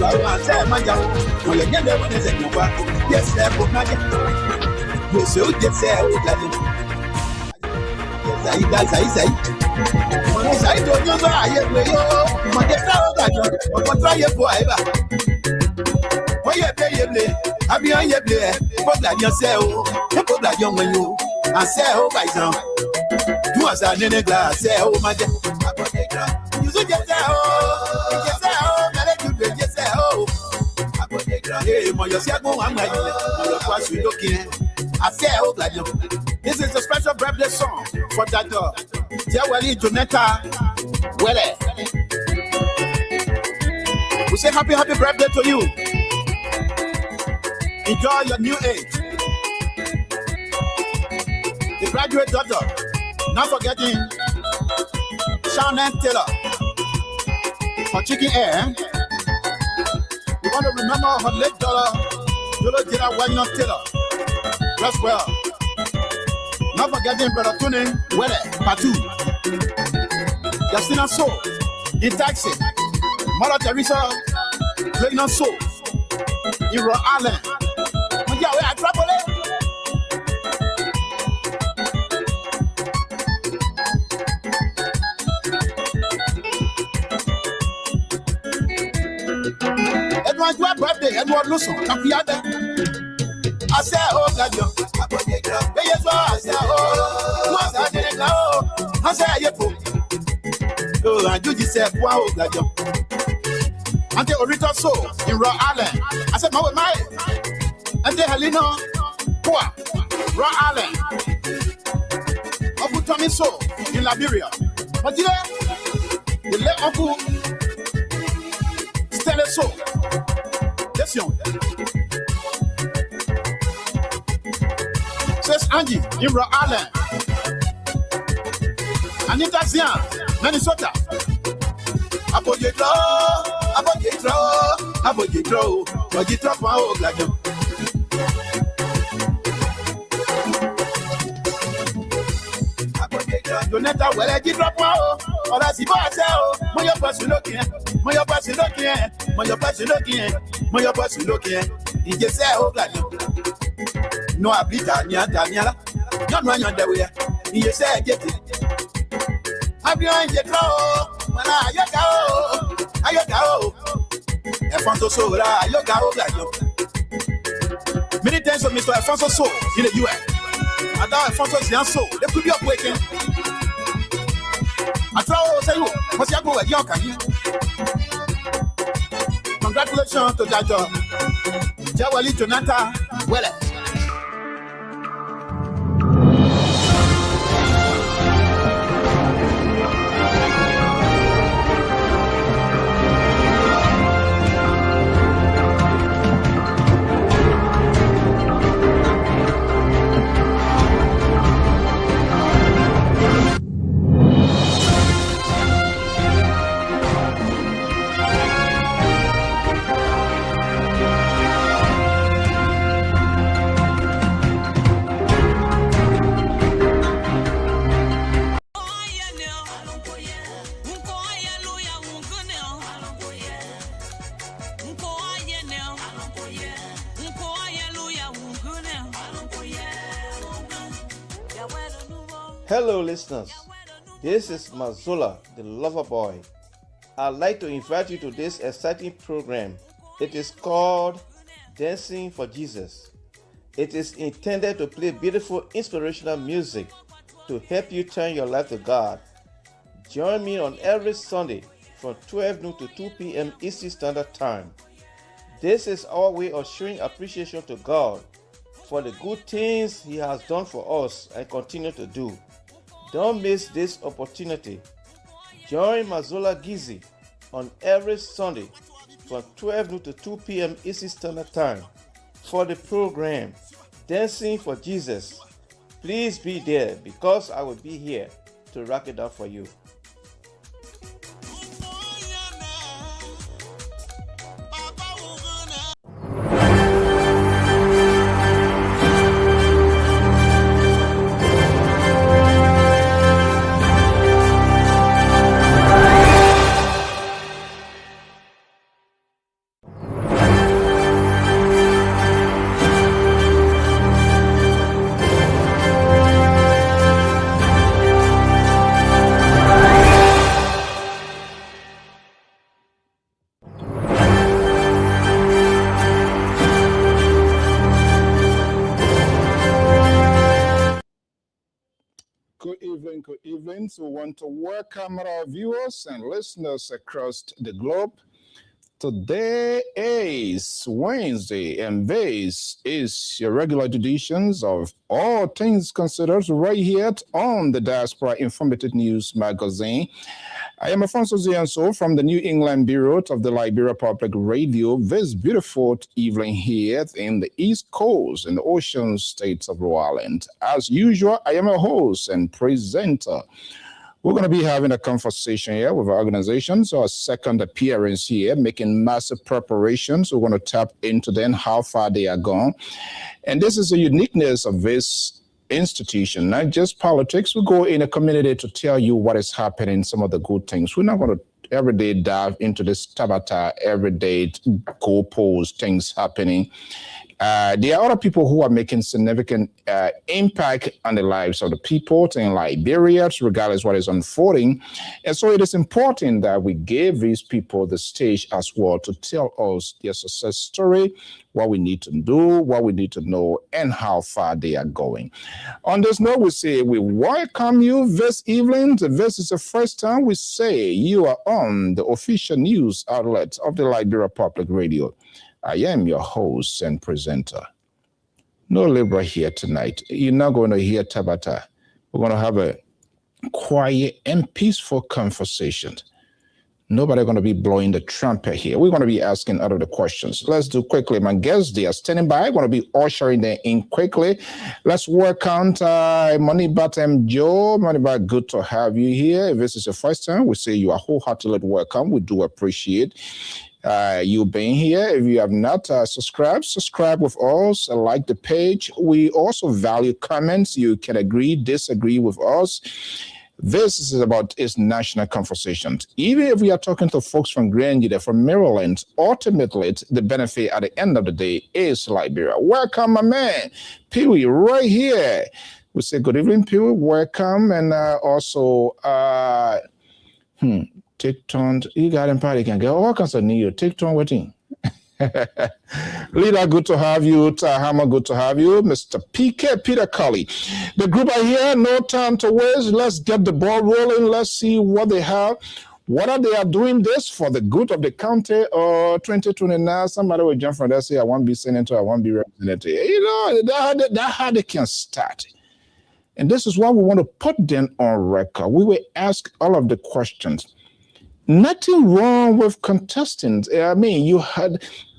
I said, my young, when you get there, when it's in your work, yes, sir, but not yet. You so just say, oh, yes, I say. When I say to you, I am with you, my get out of that, but try your boy. Why you pay your play? I be on your play, but like yourself, put like young when you, I say, oh, by some. You are a nene glass, say, oh, my dear. You should just say, oh, just say, oh, just say, oh. Hey, my yourself, I'm like, what you looking at? I say, oh, like you. This is a special birthday song for that dog. Jawali Jonetta Wele. We say happy birthday to you. Enjoy your new age. The graduate daughter. Not forgetting Shannon Taylor for Chicken Air. We want to remember her late daughter, Jolo Jira Wagner Taylor. Rest well. Not forgetting Brother Tony Wele Patu. Justina Soul in Taxi. Mother Teresa Pregnant Soul in Rhode Island. Yeah, we are traveling. Edward's birthday, Edward Luson, Capiada. I say, oh, Gadio. Yes, I say, oh, I didn't know. I say, oh, I do this, wow, Gadio. And the Orita Soul in Rhode Island. I said, my, and the Helena, Poa, Rhode Island. Uncle Tommy Soul in Liberia. But yeah, the late Uncle Stella Soul. Yes, young. Says Angie in Rhode Island. Anita Zian, Minnesota. Abojitro, oh, like you. Jonetta, well, I did drop wow, or I see myself. My person looking, my person looking, my person looking, my person looking. He just say, oh, like you. No, I beat Daniela. Not run on the way. He just said, get it. I'm behind your draw. When I go. Alfonso Soul, I go like you. Many thanks to Mr. Alfonso Soul in the US. I thought Alfonso's young soul. They could be up waking. I thought, say, what's your go at young? Congratulations to that job. Jawali Jonathan Wele. Hello listeners, this is Mazola, the lover boy. I'd like to invite you to this exciting program. It is called Dancing for Jesus. It is intended to play beautiful inspirational music to help you turn your life to God. Join me on every Sunday from 12 noon to 2 p.m. Eastern Standard Time. This is our way of showing appreciation to God for the good things He has done for us and continue to do. Don't miss this opportunity. Join Mazola Gizi on every Sunday from 12 noon to 2 p.m. Eastern Standard Time for the program Dancing for Jesus. Please be there because I will be here to rock it up for you. evenings. We want to welcome our viewers and listeners across the globe. Today is Wednesday, and this is your regular editions of All Things Considered right here on the Diaspora Informative News Magazine. I am Afonso Zianso from the New England Bureau of the Liberia Public Radio. This beautiful evening here in the East Coast in the ocean states of Rhode Island. As usual, I am a host and presenter. We're going to be having a conversation here with our organization. So our second appearance here, making massive preparations. We're going to tap into them, how far they are gone. And this is the uniqueness of this institution, not just politics. We go in a community to tell you what is happening, some of the good things. We're not going to every day dive into this tabata, everyday goalpost things happening. There are other people who are making significant impact on the lives of the people in Liberia, regardless what is unfolding. And so it is important that we give these people the stage as well to tell us their success story, what we need to do, what we need to know, and how far they are going. On this note, we say we welcome you this evening. If this is the first time, we say you are on the official news outlet of the Liberia Public Radio. I am your host and presenter. No Libra here tonight. You're not going to hear Tabata. We're going to have a quiet and peaceful conversation. Nobody going to be blowing the trumpet here. We're going to be asking out of the questions. Let's do quickly. My guests, they are standing by. I'm going to be ushering them in quickly. Let's welcome Moneybat Joe. Moneybat, good to have you here. If this is your first time, we say you are wholeheartedly welcome. We do appreciate you being here. If you have not subscribe with us, like the page. We also value comments. You can agree, disagree with us. This is about its national conversations. Even if we are talking to folks from Gedeh, from Maryland, ultimately the benefit at the end of the day is Liberia. Welcome, my man, Pee-wee, right here. We say good evening, Pee-wee. Welcome, and also TikTok, you got in party can get all kinds of new TikTok waiting. Leader, good to have you. Tahama, good to have you. Mr. PK Peter Cully. The group are here, no time to waste. Let's get the ball rolling. Let's see what they have. Whether they are doing this for the good of the county or 2029, somebody will jump from there and say, I want to be senator, I want to be representative. You know, that's how they can start. And this is why we want to put them on record. We will ask all of the questions. Nothing wrong with contesting. I mean,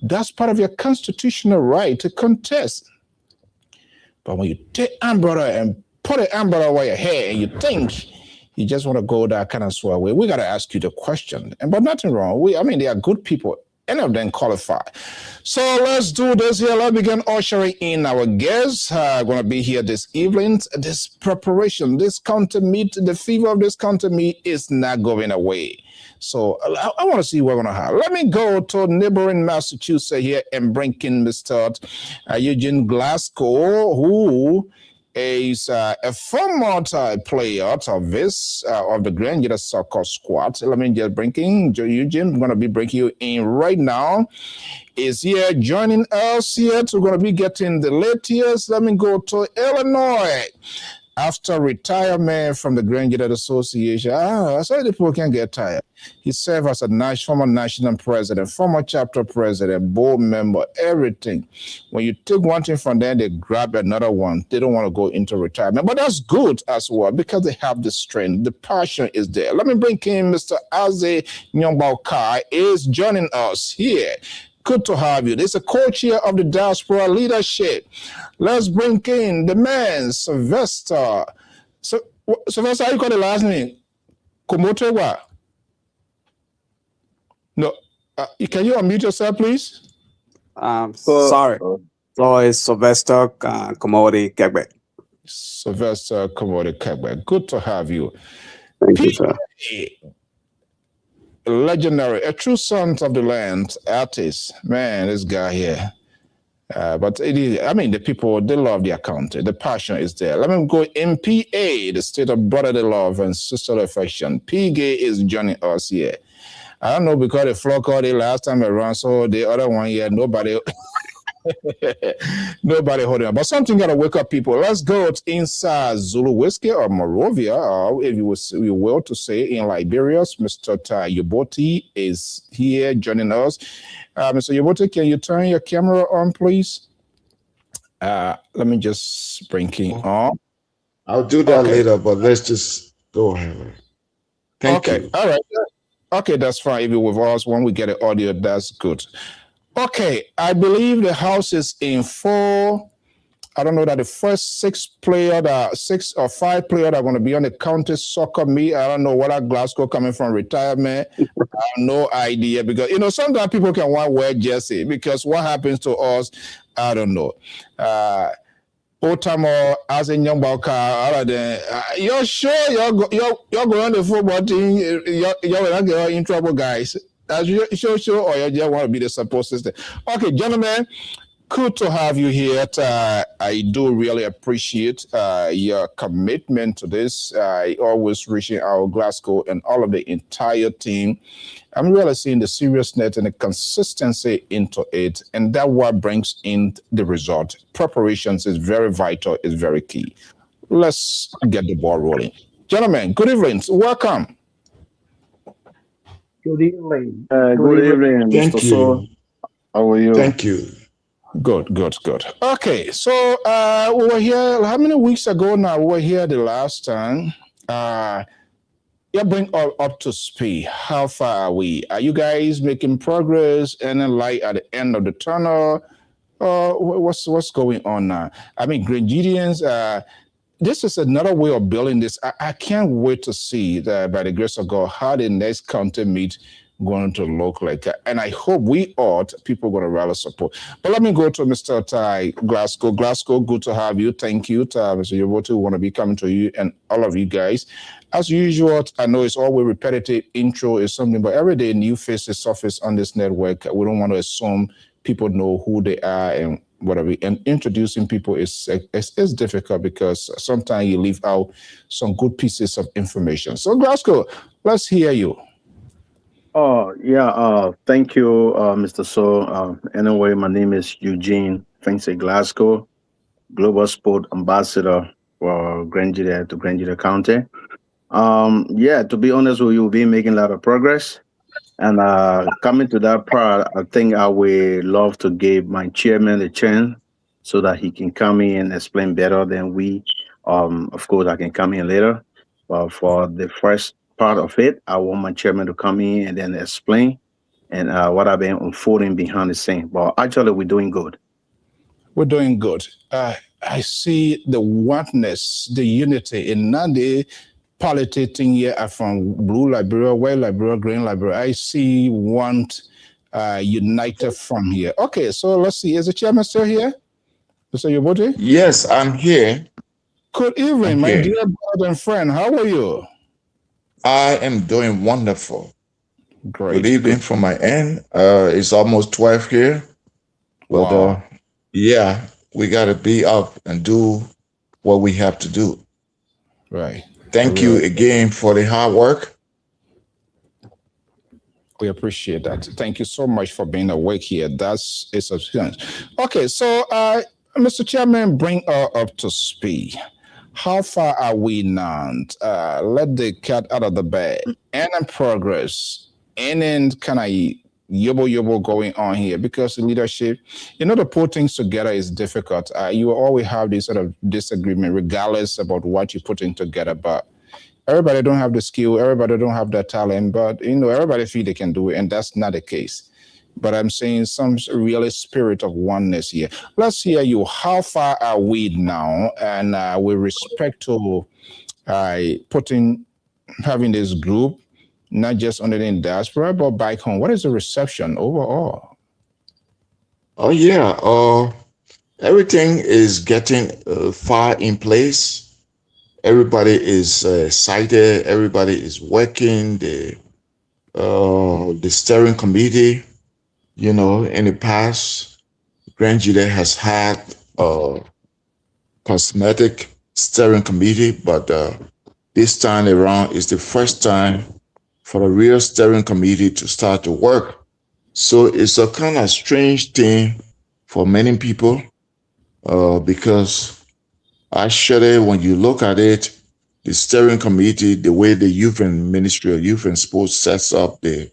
that's part of your constitutional right to contest. But when you take umbrella and put an umbrella over your head and you think you just want to go that kind of swear way, we got to ask you the question. But nothing wrong. They are good people. Any of them qualify. So let's do this here. Let's begin ushering in our guests. Going to be here this evening. This preparation, this counter meet, the fever of this counter meet is not going away. So I want to see what we're going to have. Let me go to neighboring Massachusetts here and bring in Mr. Eugene Glasgow, who is a former player of the Gedeh soccer squad. Let me just bring in Eugene. I'm going to be bringing you in right now. Is here joining us here. So we're going to be getting the latest. Let me go to Illinois. After retirement from the Gedeh Association, so the people can get tired. He served as a former national president, former chapter president, board member, everything. When you take one thing from them, they grab another one. They don't want to go into retirement. But that's good as well because they have the strength. The passion is there. Let me bring in Mr. Aze Nyongbaokai is joining us here. Good to have you. This is a co-chair of the Diaspora Leadership. Let's bring in the man, Sylvester. So, Sylvester, how you call the last name? Komotewa? No. Can you unmute yourself, please? Sorry. So it's Sylvester Komodi Kegbe. Sylvester Komodi Kegbe. Good to have you. Thank you, sir. Legendary, a true son of the land, artist. Man, this guy here. But it is, the people, they love their country. The passion is there. Let me go MPA, the state of brotherly love and sisterly affection. PGA is joining us here. I don't know because they flock all the last time around, so the other one here, nobody. Nobody holding on. But something got to wake up people. Let's go inside Zulu Whiskey or Morovia, or if you will to say in Liberia. Mr. Yoboti is here joining us. Mr. Yoboti, can you turn your camera on, please? Let me just bring him on. I'll do that later, but let's just go ahead. Thank you. All right. Okay, that's fine. If you're with us, when we get the audio, that's good. Okay, I believe the house is in full. I don't know that the first 6 or 5 players are going to be on the county soccer meet. I don't know whether Glasgow coming from retirement. I have no idea because, sometimes people can want to wear jersey because what happens to us, I don't know. Otamo as a young Balka, you're sure you're going to the football team, you're not in trouble, guys. As you sure, or you just want to be the support system. Okay, gentlemen, good to have you here. I do really appreciate your commitment to this. Always reaching out Glasgow and all of the entire team. I'm really seeing the seriousness and the consistency into it, and that what brings in the result. Preparations is very vital, is very key. Let's get the ball rolling. Gentlemen, good evening. Welcome. Good evening. Good evening, Thank Mr. you. So. How are you? Thank you. Good. Okay, so we were here, how many weeks ago now? We were here the last time. You bring up to speed. How far are we? Are you guys making progress and then light at the end of the tunnel? What's going on now? I mean, Grenadians, this is another way of building this. I can't wait to see that by the grace of God how the next county meet going to look like. And I hope people going to rally support. But let me go to Mr. Ty Glasgow. Glasgow, good to have you. Thank you, Mr. Yoboti. We want to be coming to you and all of you guys. As usual, I know it's always repetitive. Intro is something, but every day new faces surface on this network. We don't want to assume people know who they are and whatever. And introducing people is difficult because sometimes you leave out some good pieces of information. So Glasgow, let's hear you. Oh, yeah. Thank you, Mr. So. Anyway, my name is Eugene Finksy Glasgow, Global Sport Ambassador for Gedeh to Gedeh County. To be honest with you, we've been making a lot of progress. And coming to that part, I think I would love to give my chairman a chance so that he can come in and explain better than we. Of course, I can come in later. But for the first part of it, I want my chairman to come in and then explain and what I've been unfolding behind the scene. But actually, we're doing good. We're doing good. I see the oneness, the unity in Nandi politics here from blue Liberia, white Liberia, green Liberia. I see one united from here. Okay, so let's see. Is the chairman still here? Mr. Yoboti? Yes, I'm here. Good evening, my dear brother and friend. How are you? I am doing wonderful. Great. Good evening from my end. It's almost 12 here. But Wow. We got to be up and do what we have to do. Right. Thank you again for the hard work. We appreciate that. Thank you so much for being awake here. It's a challenge. Okay, so Mr. Chairman, bring us up to speed. How far are we now? Let the cat out of the bag. And in progress. And then kind of yobo going on here because the leadership, to put things together is difficult. You always have this sort of disagreement regardless about what you're putting together. But everybody don't have the skill. Everybody don't have the talent. But, everybody feel they can do it. And that's not the case. But I'm saying some really spirit of oneness here. Let's hear you. How far are we now? And with respect to having this group, not just under the diaspora, but back home, what is the reception overall? Oh, yeah. Everything is getting far in place. Everybody is excited. Everybody is working. The steering committee, in the past, Gedeh has had a cosmetic steering committee, but this time around is the first time for the real steering committee to start to work. So it's a kind of strange thing for many people because actually, when you look at it, the steering committee, the way the youth and Ministry of Youth and Sports sets up the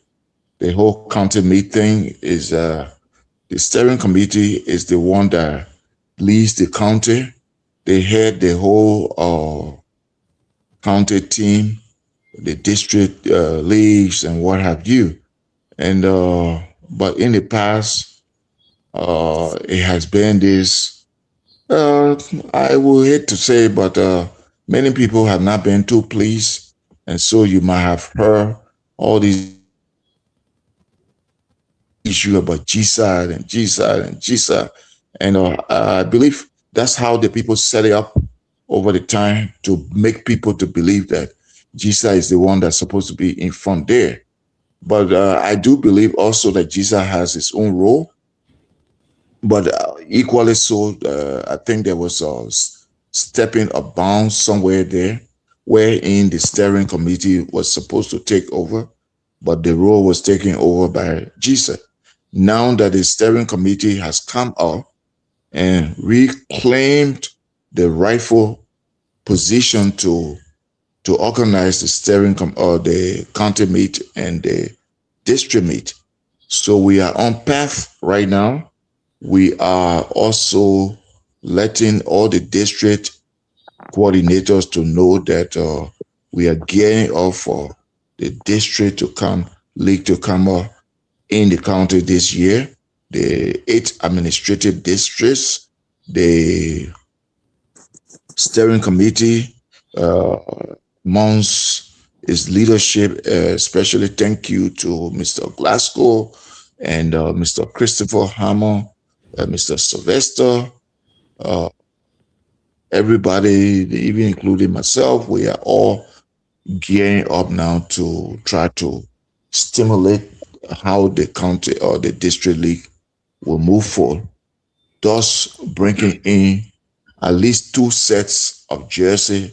whole county meeting is the steering committee is the one that leads the county. They head the whole county team, the district leagues and what have you. And but in the past, it has been this. I will hate to say, but many people have not been too pleased, and so you might have heard all these issues about G-side and G-side and G-side, and I believe that's how the people set it up over the time to make people to believe that G-side is the one that's supposed to be in front there. But I do believe also that G-side has its own role. But equally so, I think there was a stepping a bound somewhere there, wherein the steering committee was supposed to take over, but the role was taken over by GSA. Now that the steering committee has come out and reclaimed the rightful position to organize the steering or the county meet and the district meet, so we are on path right now. We are also letting all the district coordinators to know that we are gearing up for the district league to come up in the county this year. The 8 administrative districts, the steering committee, amongst its leadership, especially thank you to Mr. Glasgow and Mr. Christopher Hammer, Mr. Sylvester, everybody, even including myself, we are all gearing up now to try to stimulate how the county or the district league will move forward, thus bringing in at least 2 sets of jersey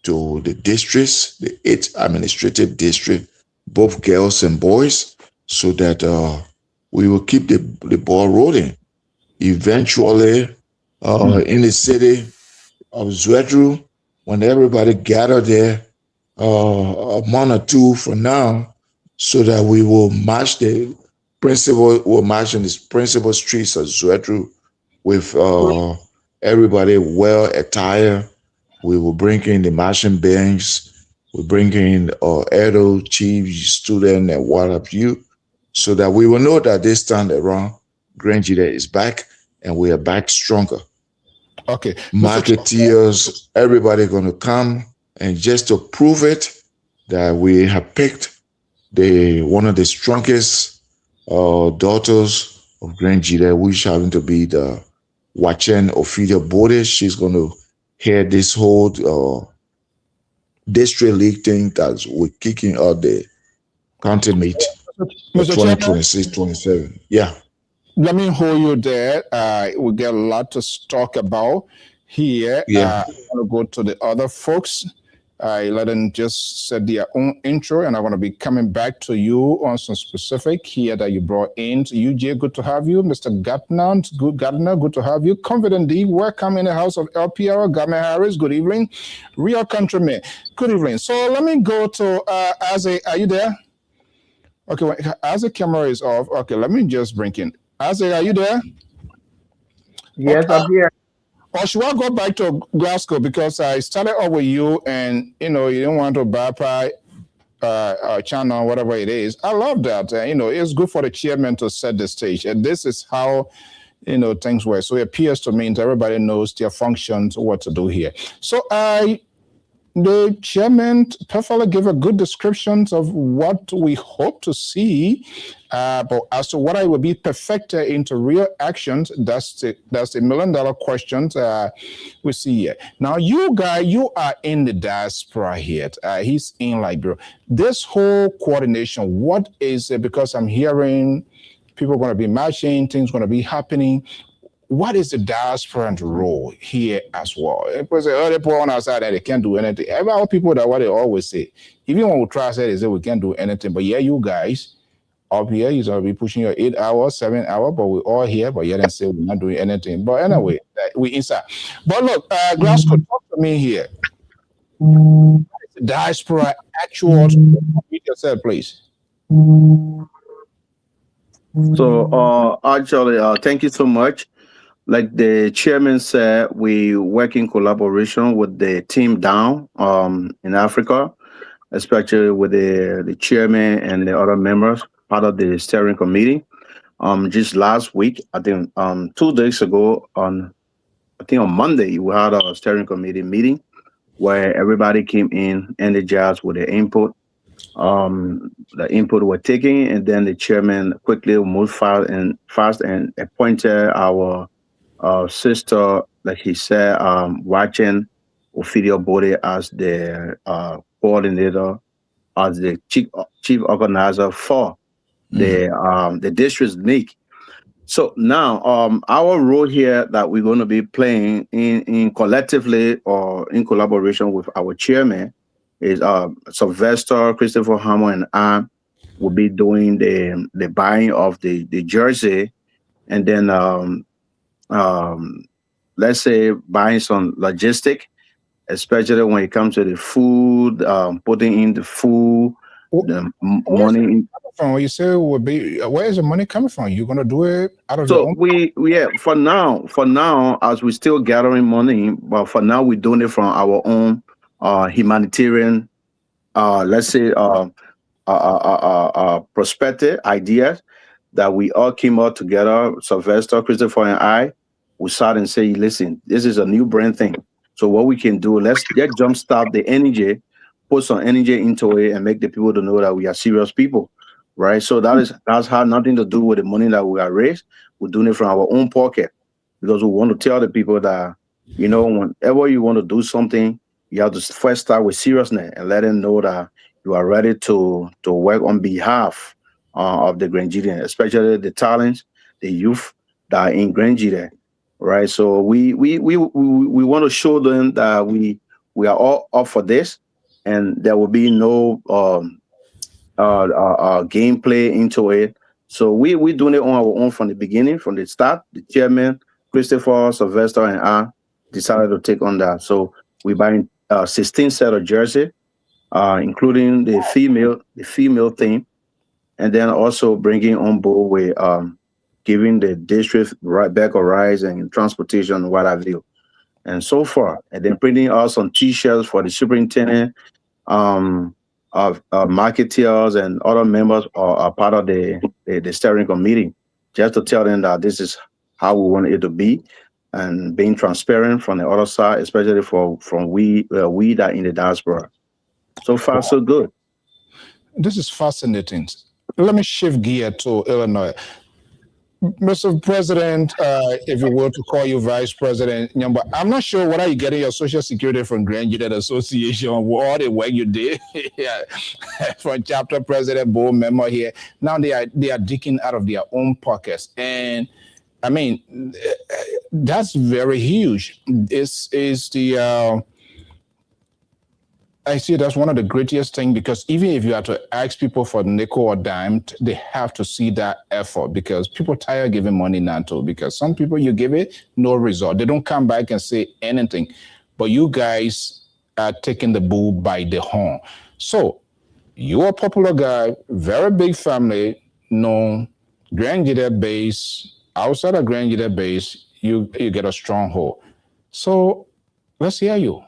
to the districts, the 8 administrative districts, both girls and boys, so that we will keep the ball rolling. Eventually, in the city of Zwedru, when everybody gather there, a month or 2 from now, so that we will march in the principal streets of Zwedru with everybody well attired. We will bring in the marching bands, we bring in adult, chief, student, and what have you, so that we will know that this time around, Gedeh is back, and we are back stronger. Okay. Marketeers, everybody going to come, and just to prove it, that we have picked one of the strongest daughters of Gedeh, which happen to be the Wachen Ophelia Bode. She's going to head this whole district league thing that we're kicking out the county meet for 2026-27. Yeah. Let me hold you there. We get a lot to talk about here. Yeah. I want to go to the other folks. Let them just set their own intro, and I want to be coming back to you on some specific here that you brought in. UJ, good to have you. Mr. Gardner, good to have you. Confident D, welcome in the house of LPR. Garment Harris, good evening. Real Countryman, good evening. So let me go to Aze. Are you there? Okay, wait, Aze camera is off. Okay, let me just bring in. Aze, are you there? Yes, okay. I'm here. Or should I go back to Glasgow, because I started off with you, and you didn't want to bypass channel, whatever it is. I love that. It's good for the chairman to set the stage, and this is how things work. So it appears to me that everybody knows their functions, what to do here. So the chairman perfectly gave a good description of what we hope to see, but as to what I will be perfected into real actions, that's the $1 million question we see here. Now, you guys, you are in the diaspora here. He's in Liberia. This whole coordination, what is it? Because I'm hearing people are going to be marching, things going to be happening. What is the diaspora role here as well? Because the other people on outside that they can't do anything. Every people that what they always say, even when we try to say they say we can't do anything, but yeah, you guys, up here. He's gonna be pushing your 8 hours, 7 hours, but we're all here, but yet and say we're not doing anything. But anyway, we inside. But look, Glasgow, talk to me here. Diaspora actual, read yourself, please. So, actually, thank you so much. Like the chairman said, we work in collaboration with the team down in Africa, especially with the chairman and the other members, part of the steering committee. Just last week, I think 2 days ago, I think on Monday, we had a steering committee meeting where everybody came in energized with the input. The input were taken, and then the chairman quickly moved fast and appointed our sister, like he said, watching Ophelia Bode as the coordinator, as the chief organizer for the district league. So now, our role here that we're going to be playing in collectively or in collaboration with our chairman is Sylvester, Christopher Hammer, and I will be doing the buying of the jersey, and then let's say buying some logistic, especially when it comes to the food, putting in the food, the money in. From what you say would be, where is the money coming from? You're gonna do it out of your So own. we yeah, for now, as we're still gathering money, but for now we're doing it from our own humanitarian, let's say perspective ideas that we all came out together. Sylvester, Christopher, and I, we sat and say, listen, this is a new brand thing. So what we can do, let's jumpstart the energy, put some energy into it, and make the people to know that we are serious people, right? So that's had nothing to do with the money that we are raised. We're doing it from our own pocket because we want to tell the people that, whenever you want to do something, you have to first start with seriousness and let them know that you are ready to work on behalf of the Grenadian, especially the talents, the youth that are in Grenadian, right? So we want to show them that we are all up for this, and there will be no gameplay into it. So we doing it on our own from the beginning, from the start. The chairman, Christopher, Sylvester, and I decided to take on that. So we buying 16 set of jersey, including the female team, and then also bringing on board with giving the district right back a rise and transportation, what have you, and so far, and then printing out some T-shirts for the superintendent, of marketeers and other members are part of the steering committee, just to tell them that this is how we want it to be, and being transparent from the other side, especially from we that in the diaspora. So far, so good. This is fascinating. Let me shift gear to Illinois. Mr. President, if you were to call you Vice President, Nyamba, I'm not sure whether you're getting your Social Security from Grand United Association or all the work you did from chapter president, board member here. Now they are digging out of their own pockets. And I mean, that's very huge. This is the... I see that's one of the greatest things, because even if you have to ask people for nickel or dime, they have to see that effort, because people tired giving money now too, because some people you give it, no result. They don't come back and say anything. But you guys are taking the bull by the horn. So you're a popular guy, very big family, known, Grand Gedeh base, outside of Grand Gedeh base, you get a stronghold. So let's hear you.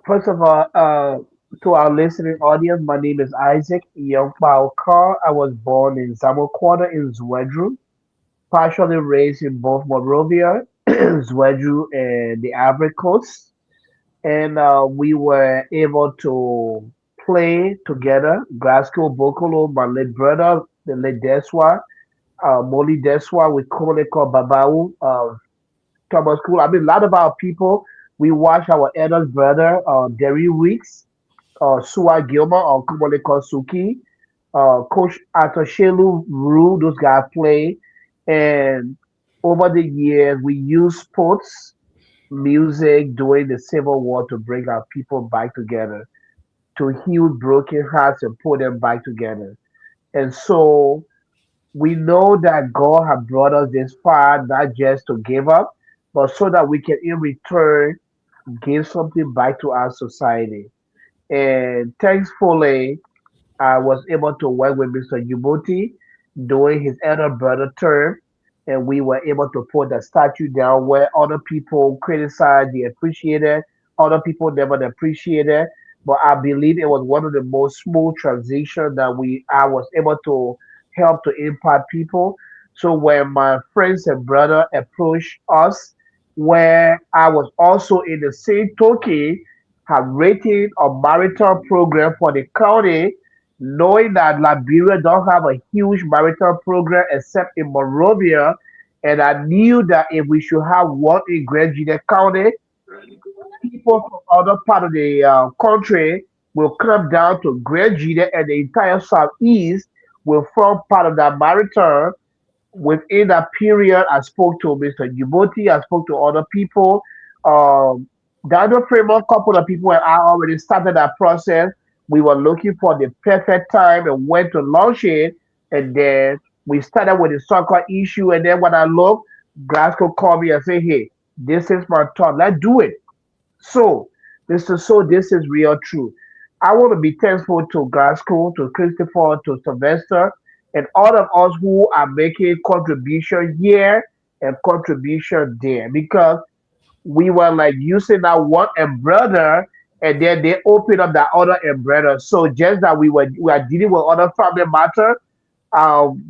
First of all, to our listening audience, my name is Isaac Youngpao Carr. I was born in Samuel Quarter in Zwedru, partially raised in both Monrovia, Zwedru, and the Ivory Coast. And we were able to play together. Glasgow, Bokolo, my late brother, the late Deswa, Moli Deswa, with Koleko Babau, Thomas Cool. I mean, a lot of our people. We watch our eldest brother, Derry Weeks, Suwa Gilmer, or Kumoleko Suki, Coach Atoshelu Ru, those guys play. And over the years, we use sports, music during the Civil War to bring our people back together, to heal broken hearts and put them back together. And so we know that God has brought us this far, not just to give up, but so that we can in return give something back to our society. And thankfully, I was able to work with Mr. Djibouti during his elder brother term, and we were able to put the statue down where other people criticized, they appreciated, other people never appreciated. But I believe it was one of the most smooth transitions that I was able to help to impact people. So when my friends and brother approached us, where I was also in the same token, have written a marital program for the county, knowing that Liberia don't have a huge marital program except in Monrovia, and I knew that if we should have one in Grand Gedeh County, people from other part of the country will come down to Grand Gedeh, and the entire southeast will form part of that marital. Within that period, I spoke to Mr. Djibouti, I spoke to other people. Daniel Fremont, couple of people, and I already started that process. We were looking for the perfect time and when to launch it. And then we started with the soccer issue. And then when I looked, Glasgow called me and said, hey, this is my turn. Let's do it. So, this is real true. I want to be thankful to Glasgow, to Christopher, to Sylvester, and all of us who are making contribution here and contribution there, because we were like using that one umbrella, and then they opened up that other umbrella. So just that we are dealing with other family matter,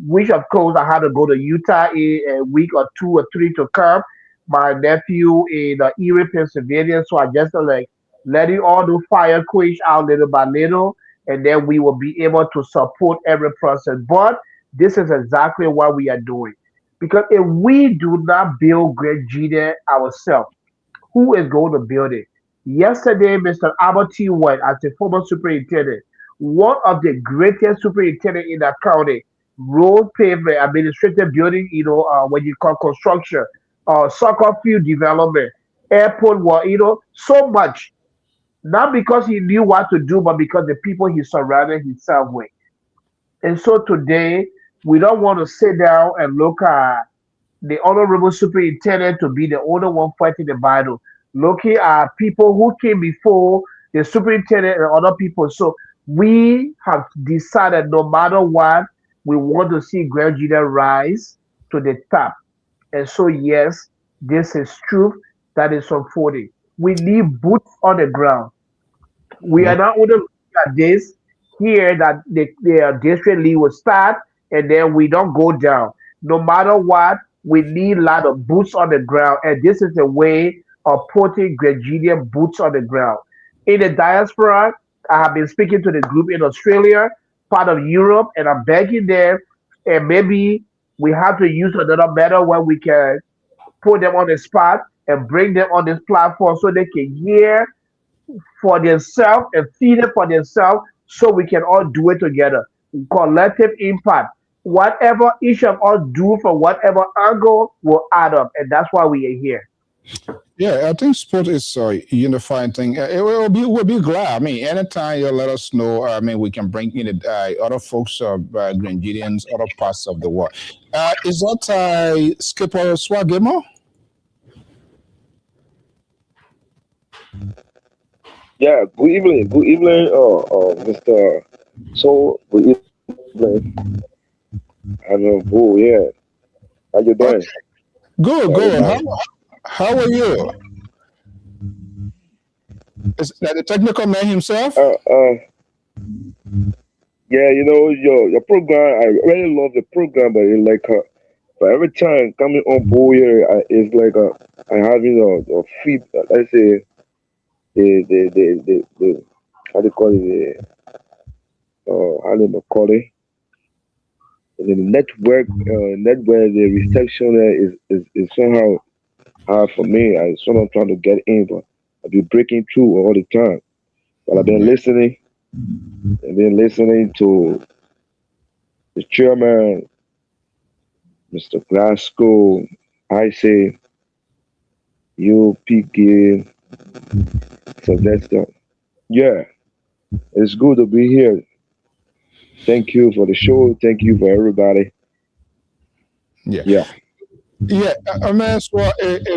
which of course I had to go to Utah in a week or two or three to come. My nephew in Erie, Pennsylvania, so I just like letting all the fire quench out little by little, and then we will be able to support every process. But this is exactly what we are doing, because if we do not build Great Gedeh ourselves, who is going to build it? Yesterday, Mr. Albert T. White, as the former superintendent, one of the greatest superintendent in that county, road pavement, administrative building, when you call construction, soccer field development, airport, so much. Not because he knew what to do, but because the people he surrounded himself with. And so today, we don't want to sit down and look at the honorable superintendent to be the only one fighting the battle, looking at people who came before the superintendent and other people. So we have decided no matter what, we want to see Grand Gedeh rise to the top. And so, yes, this is truth that is unfolding. We need boots on the ground. We are not only looking at this here that the district league will start and then we don't go down. No matter what, we need a lot of boots on the ground, and this is a way of putting Gregorian boots on the ground. In the diaspora, I have been speaking to the group in Australia, part of Europe, and I'm begging them, and maybe we have to use another method where we can put them on the spot and bring them on this platform so they can hear for themselves and feed it for themselves so we can all do it together. Collective impact. Whatever each of us do from whatever angle will add up. And that's why we are here. Yeah, I think sport is a unifying thing. We'll be glad. I mean, anytime you let us know, I mean, we can bring in other folks, Grenadians, other parts of the world. Is that Skipper Swagimo? Yeah, good evening, Mr. So, good evening. Yeah, how you doing? Okay. Good. How are you? Is that the technical man himself? Yeah, you know your program. I really love the program, but it's like, but every time coming on board here, it's like I having a feed. Let's say the how do you call it? How do you call it? The network, the reception is somehow hard for me. I sort of trying to get in, but I've been breaking through all the time. But I've been listening. I've been listening to the chairman, Mr. Glasgow. I say, you, PK, Sylvester. Yeah, it's good to be here. Thank you for the show. Thank you for everybody. Yeah. Yeah. Yeah, man, so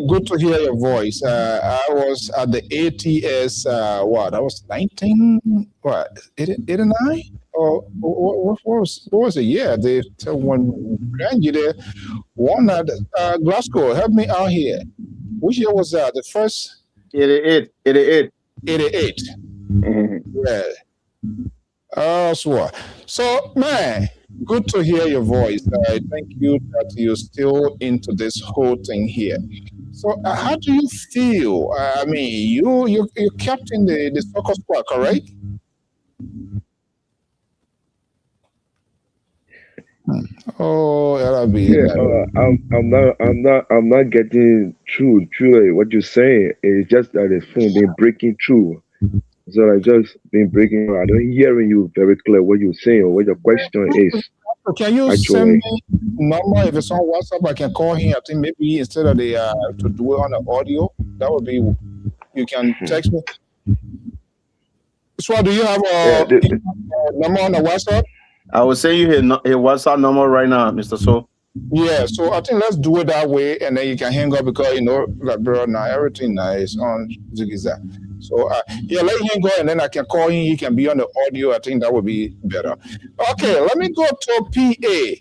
good to hear your voice. I was at the ATS, what, I was 19, what, 89? Or what was the year? They tell when Gedeh won at Glasgow. Help me out here. Which year was that? The first 88. 88. Mhm. Yeah. So, man, good to hear your voice. Thank you that you're still into this whole thing here. So, how do you feel? I mean, you captain the soccer squad, correct? Oh, that'll be Yeah, that. I'm not getting truly what you're saying. It's just that the phone been breaking through. So I just been breaking. I don't hearing you very clear what you're saying or what your question is Can you send actually. me number if it's on WhatsApp? I can call him. I think maybe instead of the to do it on the audio, that would be. You can text me. So, do you have Yeah, a number on the WhatsApp? I will send you his WhatsApp number right now, Mr. So. Yeah, so I think let's do it that way, and then you can hang up because like bro, now everything now is on Zigiza. So yeah, let him go, and then I can call him. He can be on the audio. I think that would be better. Okay, let me go to PA,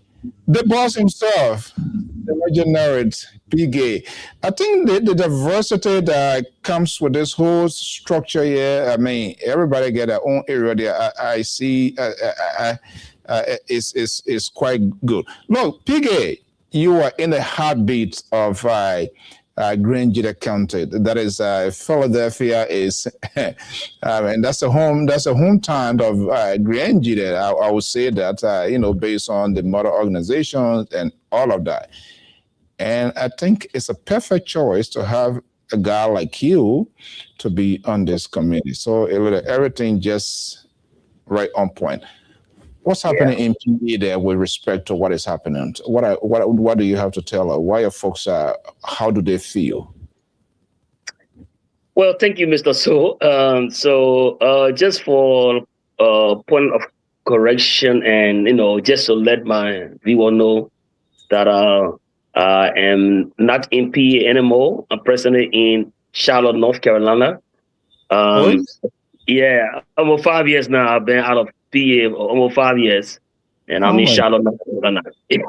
the boss himself, the legendary PA. I think the diversity that comes with this whole structure here. I mean, everybody get their own area there. I see. Is quite good. Look, PA, you are in the heartbeat of Grand Gedeh County. That is Philadelphia is, and that's the hometown of Grand Gedeh. I would say that based on the mother organizations and all of that. And I think it's a perfect choice to have a guy like you to be on this committee. So everything just right on point. What's happening in PA there with respect to what is happening? What do you have to tell her? Why are folks? How do they feel? Well, thank you, Mr. So. Just for point of correction, and just to let my viewer know that I am not in PA anymore. I'm presently in Charlotte, North Carolina. Oh, Yeah, almost 5 years now. I've been out of PA almost 5 years, and I'm oh in my! Charlotte, North Carolina. Well,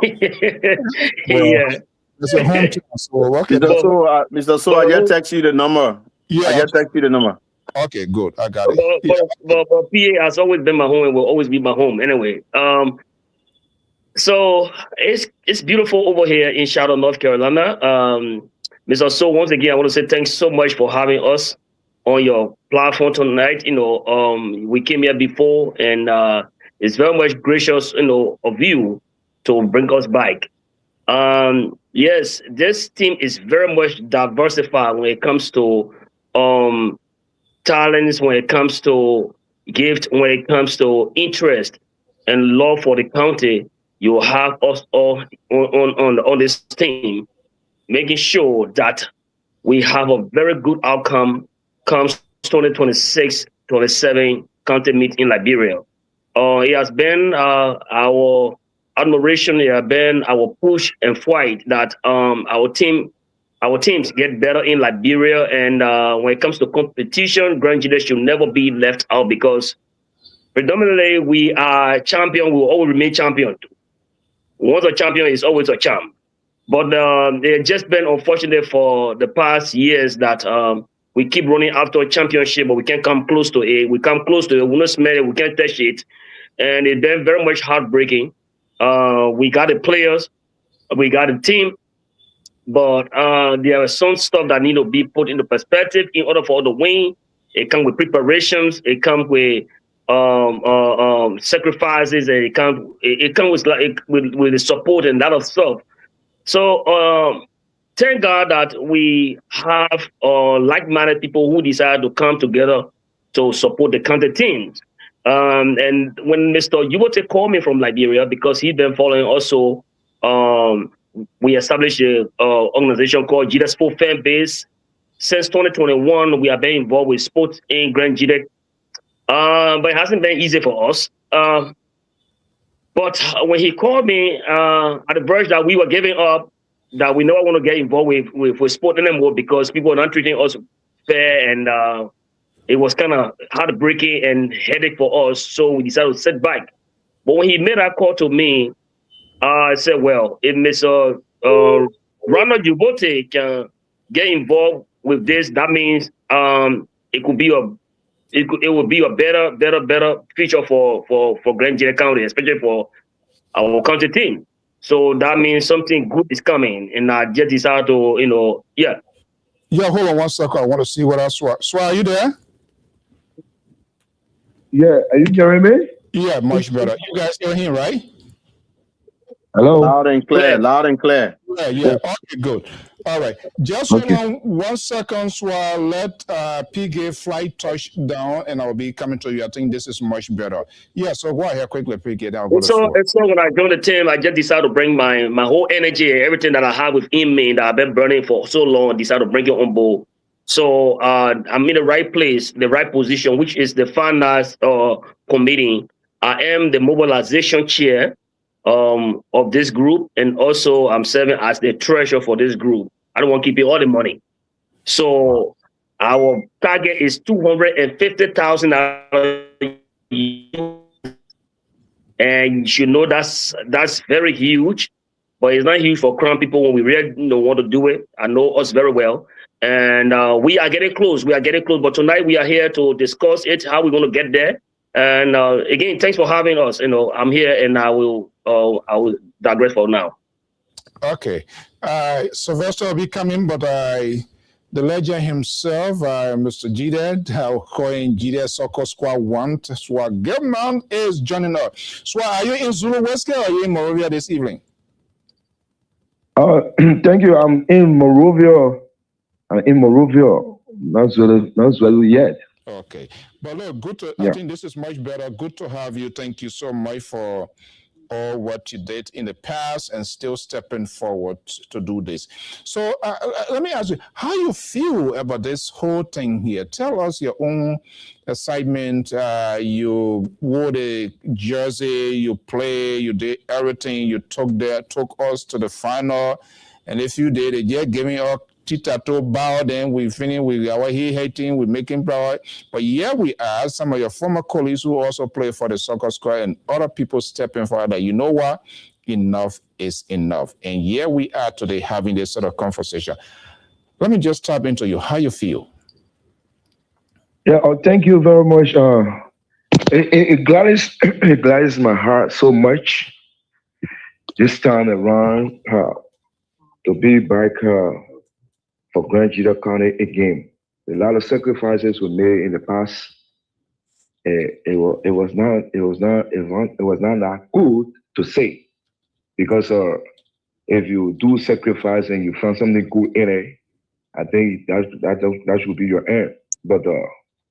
Yeah. that's your hometown. So okay, Mr. that's But, So, Mr. So, I just but, text you the number. I yeah. just text you the number. Okay, good. I got but, it. Yeah. but PA has always been my home and will always be my home anyway. So it's beautiful over here in Charlotte, North Carolina. Mr. So, once again, I want to say thanks so much for having us on your platform tonight. We came here before, and it's very much gracious, of you to bring us back. Yes, this team is very much diversified when it comes to um talents, when it comes to gift, when it comes to interest and love for the county. You have us all on this team, making sure that we have a very good outcome comes 2026-27 county meet in Liberia. It has been our admiration, it has been our push and fight that our teams get better in Liberia. And when it comes to competition, Grand Gedeh should never be left out because predominantly we are champion. We will always remain champion. Once a champion is always a champ. But it's just been unfortunate for the past years that we keep running after a championship, but we can't come close to it. We come close to it, we don't smell it, we can't touch it. And it's been very much heartbreaking. We got the players, we got the team, but there are some stuff that need to be put into perspective in order for us to win. It comes with preparations, it comes with sacrifices, and it comes with the support and that of stuff. So thank God that we have like-minded people who decide to come together to support the county teams. And when Mr. Yubote called me from Liberia, because he'd been following also, we established an organization called Gedeh Sport Fan Base. Since 2021, we have been involved with sports in Grand Gedeh. But it hasn't been easy for us. But when he called me at the verge that we were giving up, that we never want to get involved with sport anymore because people are not treating us fair, and it was kind of heartbreaking and headache for us. So we decided to sit back. But when he made that call to me, I said, well, if Mr. Ronald Jubote can get involved with this, that means it could be it would be a better future for Grand Gedeh County, especially for our county team. So that means something good is coming, and I just decided to, yeah. Yeah, hold on one second. I want to see what else. So are you there? Yeah, are you hearing me? Yeah, much better. You guys hear him, right? Hello? Loud and clear, loud and clear. Yeah. Okay, good. All right. Just hold on 1 second so I let PK fly touch down and I'll be coming to you. I think this is much better. Yeah, so go ahead quickly, PK. Then I'll go to So when I joined the team, I just decided to bring my whole energy, everything that I have within me that I've been burning for so long, I decided to bring it on board. So I'm in the right place, the right position, which is the finance committee. I am the mobilization chair of this group, and also I'm serving as the treasurer for this group. I don't want to keep all the money. So our target is $250,000. And you should know that's very huge, but it's not huge for Crown people when we really want to do it. I know us very well. And we are getting close. But tonight we are here to discuss it, how we're going to get there. And again, thanks for having us. I'm here, and I will digress for now. Okay. Sylvester will be coming, but the legend himself, Mr. Gedeh, I'll call him Gedeh Soccer Squad 1. Swag Gilman is joining us. Swag, are you in Zulu West or are you in Morovia this evening? Thank you. I'm in Morovia. Not Zulu yet. Okay. But look, good to, Yeah. I think this is much better. Good to have you. Thank you so much for all what you did in the past and still stepping forward to do this. So let me ask you, how you feel about this whole thing here? Tell us your own excitement. You wore the jersey, you play, you did everything. You took us to the final. And if you did it, yeah, giving up Tito bow, then we finish with our hating, we making proud. But here we are, some of your former colleagues who also play for the soccer squad and other people stepping forward that, you know what, enough is enough. And here we are today having this sort of conversation. Let me just tap into you, how you feel. Yeah, thank you very much. It gladdens my heart so much this time around to be back for Grand Gedeh County again. A lot of sacrifices were made in the past. It was not that good to say, because if you do sacrifice and you find something good in it, I think that should be your end. But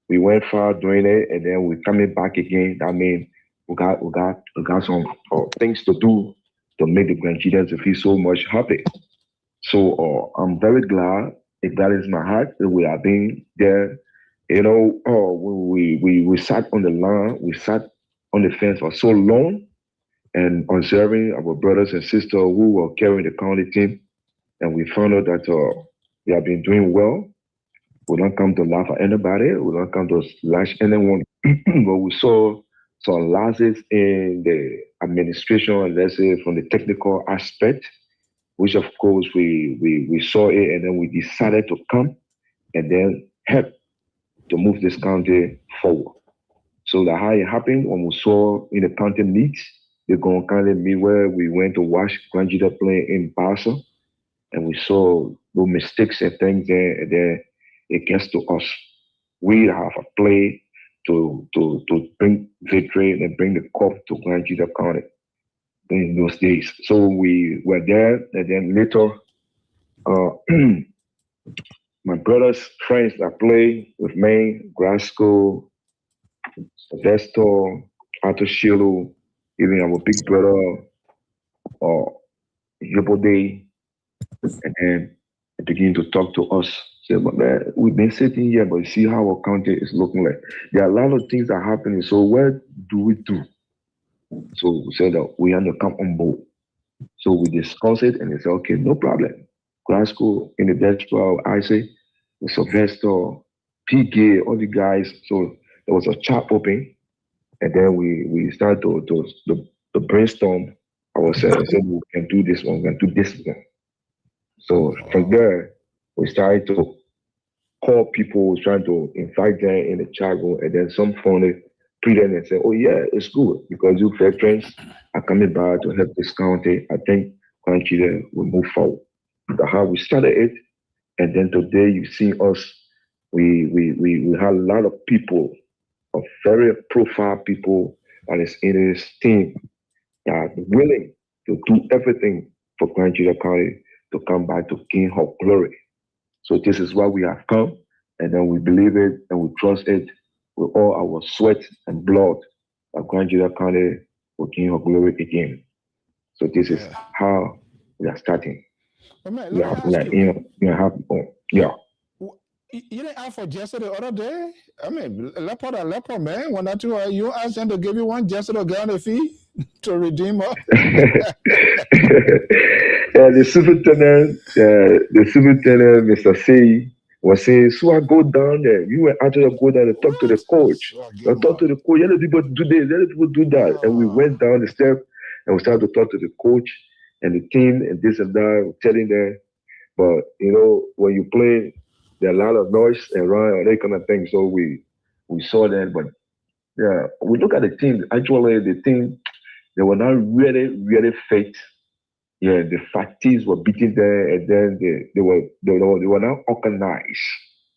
we went far doing it, and then we're coming back again. I mean, we got some things to do to make the Grand Gedeh feel so much happy. So I'm very glad. It gladdens my heart that we have been there. We sat on the lawn, we sat on the fence for so long and observing our brothers and sisters who were carrying the county team. And we found out that we have been doing well. We don't come to laugh at anybody. We don't come to slash anyone. But we saw some losses in the administration, let's say from the technical aspect, which of course we saw it, and then we decided to come and then help to move this county forward. So that how it happened when we saw in the county meets, the Gon County meet where we went to watch Grand Gedeh play in Barca, and we saw no mistakes and things there, and then it gets to us. We have a play to bring victory and bring the cup to Grand Gedeh County in those days. So we were there, and then later, my brother's friends that play with me, Grasco, Sylvester, Arthur Shilo, even our big brother, Yobode, and then they begin to talk to us. Say, but man, we've been sitting here, but you see how our county is looking like. There are a lot of things that are happening. So what do we do? So we said that we have to come on board. So we discussed it and they said, okay, no problem. Glasgow in the diaspora, Isaac, Sylvester, PK, all the guys. So there was a chat open, and then we started to brainstorm ourselves and said, we can do this one, we can do this one. So from there, we started to call people, trying to invite them in the chat room, and then some phone it, pre them and say, oh yeah, it's good because you veterans are coming back to help this county. I think country will move forward. That's how we started it, and then today you see us. We have a lot of people, of very profile people that is in this team that are willing to do everything for Grand Judah County to come back to King of Glory. So this is why we have come, and then we believe it and we trust it with all our sweat and blood that Grand Judah County will King of Glory again. So this is how we are starting. Man, let me ask Yeah. You didn't ask for Jesse the other day? I mean, leper, man. When that you asked them to give you one Jesse to get on the fee to redeem her. The superintendent, Mr. C, was saying, so I go down there. You were actually go down and talk to the coach. I talk to the coach. Let people do this, let people do that. And we went down the step and we started to talk to the coach and the team and this and that, telling them. But you know, when you play, there are a lot of noise and run and that kind of thing. So we saw that, but yeah, we look at the team. Actually, the team, they were not really fit. Yeah, the fatigues were beating them, and then they were not organized.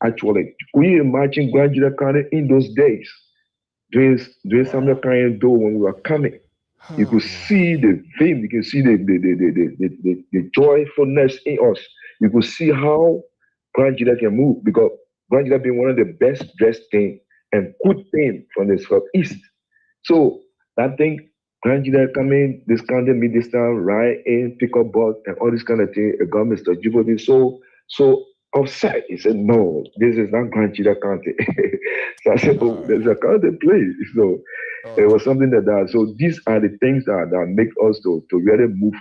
Actually, can you imagine Grand Judah County in those days, during some kind of door when we were coming? You could see the vim, you could see the joyfulness in us. You could see how Grand Judah can move because Grand Judah being one of the best dressed team and good team from the southeast. So I think Grand Judah coming, this county meet this time, right in, pick up ball and all this kind of thing. The government Mr. Jubilee so upset. He said, no, this is not Grand Judah County. So I said, oh, there's a county place. So it was something that. So these are the things that make us to really move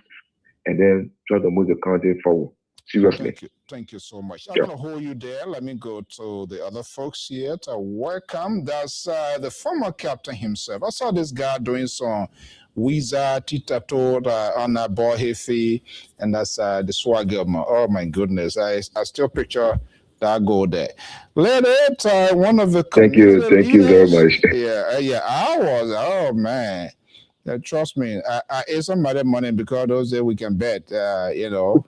and then try to move the county forward. Seriously. Thank you so much. I'm going to hold you there. Let me go to the other folks here to welcome. That's the former captain himself. I saw this guy doing some Wizard, Tita Toad on a ball heavy, and that's the swagger. Oh my goodness. I still picture that goal there. Let it, one of the community Thank you very much. Yeah, I was, oh man. Trust me, I ate some of that money because those days we can bet, you know.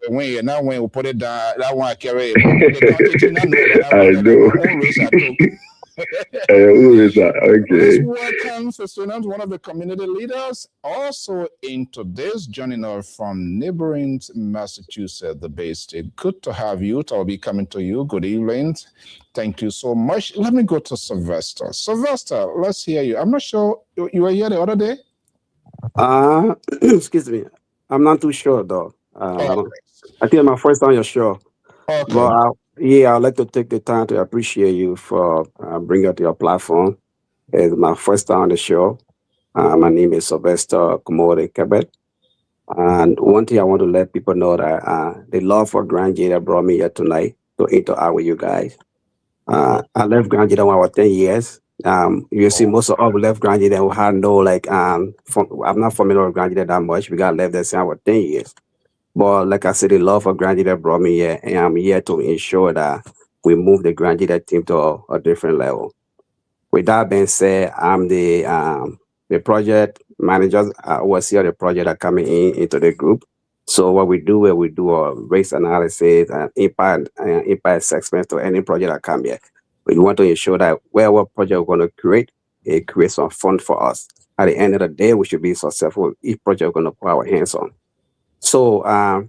When we put it down, that one I carry. I know. Okay. Let's welcome Festinand, one of the community leaders, also in today's joining us from neighboring Massachusetts, the Bay State. Good to have you. I'll be coming to you. Good evening. Thank you so much. Let me go to Sylvester. Sylvester, let's hear you. I'm not sure you were here the other day. Excuse me. I'm not too sure though. I think my first time on your show. Okay. But I'd like to take the time to appreciate you for bringing out your platform. It's my first time on the show. My name is Sylvester Komode Kebet. And one thing I want to let people know that the love for Grand Judah brought me here tonight to interact with you guys. I left Grand Judah when I was 10 years. You see, most of us left Grand Judah who had no, I'm not familiar with Grand Judah that much. We got left there since I was 10 years. But like I said, the love for Grand Judah brought me here, and I'm here to ensure that we move the Grand Judah team to a different level. With that being said, I'm the project manager, overseer of the project that coming into the group. So what we do is we do a race analysis and impact assessment to any project that come here. We want to ensure that whatever project we're going to create, it creates some fun for us. At the end of the day, we should be successful with each project we're going to put our hands on. So I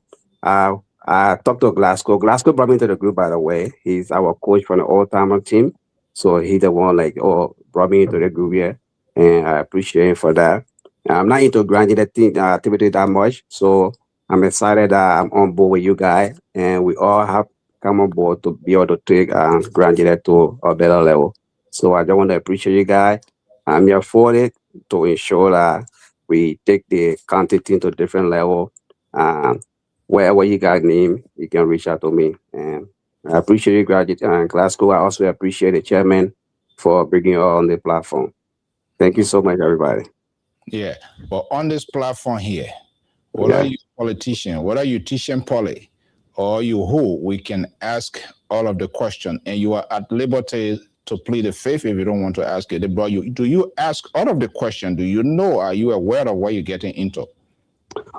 talked to Glasgow. Glasgow brought me to the group, by the way. He's our coach for the all-timer team. So he's the one brought me into the group here. And I appreciate him for that. I'm not into Grand Judah activity that much. So I'm excited that I'm on board with you guys. And we all have come on board to be able to take Grand Judah to a better level. So I just want to appreciate you guys. I'm here for it. to ensure that we take the county team to different level. Wherever you got name, you can reach out to me. And I appreciate you, graduate Glasgow. I also appreciate the chairman for bringing you all on the platform. Thank you so much, everybody. Yeah, but on this platform here, whether you politician, whether you teaching poly, or you who, we can ask all of the question, and you are at liberty to plead the fifth if you don't want to ask it. But do you ask all of the question? Do you know? Are you aware of what you're getting into?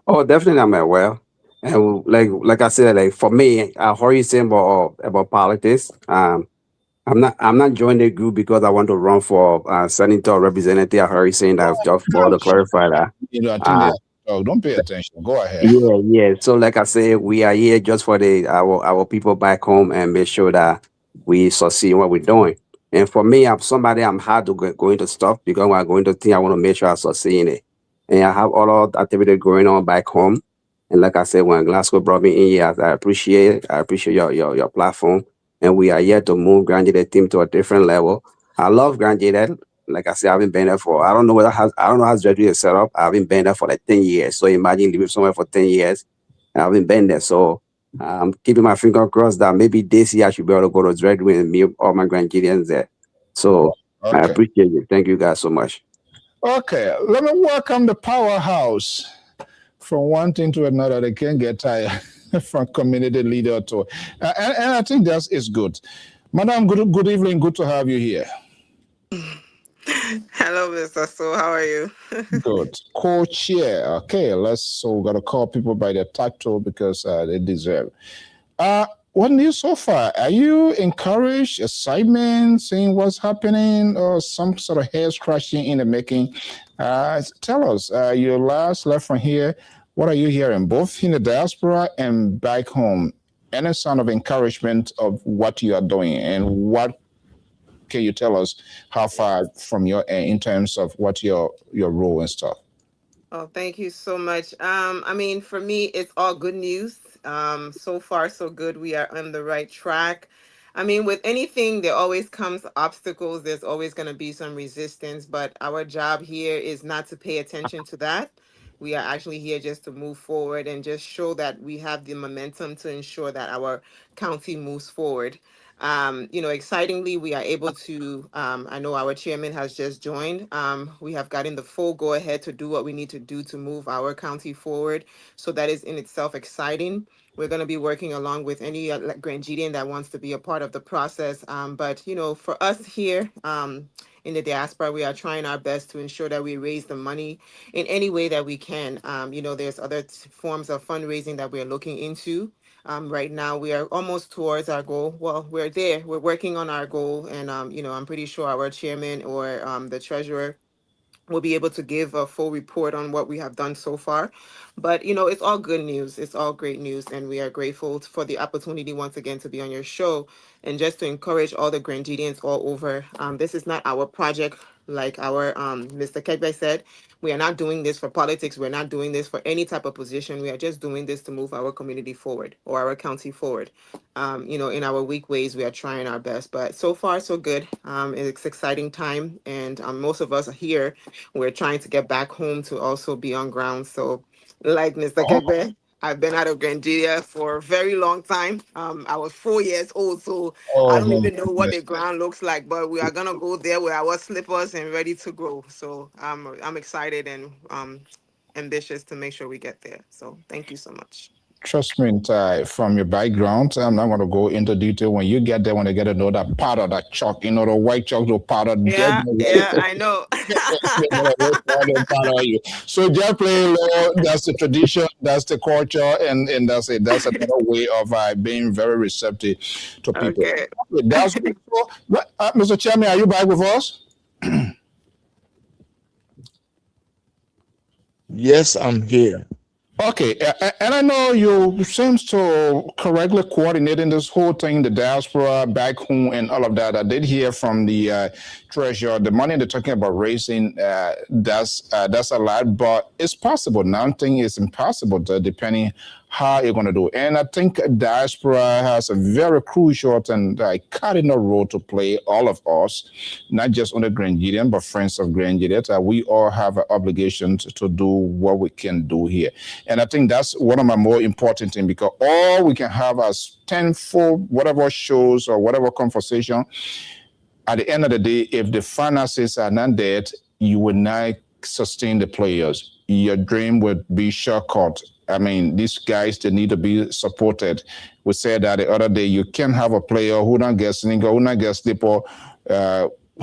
Oh, definitely, I'm aware. And like I said, like for me, I heard you saying about politics. I'm not joining the group because I want to run for senator or representative. I heard you saying that just for to clarify that. You know, I think don't pay attention. Go ahead. Yeah. So like I said, we are here just for our people back home and make sure that we succeed in what we're doing. And for me, I'm hard to go into stuff because when I go into things, I want to make sure I succeed in it. And I have all of activity going on back home. And like I said, when Glasgow brought me in here, I appreciate it. I appreciate your platform. And we are here to move Grand Gedeh team to a different level. I love Grand Gedeh. Like I said, I haven't been there for, I don't know how Gedeh is set up. I haven't been there for like 10 years. So imagine living somewhere for 10 years. I haven't been there. So I'm keeping my finger crossed that maybe this year I should be able to go to Dreadwood and meet all my Grand Gedehs there. So I appreciate you. Thank you guys so much. Okay, let me welcome the powerhouse. From one thing to another, they can't get tired. From community leader to, and I think that is good. Madam, good evening. Good to have you here. Hello, Mr. So. How are you? Good. Co-chair. Okay, so we got to call people by their title because they deserve. What news so far? Are you encouraged, excitement, seeing what's happening, or some sort of hair scratching in the making? Tell us, you last left from here. What are you hearing, both in the diaspora and back home? Any sign of encouragement of what you are doing, and what can you tell us how far from your end in terms of what your role and stuff? Oh, thank you so much. I mean, for me, it's all good news. So far, so good. We are on the right track. I mean, with anything, there always comes obstacles. There's always going to be some resistance, but our job here is not to pay attention to that. We are actually here just to move forward and just show that we have the momentum to ensure that our county moves forward. Excitingly, we are able to, I know our chairman has just joined. We have gotten the full go ahead to do what we need to do to move our county forward. So that is in itself exciting. We're going to be working along with any Grangidian that wants to be a part of the process. But for us here in the diaspora, we are trying our best to ensure that we raise the money in any way that we can. There's other forms of fundraising that we're looking into. Right now, we are almost towards our goal. Well, we're there. We're working on our goal. And, I'm pretty sure our chairman or the treasurer will be able to give a full report on what we have done so far. But, it's all good news. It's all great news. And we are grateful for the opportunity once again to be on your show and just to encourage all the Grangidians all over. This is not our project. Like our Mr. Kedbe said, we are not doing this for politics. We're not doing this for any type of position. We are just doing this to move our community forward or our county forward. In our weak ways, we are trying our best. But so far, so good. It's exciting time. And most of us here, we're trying to get back home to also be on ground. So like Mr. Kegbe, I've been out of Grangedia for a very long time. I was 4 years old, so I don't even know what the ground looks like, but we are gonna go there with our slippers and ready to go. So I'm excited and ambitious to make sure we get there. So thank you so much. Trust me, from your background, I'm not going to go into detail. When you get there, when they get to know that part of that chalk, the white chalk, the powder. Yeah, I know. So just play low. That's the tradition. That's the culture, and that's it. That's another way of being very receptive to people. Okay. That's Mr. Chairman, are you back with us? Yes, I'm here. Okay, and I know you seems to correctly coordinating this whole thing, the diaspora, back home, and all of that. I did hear from the treasurer, the money they're talking about raising, that's a lot, but it's possible. Nothing is impossible, depending how you're going to do it. And I think diaspora has a very crucial and cardinal role to play, all of us, not just under Grand Gideon, but friends of Grand Gideon. We all have an obligation to do what we can do here. And I think that's one of my more important things, because all we can have as 10 full whatever shows or whatever conversation, at the end of the day, if the finances are not there, you will not sustain the players. Your dream would be shortcut. I mean, these guys, they need to be supported. We said that the other day, you can't have a player who not get sneaker, who not get slipper,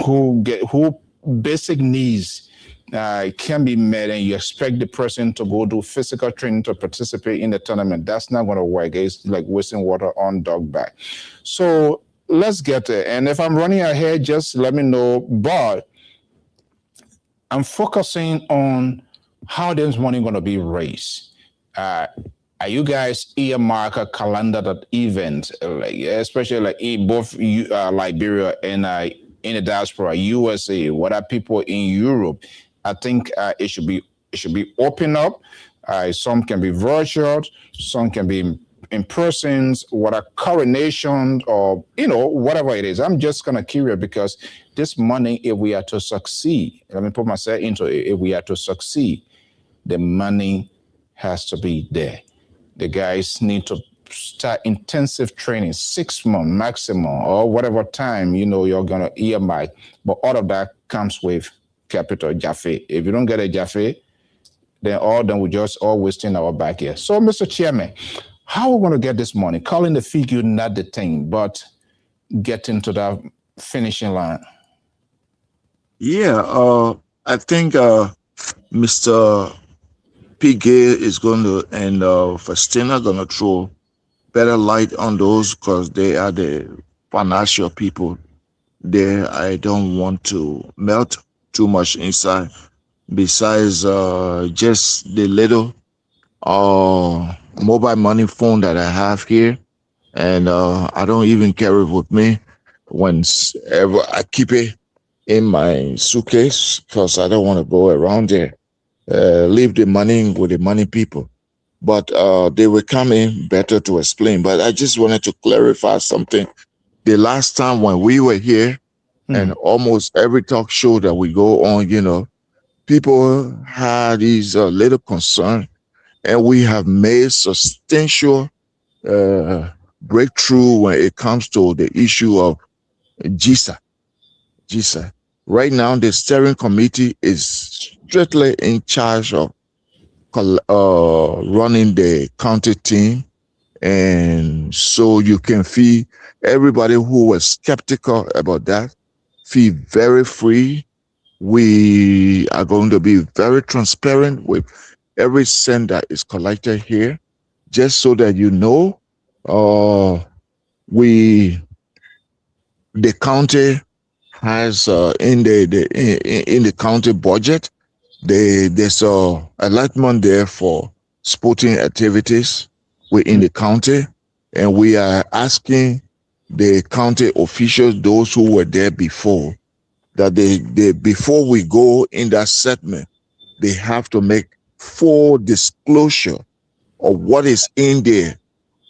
who basic needs can be met, and you expect the person to go do physical training to participate in the tournament. That's not going to work. It's like wasting water on dog back. So let's get there. And if I'm running ahead, just let me know. But I'm focusing on how this money going to be raised. Are you guys earmark a calendar that event, like especially like in both Liberia and in the diaspora, USA? What are people in Europe? I think it should be open up. Some can be virtual, some can be in persons. What are coronations or whatever it is? I'm just kind of curious, because this money, if we are to succeed, let me put myself into it. If we are to succeed, the money has to be there. The guys need to start intensive training, 6 months maximum, or whatever time you're gonna earmark. But all of that comes with capital Jaffe. If you don't get a Jaffe, then we're just all wasting our back here. So, Mr. Chairman, how are we going to get this money? Calling the figure not the thing, but getting to that finishing line. Yeah, I think Mr. Pigay is going to, and Festina going to throw better light on those, because they are the financial people there. I don't want to melt too much inside. Besides just the little mobile money phone that I have here, and I don't even carry it with me. Whenever I keep it in my suitcase, because I don't want to go around there. Leave the money with the money people. But they will come in better to explain. But I just wanted to clarify something. The last time when we were here, and almost every talk show that we go on, people had these little concern, and we have made substantial breakthrough when it comes to the issue of GISA. Right now, the steering committee is strictly in charge of running the county team. And so you can feel everybody who was skeptical about that, feel very free. We are going to be very transparent with every cent that is collected here, just so that the county has in the county budget, there's a allotment there for sporting activities within the county, and we are asking the county officials, those who were there before, that they before we go in that segment, they have to make full disclosure of what is in there.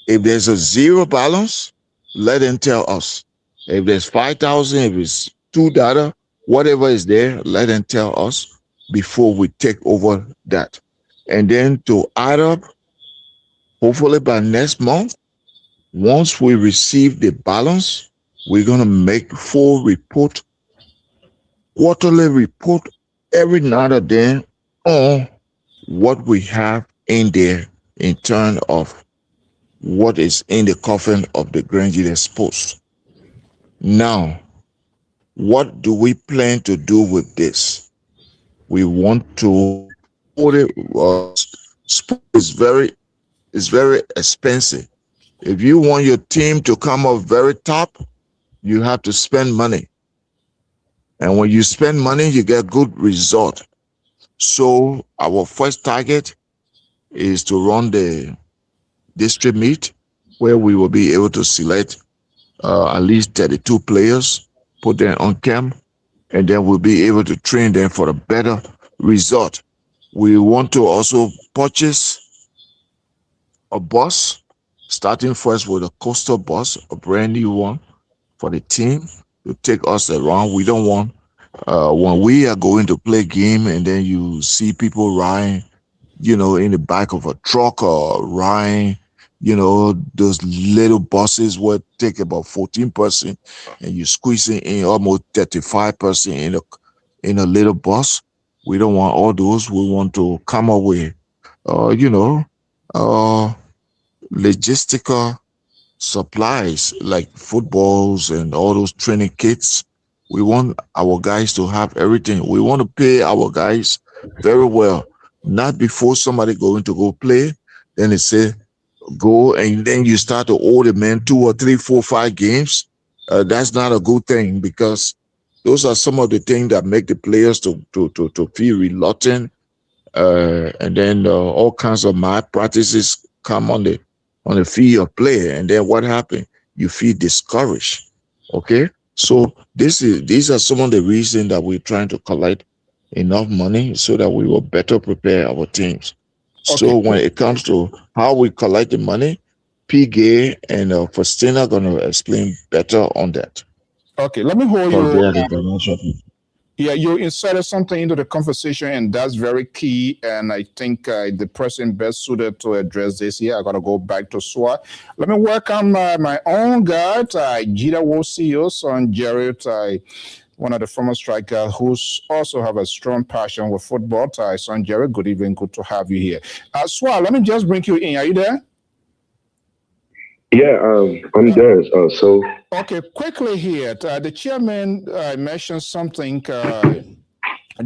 If there's a zero balance, let them tell us. If there's 5,000, if it's $2, whatever is there, let them tell us before we take over that. And then to add up, hopefully by next month, once we receive the balance, we're going to make full report, quarterly report every now and then on what we have in there in terms of what is in the coffin of the Grand Gedeh Sports. Now, what do we plan to do with this? We want to put it. Sport is very expensive. If you want your team to come up very top, you have to spend money. And when you spend money, you get good result. So our first target is to run the district meet, where we will be able to select at least 32 players, put them on camp, and then we'll be able to train them for a better result. We want to also purchase a bus, starting first with a coastal bus, a brand new one for the team to take us around. We don't want when we are going to play game and then you see people riding, in the back of a truck or riding, those little buses would take about 14% and you squeezing in almost 35% in a little bus. We don't want all those. We want to come up with, uh, logistical supplies like footballs and all those training kits. We want our guys to have everything. We want to pay our guys very well, not before somebody going to go play. Then they say go, and then you start to owe the man 2 or 3, 4, 5 games. That's not a good thing, because those are some of the things that make the players to feel reluctant, and then all kinds of malpractices come on the field of play, and then what happened? You feel discouraged. Okay, so these are some of the reasons that we're trying to collect enough money so that we will better prepare our teams. So when it comes to how we collect the money, P. Gay and Faustina are going to explain better on that. Okay, let me hold you. Yeah, you inserted something into the conversation, and that's very key. And I think the person best suited to address this here, I got to go back to SWA. Let me welcome my own guy, Gedeh Wosio, son Jared, one of the former strikers who's also have a strong passion with football. Son Jared, good evening. Good to have you here. SWA, let me just bring you in. Are you there? Yeah, I'm there. So okay, quickly here, the chairman mentioned something.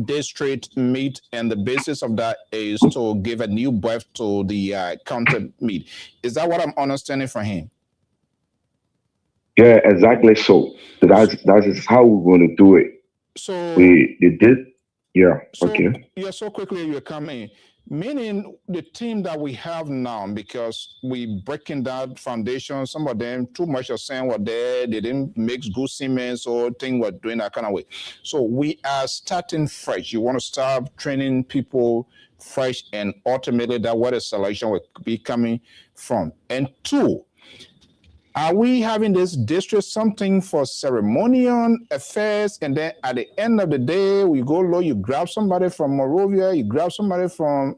District meet, and the basis of that is to give a new birth to the county meet. Is that what I'm understanding from him? Yeah, exactly. So that is how we're going to do it. So they did. Yeah. So, okay. Yeah. So quickly you come in. Meaning the team that we have now, because we breaking that foundation, some of them too much of saying what they didn't mix good cement, so thing we're doing that kind of way. So we are starting fresh. You want to start training people fresh, and ultimately that where the selection will be coming from. And 2, are we having this district something for ceremonial affairs, and then at the end of the day, we go low, you grab somebody from Morovia, you grab somebody from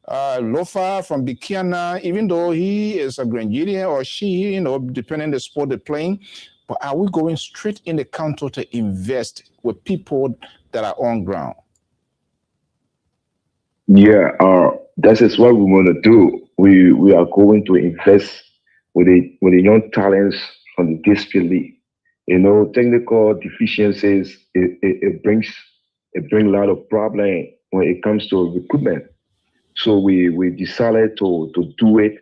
Lofa, from Bikiana, even though he is a Grandidian or she, depending on the sport they're playing, but are we going straight in the counter to invest with people that are on ground? Yeah, that is what we want to do. We are going to invest with the young talents from the district league. Technical deficiencies it brings a lot of problem when it comes to recruitment. So we decided to do it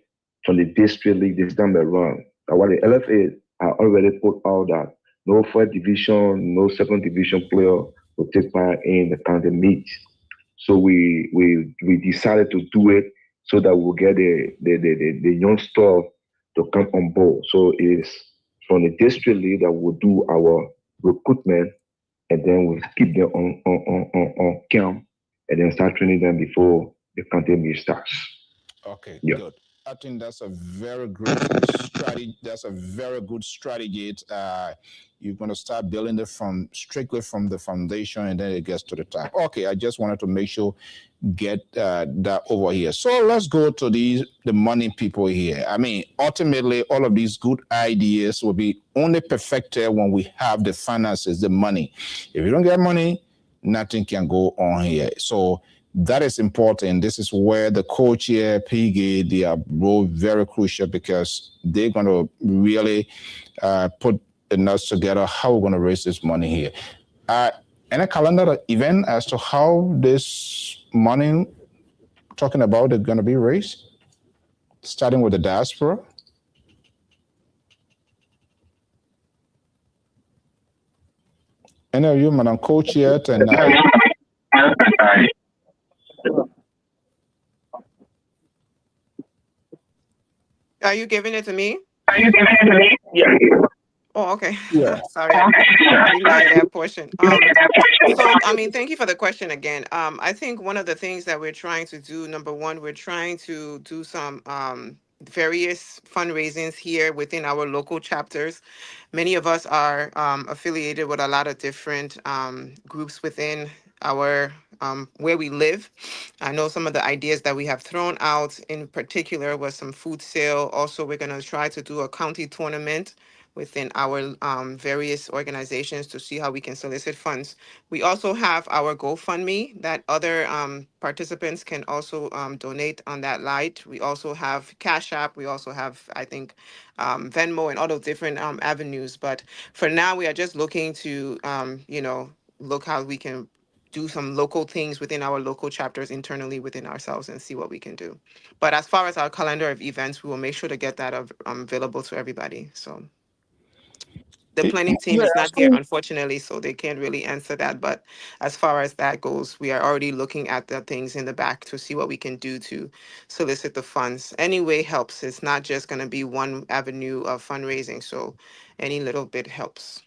from the district league this time around. What the LFA are already put out that no first division, no second division player will take part in the county meet. So we decided to do it so that we'll get the young staff to come on board. So it's from the district league that we'll do our recruitment, and then we'll keep them on camp, and then start training them before the county meet starts. Okay, yeah. Good. I think that's a very great strategy. That's a very good strategy. You're going to start building it strictly from the foundation, and then it gets to the top. Okay, I just wanted to make sure get that over here. So let's go to the money people here. I mean, ultimately, all of these good ideas will be only perfected when we have the finances, the money. If you don't get money, nothing can go on here. So that is important. This is where the coach here, PG, they are both very crucial, because they're going to really put the nuts together how we're going to raise this money here. Any calendar event as to how this money talking about is going to be raised, starting with the diaspora? Any of you, Madam Coach, yet? And are you giving it to me? Yeah. Oh, okay. Yeah. Sorry, I didn't hear that portion. So I mean, thank you for the question again. I think one of the things that we're trying to do, number one, we're trying to do some various fundraisings here within our local chapters. Many of us are affiliated with a lot of different groups within our where we live. I know some of the ideas that we have thrown out in particular was some food sale. Also, we're going to try to do a county tournament within our various organizations to see how we can solicit funds. We also have our GoFundMe that other participants can also donate on that light. We also have Cash App. We also have, I think, Venmo and all those different avenues. But for now, we are just looking to, look how we can do some local things within our local chapters internally within ourselves and see what we can do. But as far as our calendar of events, we will make sure to get that available to everybody. So the planning team Yeah. is not here, unfortunately, so they can't really answer that. But as far as that goes, we are already looking at the things in the back to see what we can do to solicit the funds. Any way helps. It's not just going to be one avenue of fundraising. So any little bit helps.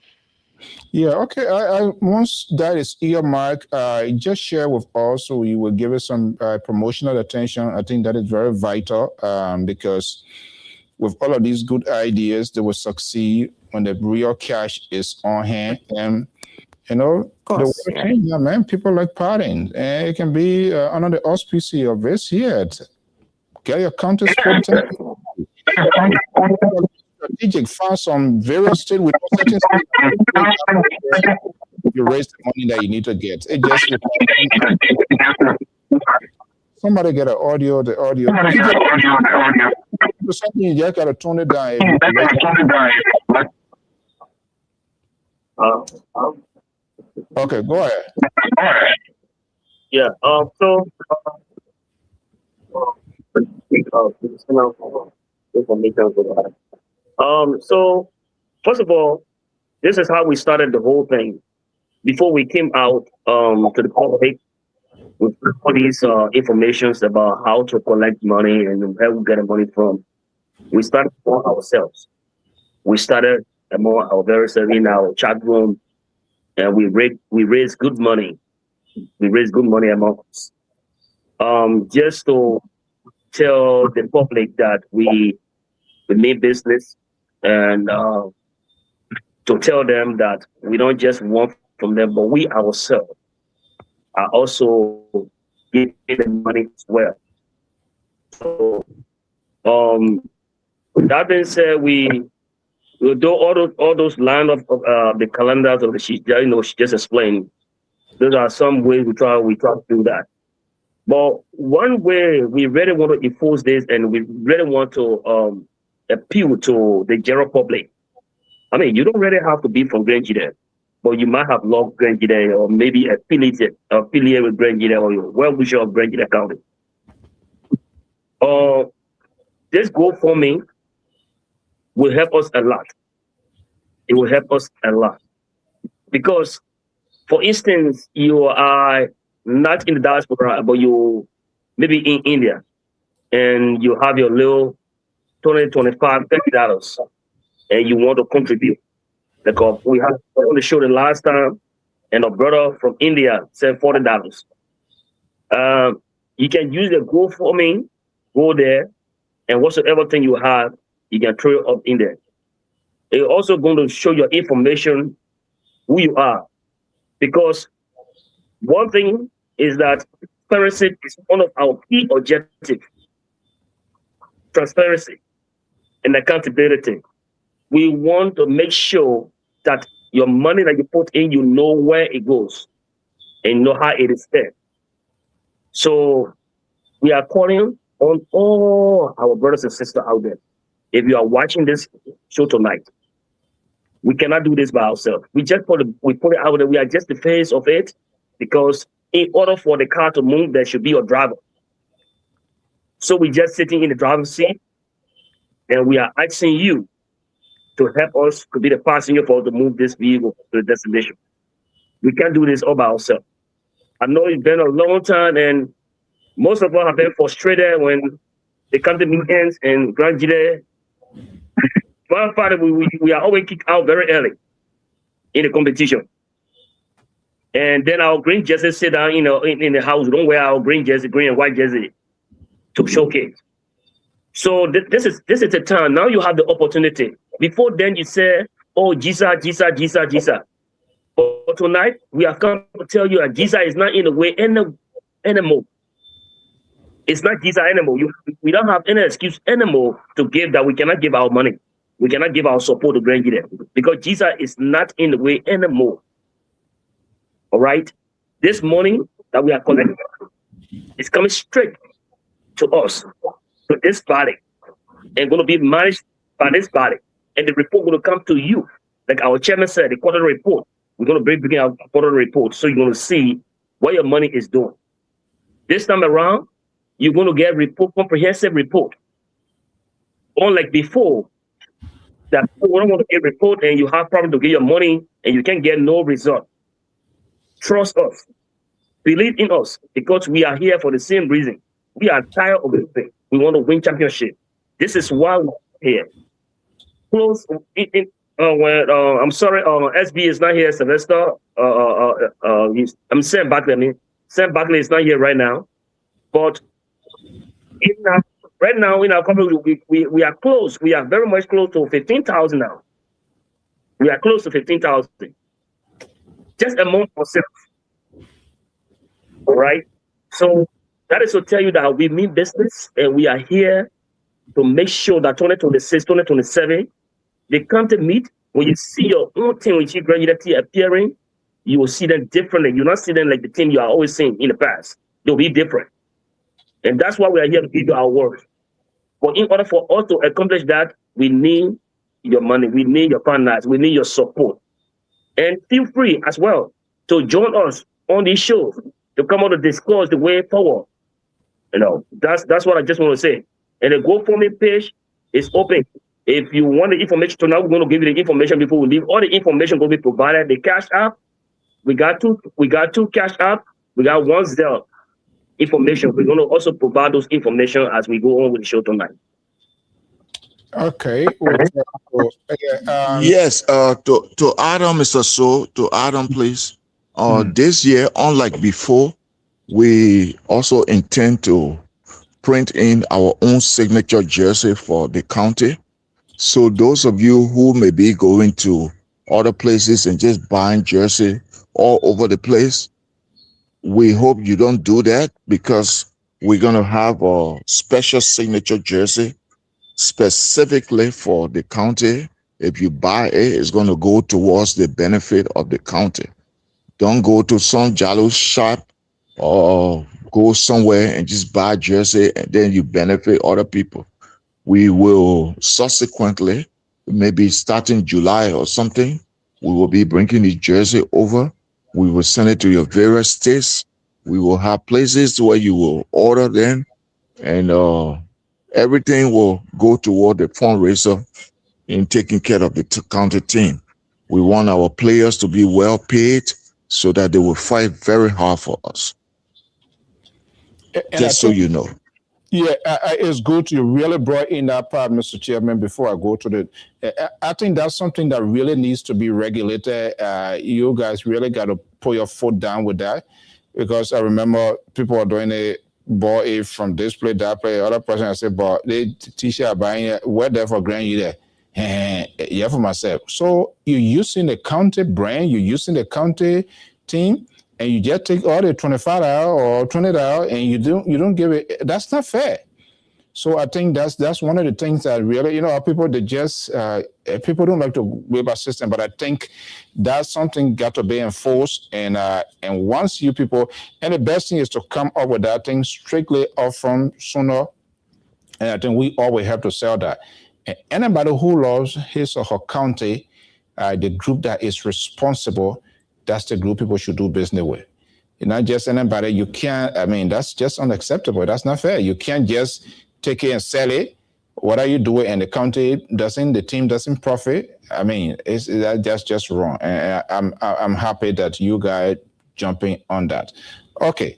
Yeah, okay. Once that is earmarked, just share with us so we will give it some promotional attention. I think that is very vital because with all of these good ideas, they will succeed when the real cash is on hand. And, the world change now, man. People like partying. And it can be under the auspices of this here. Get your county sport strategic funds from various states with certain states. You raise the money that you need to get. It just somebody get an audio. The audio. Something you just gotta tone it down. Okay, go ahead. Yeah. So first of all, this is how we started the whole thing. Before we came out to the public with all these informations about how to collect money and where we get the money from, we started for ourselves. We started among our very self in our chat room, and we raised good money. We raised good money among us. Just to tell the public that we mean business, and to tell them that we don't just want from them, but we ourselves are also giving them money as well. So, that being said, we will do all those line of the calendars of the she just explained. Those are some ways we try to do that. But one way we really want to enforce this, and we really want to appeal to the general public. I mean, you don't really have to be from Gedeh, but you might have loved Gedeh or maybe affiliated with Gedeh or your well-wisher of Gedeh County. This GoFundMe will help us a lot. It will help us a lot because, for instance, you are not in the diaspora, but you maybe in India, and you have your little $20, $25, $30, and you want to contribute. Because we had on the show the last time, and a brother from India said $40. You can use the GoFundMe, go there, and whatsoever thing you have, you can throw it up in there. It's also going to show your information, who you are. Because one thing is that transparency is one of our key objectives. Transparency and accountability. We want to make sure that your money that you put in, you know where it goes and know how it is spent. So we are calling on all our brothers and sisters out there. If you are watching this show tonight, we cannot do this by ourselves. We put it out there. We are just the face of it, because in order for the car to move, there should be a driver. So we're just sitting in the driver's seat, and we are asking you to help us to be the passenger for us to move this vehicle to the destination. We can't do this all by ourselves. I know it's been a long time, and most of us have been frustrated when the country meetings and Gedeh One part we are always kicked out very early in the competition. And then our green jersey sit down, in the house. We don't wear our green jersey, green and white jersey to showcase. So this is the time. Now you have the opportunity. Before then you say, oh, Gisa. But tonight we have come to tell you that Gisa is not in the way anymore. It's not Gisa anymore. We don't have any excuse anymore to give that we cannot give our money. We cannot give our support to Grand Gedeh because Gisa is not in the way anymore. All right? This money that we are collecting is coming straight to us, to this body, and going to be managed by this body. And the report going to come to you. Like our chairman said, the quarterly report. We're going to bring our quarterly report so you're going to see what your money is doing. This time around, you're going to get comprehensive report. Unlike before, that you don't want to get report and you have problem to get your money and you can get no result. Trust us. Believe in us because we are here for the same reason. We are tired of this thing. We want to win championship. This is why we're here. Close. I'm sorry. SB is not here. Sylvester. I'm Sam Barkley. Sam Barkley is not here right now. But right now in our company, we are close. We are very much close to 15,000 now. We are close to 15,000. Just among ourselves. All right. So that is to tell you that we mean business and we are here to make sure that 2026, 2027, they come to meet. When you see your own team, when you see Grand Gedeh appearing, you will see them differently. You not see them like the team you are always seeing in the past. They'll be different. And that's why we are here to give you our word. But in order for us to accomplish that, we need your money. We need your partners. We need your support. And feel free as well to join us on these shows to come out to discuss the way forward. That's what I just want to say. And the GoFundMe page is open. If you want the information tonight, we're going to give you the information before we leave. All the information will be provided. The Cash App, we got two Cash App, we got one Zelle information. We're going to also provide those information as we go on with the show tonight. Okay. Yes. To add on, Mr. So, to add on, please. This year, unlike before, we also intend to print in our own signature jersey for the county. So those of you who may be going to other places and just buying jersey all over the place, we hope you don't do that because we're going to have a special signature jersey specifically for the county. If you buy it, it's going to go towards the benefit of the county. Don't go to some Jalo shop or go somewhere and just buy jersey and then you benefit other people. We will subsequently, maybe starting July or something, we will be bringing the jersey over. We will send it to your various states. We will have places where you will order them and everything will go toward the fundraiser in taking care of the county team. We want our players to be well paid so that they will fight very hard for us. Just so you know. Yeah, it's good you really brought in that part, Mr. Chairman, before I go to the... I think that's something that really needs to be regulated. You guys really got to put your foot down with that because I remember people are doing a ball A from this play, that play, other person I said, but they t-shirt buying it, we're there for Grand Gedeh. Yeah, for myself. So you're using the county brand, you're using the county team, and you just take all the $25 or $20 and you don't give it. That's not fair. So I think that's one of the things that really, people they just people don't like to waive a system, but I think that's something got to be enforced. And once you people, and the best thing is to come up with that thing strictly off from sooner. And I think we always have to sell that. And anybody who loves his or her county, the group that is responsible, that's the group people should do business with. Not just anybody. You can't, that's just unacceptable. That's not fair. You can't just take it and sell it. What are you doing? And the team doesn't profit. That's just wrong. And I'm happy that you guys jumping on that. Okay.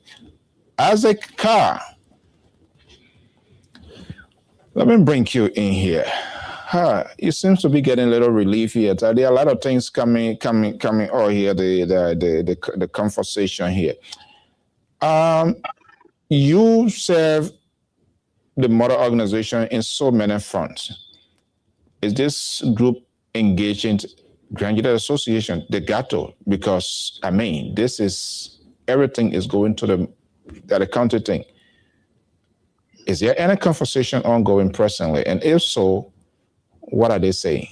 As a car, let me bring you in here. You seem to be getting a little relief here. There are a lot of things coming. Oh, here the conversation here. You serve the mother organization in so many fronts. Is this group engaged in Grand Gedeh Association, the GATO? Because I mean, this is everything is going to the county thing. Is there any conversation ongoing presently? And if so, what are they saying?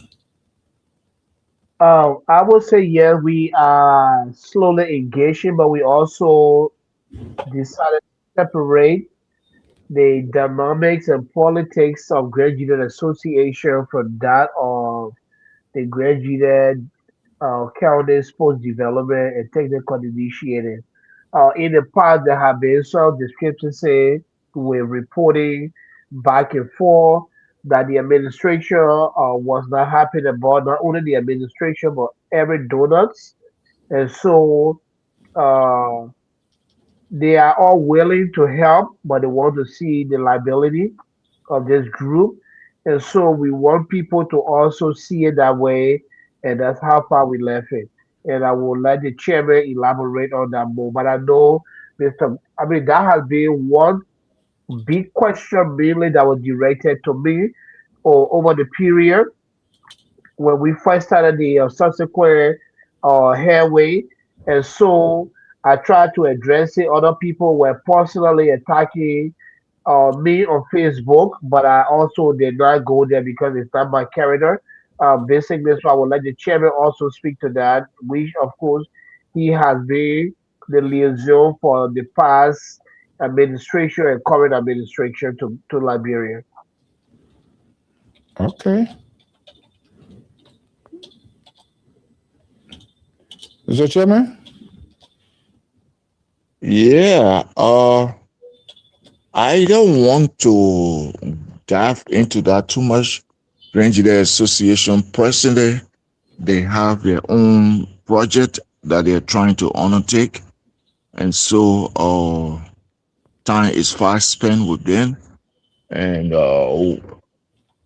I would say yeah, we are slowly engaging, but we also decided to separate the dynamics and politics of Grand Gedeh Association from that of the Grand Gedeh County Sports Development and Technical Initiative. In the past, there have been some discrepancy with reporting back and forth that the administration was not happy about not only the administration but every donors, and so uh, they are all willing to help, but they want to see the liability of this group. And so we want people to also see it that way. And that's how far we left it. And I will let the chairman elaborate on that more. But I know, I mean, that has been one big question mainly that was directed to me or over the period when we first started the subsequent hairway. And so I tried to address it. Other people were personally attacking me on Facebook, but I also did not go there because it's not my character. Basically, so I will let the chairman also speak to that, which of course he has been the liaison for the past administration and current administration to Liberia. Okay. Mr. Chairman? Yeah, I don't want to dive into that too much. Grand Gedeh Association personally, they have their own project that they're trying to undertake, and so time is fast spent with them, and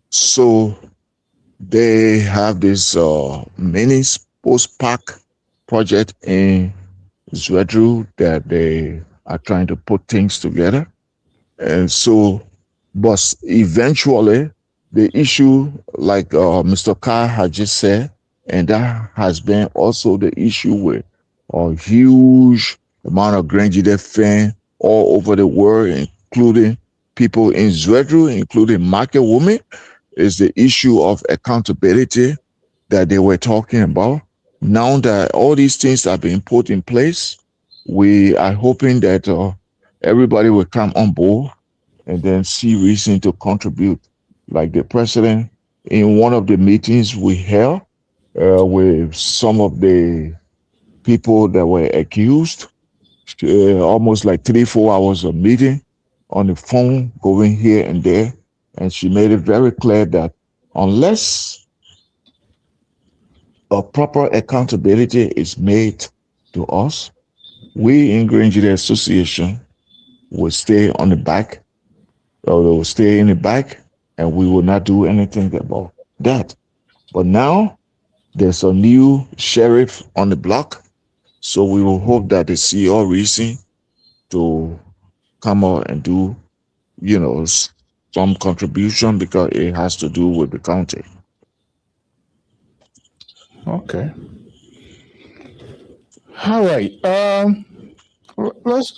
so they have this mini sports park project in Zwedru that they are trying to put things together. And so, but eventually, the issue, like Mr. Carr had just said, and that has been also the issue with a huge amount of Grand Gedeh fans all over the world, including people in Zwedru, including market women, is the issue of accountability that they were talking about. Now that all these things have been put in place, we are hoping that everybody will come on board and then see reason to contribute. Like the president, in one of the meetings we held with some of the people that were accused, almost like 3-4 hours of meeting on the phone, going here and there. And she made it very clear that unless a proper accountability is made to us, we in Grand Gedeh Association will stay on the back, or they will stay in the back, and we will not do anything about that. But now there's a new sheriff on the block, so we will hope that they see all reason to come out and do, some contribution because it has to do with the county. Okay. All right. Let's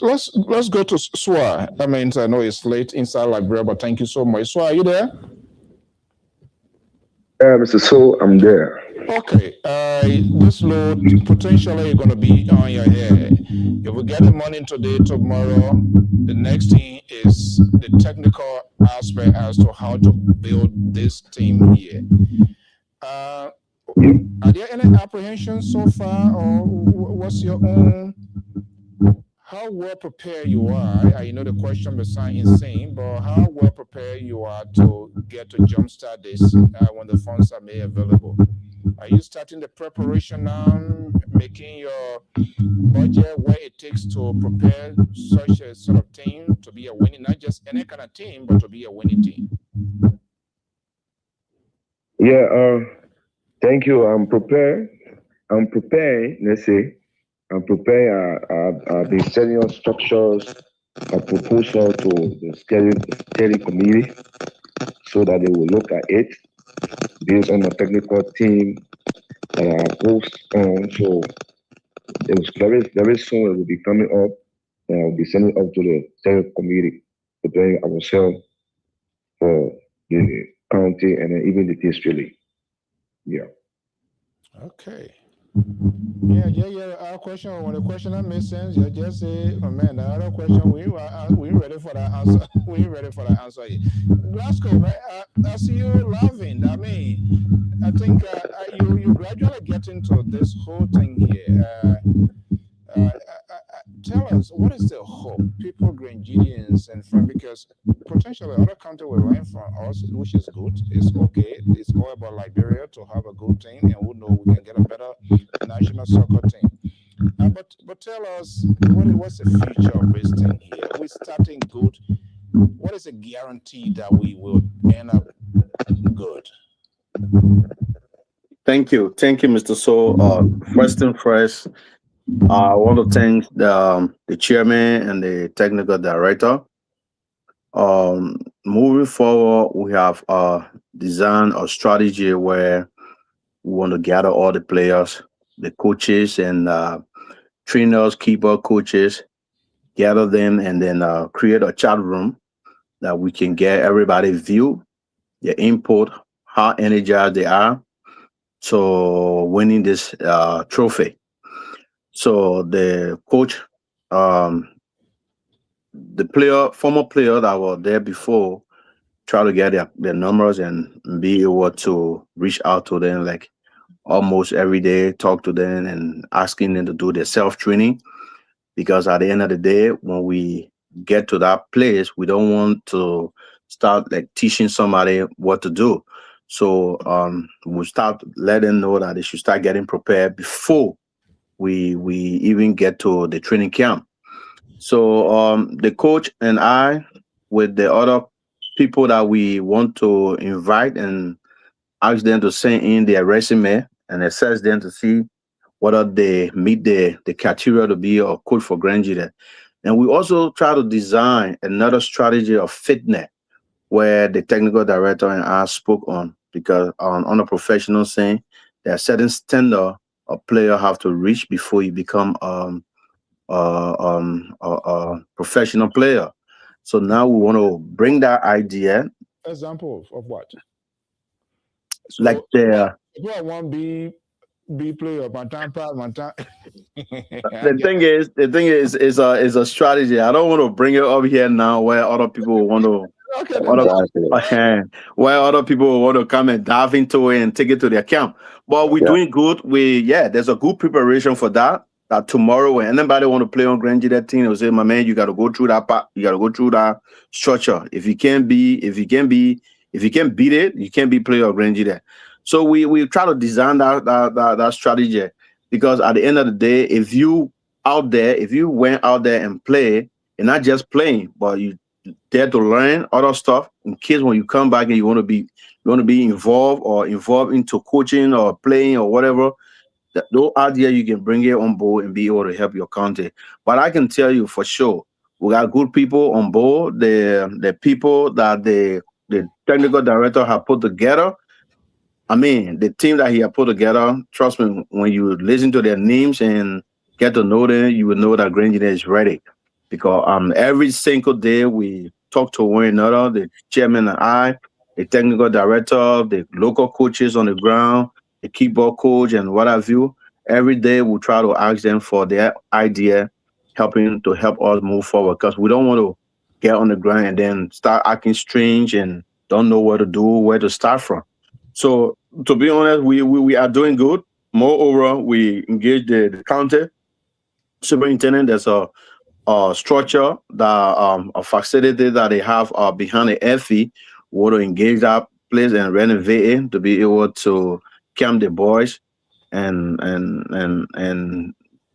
go to Swa. I mean, I know it's late inside Liberia, but thank you so much. Swa, are you there? Mr. So, I'm there. Okay. This load potentially going to be on your head. If we get the money today, tomorrow, the next thing is the technical aspect as to how to build this team here. Are there any apprehensions so far, or what's your own? How well prepared you are? I know the question may sound insane, but how well prepared you are to get to jumpstart this when the funds are made available? Are you starting the preparation now, making your budget where it takes to prepare such a sort of team to be a winning, not just any kind of team, but to be a winning team? Yeah, thank you. I'm prepared. I'm preparing, let's say, I'm preparing, I've been setting up structures, a proposal to the steering committee so that they will look at it based on the technical team that I post on. So it was very soon it will be coming up and I'll be sending it up to the steering committee, preparing ourselves for the county and then even the district league. Yeah. Okay. Yeah. Our question, when the question that makes sense, you just say, oh man, the other question, we ready for that answer. We ready for that answer. Glasgow, man, I see you laughing. I mean, I think you gradually get into this whole thing here. Tell us, what is the hope people, Grenadians, and from, because potentially other countries will learn from us, which is good. It's okay. It's all about Liberia to have a good team, and who know we can get a better national soccer team. But tell us, what's the future of this thing here? We're starting good. What is a guarantee that we will end up good? Thank you, Mr. So. First and first, I want to thank the chairman and the technical director. Moving forward, we have designed a strategy where we want to gather all the players, the coaches, and trainers, keeper coaches, gather them, and then create a chat room that we can get everybody view, their input, how energized they are, so winning this trophy. So the coach, the former player that were there before, try to get their numbers and be able to reach out to them like almost every day, talk to them and asking them to do their self training. Because at the end of the day, when we get to that place, we don't want to start like teaching somebody what to do. So we start letting them know that they should start getting prepared before we even get to the training camp. So the coach and I, with the other people that we want to invite and ask them to send in their resume and assess them to see whether they meet the criteria to be a coach for Grand Gedeh. And we also try to design another strategy of fitness where the technical director and I spoke on, because on a professional saying, there are certain standard a player have to reach before you become a professional player. So now we want to bring that idea. Example of what? So Like the one B player, one time. the thing is a strategy. I don't want to bring it up here now where other people want to where other people want to come and dive into it and take it to their camp. But we're doing good. There's a good preparation for that. That tomorrow when anybody want to play on Grand Gedeh team, they'll say, my man, you gotta go through that part, you gotta go through that structure. If you can't beat it, you can't be player of Grand Gedeh. So we try to design that strategy, because at the end of the day, if you went out there and play, and not just playing, but you there to learn other stuff in case when you come back and you want to be involved into coaching or playing or whatever, no idea you can bring it on board and be able to help your county. But I can tell you for sure, we got good people on board. The people that the technical director have put together. I mean, the team that he have put together, trust me, when you listen to their names and get to know them, you will know that Grand Gedeh is ready. Because every single day we talk to one another, the chairman and I, the technical director, the local coaches on the ground, the keyboard coach and what have you. Every day we try to ask them for their idea, helping to help us move forward. Because we don't want to get on the ground and then start acting strange and don't know what to do, where to start from. So to be honest, we are doing good. Moreover, we engage the county superintendent. There's a structure that a facility that they have behind the FE. We want to engage that place and renovate it to be able to camp the boys and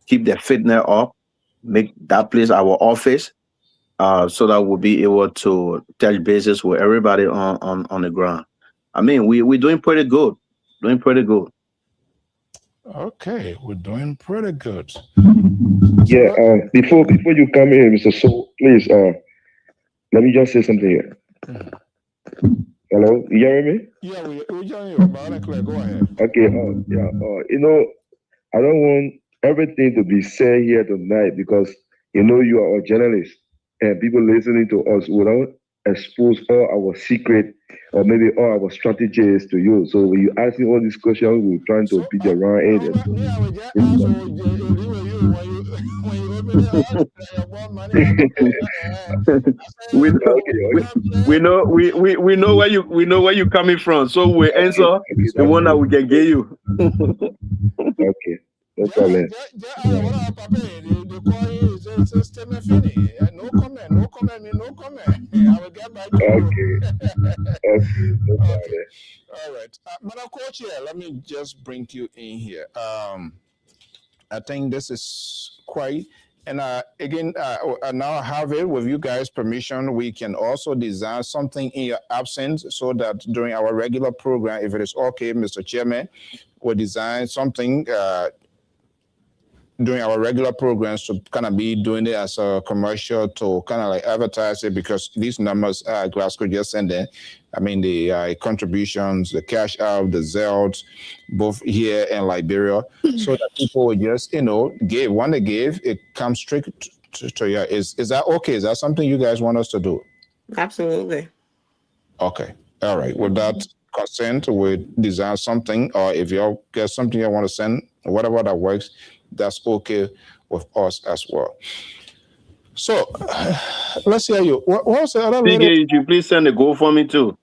keep their fitness up, make that place our office, so that we'll be able to touch bases with everybody on the ground. I mean, we're doing pretty good. Doing pretty good. Okay, we're doing pretty good. Yeah. Before you come in, Mr. So, please. Let me just say something here. Hello, you hear me? Yeah, we join you. Go ahead. Okay. Yeah. I don't want everything to be said here tonight because you are a journalist and people listening to us will not expose all our secret or maybe all our strategies to you. So when you asking all these questions, we're trying to beat around it. We know where you coming from, so we answer the one that we can give you. Okay, no problem. No comment, no comment. I will get back to you. Okay, no problem. All right. Madam Co-Chair, let me just bring you in here. I think this is quite, and again, now I have it with you guys' permission. We can also design something in your absence so that during our regular program, if it is okay, Mr. Chairman, we'll design something during our regular programs to kind of be doing it as a commercial to kind of like advertise it, because these numbers Glasgow just sent in. I mean, the contributions, the cash out, the Zelt, both here in Liberia, so that people will just, give. When they give, it comes straight to you. Is that okay? Is that something you guys want us to do? Absolutely. Okay. All right. With that consent, we design something, or if you get something you want to send, whatever that works, that's okay with us as well. So let's hear you. What's the other lady? PK, you please send the GoFundMe too,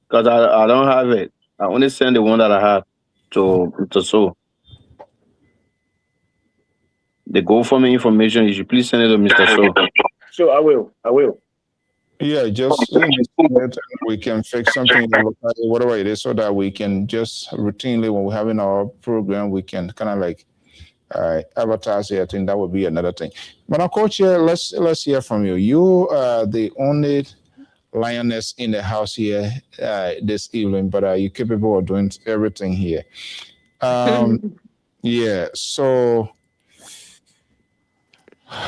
because I don't have it. I only send the one that I have to so. The GoFundMe information, you should please send it to Mr. So. So I will. Yeah, just we can fix something whatever it is, so that we can just routinely, when we're having our program, we can kind of like advertise it. I think that would be another thing. But Co-Chair, let's hear from you. You are the only lioness in the house here this evening, but you're capable of doing everything here. Yeah. So,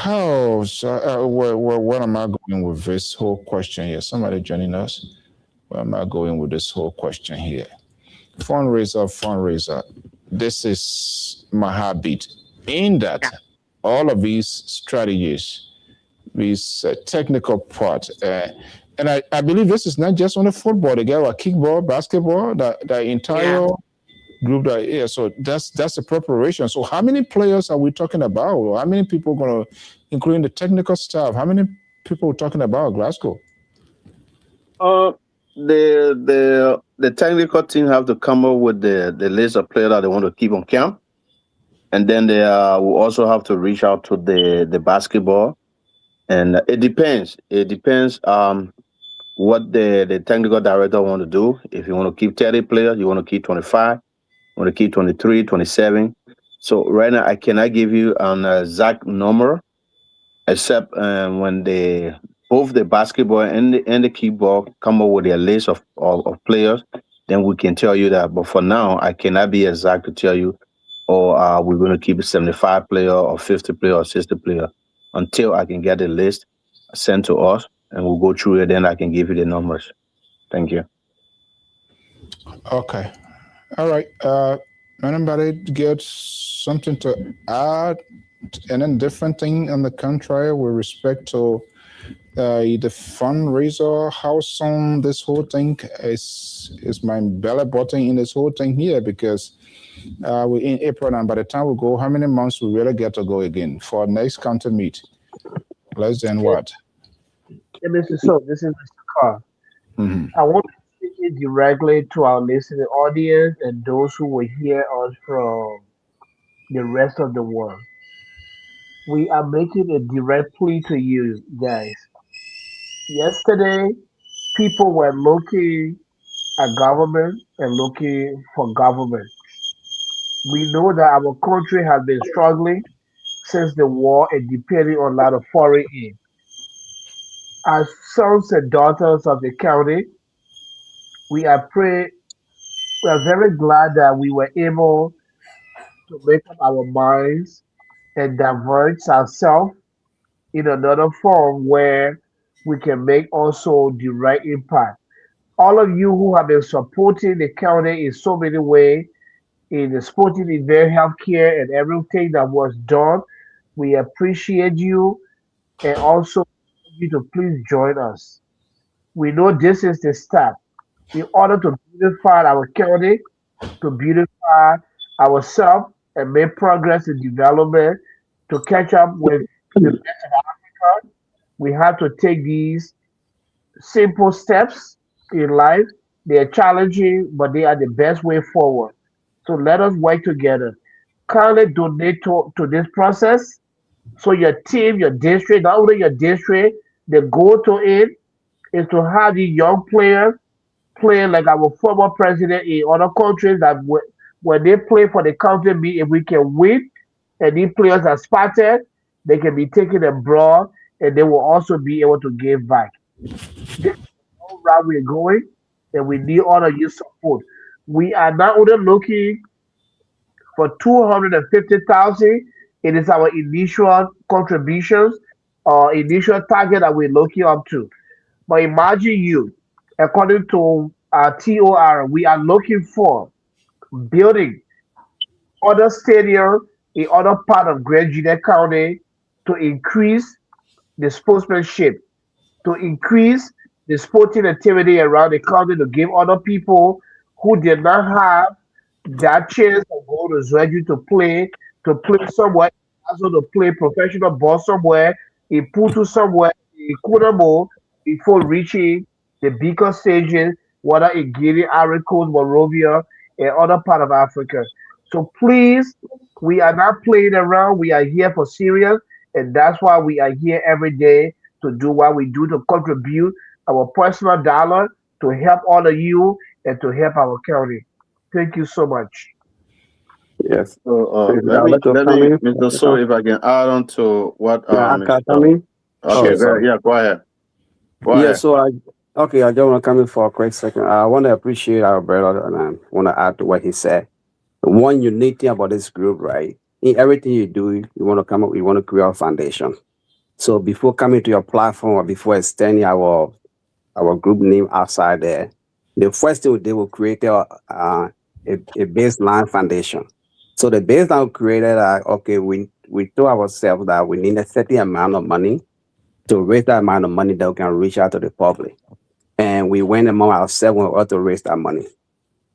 where am I going with this whole question here? Somebody joining us. Where am I going with this whole question here? Fundraiser. This is my heartbeat. In that, all of these strategies, these technical part, and I believe this is not just on the football. They got kickball, basketball, the entire group. So that's the preparation. So how many players are we talking about? How many people gonna, including the technical staff? How many people are talking about Glasgow? The technical team have to come up with the list of players that they want to keep on camp, and then they will also have to reach out to the basketball, and it depends. It depends what the technical director want to do. If you want to keep 30 players, you want to keep 25, you want to keep 23, 27. So right now I cannot give you an exact number, except when both the basketball and the kickball come up with their list of players, then we can tell you that. But for now, I cannot be exact to tell you, or we're going to keep 75 player or 50 player or 60 player until I can get the list sent to us and we'll go through it. Then I can give you the numbers. Thank you. Okay. All right. Anybody get something to add? And then different thing in the country with respect to the fundraiser, how soon this whole thing is my belly button in this whole thing here, because we're in April, and by the time we go, how many months we really get to go again for next county meet? Less than what? Hey, Mr. So, this is Mr. Carr. I want to speak it directly to our listening audience and those who will hear us from the rest of the world. We are making a direct plea to you guys. Yesterday, people were looking at government and looking for government. We know that our country has been struggling since the war and depending on a lot of foreign aid. As sons and daughters of the county, we are praying We are very glad that we were able to make up our minds and divert ourselves in another form where we can make also the right impact. All of you who have been supporting the county in so many ways, in the sporting event, healthcare, and everything that was done, we appreciate you and also you to please join us. We know this is the start. In order to beautify our county, to beautify ourselves and make progress in development, to catch up with the rest of Africa, we have to take these simple steps in life. They are challenging, but they are the best way forward. So let us work together. Kindly donate to this process so your team, your district, not only your district, the goal to it is to have the young players play like our former president in other countries that when they play for the country, if we can win and these players are spotted, they can be taken abroad and they will also be able to give back. This is the route we're going and we need all of your support. We are not only looking for 250,000. It is our initial contributions or initial target that we're looking up to. But imagine you, according to TOR, we are looking for building other stadium in other part of Grand Gedeh County to increase the sportsmanship, to increase the sporting activity around the county to give other people who did not have that chance of going to Zwedru to play somewhere, also to play professional ball somewhere, in Putu somewhere, in Kunamo, before reaching the bigger stages, whether in Guinea, Ivory Coast, Monrovia, and other part of Africa. So please, we are not playing around. We are here for serious, and that's why we are here every day to do what we do to contribute our personal dollar to help all of you and to help our county. Thank you so much. Yes. So So if let I me let to let come me in, Mr. So if I can add on to what yeah, I can come Mr. in. Oh, Okay, sorry. yeah, go ahead. Go Yeah, ahead. so okay, I just want to come in for a quick second. I want to appreciate our brother and I want to add to what he said. One unique thing about this group, right? In everything you do, you want to come up, you want to create a foundation. So before coming to your platform or before extending our group name outside there, the first thing they will create a baseline foundation. So the baseline created, okay, we told ourselves that we need a certain amount of money to raise that amount of money that we can reach out to the public. And we went among ourselves in order to raise that money.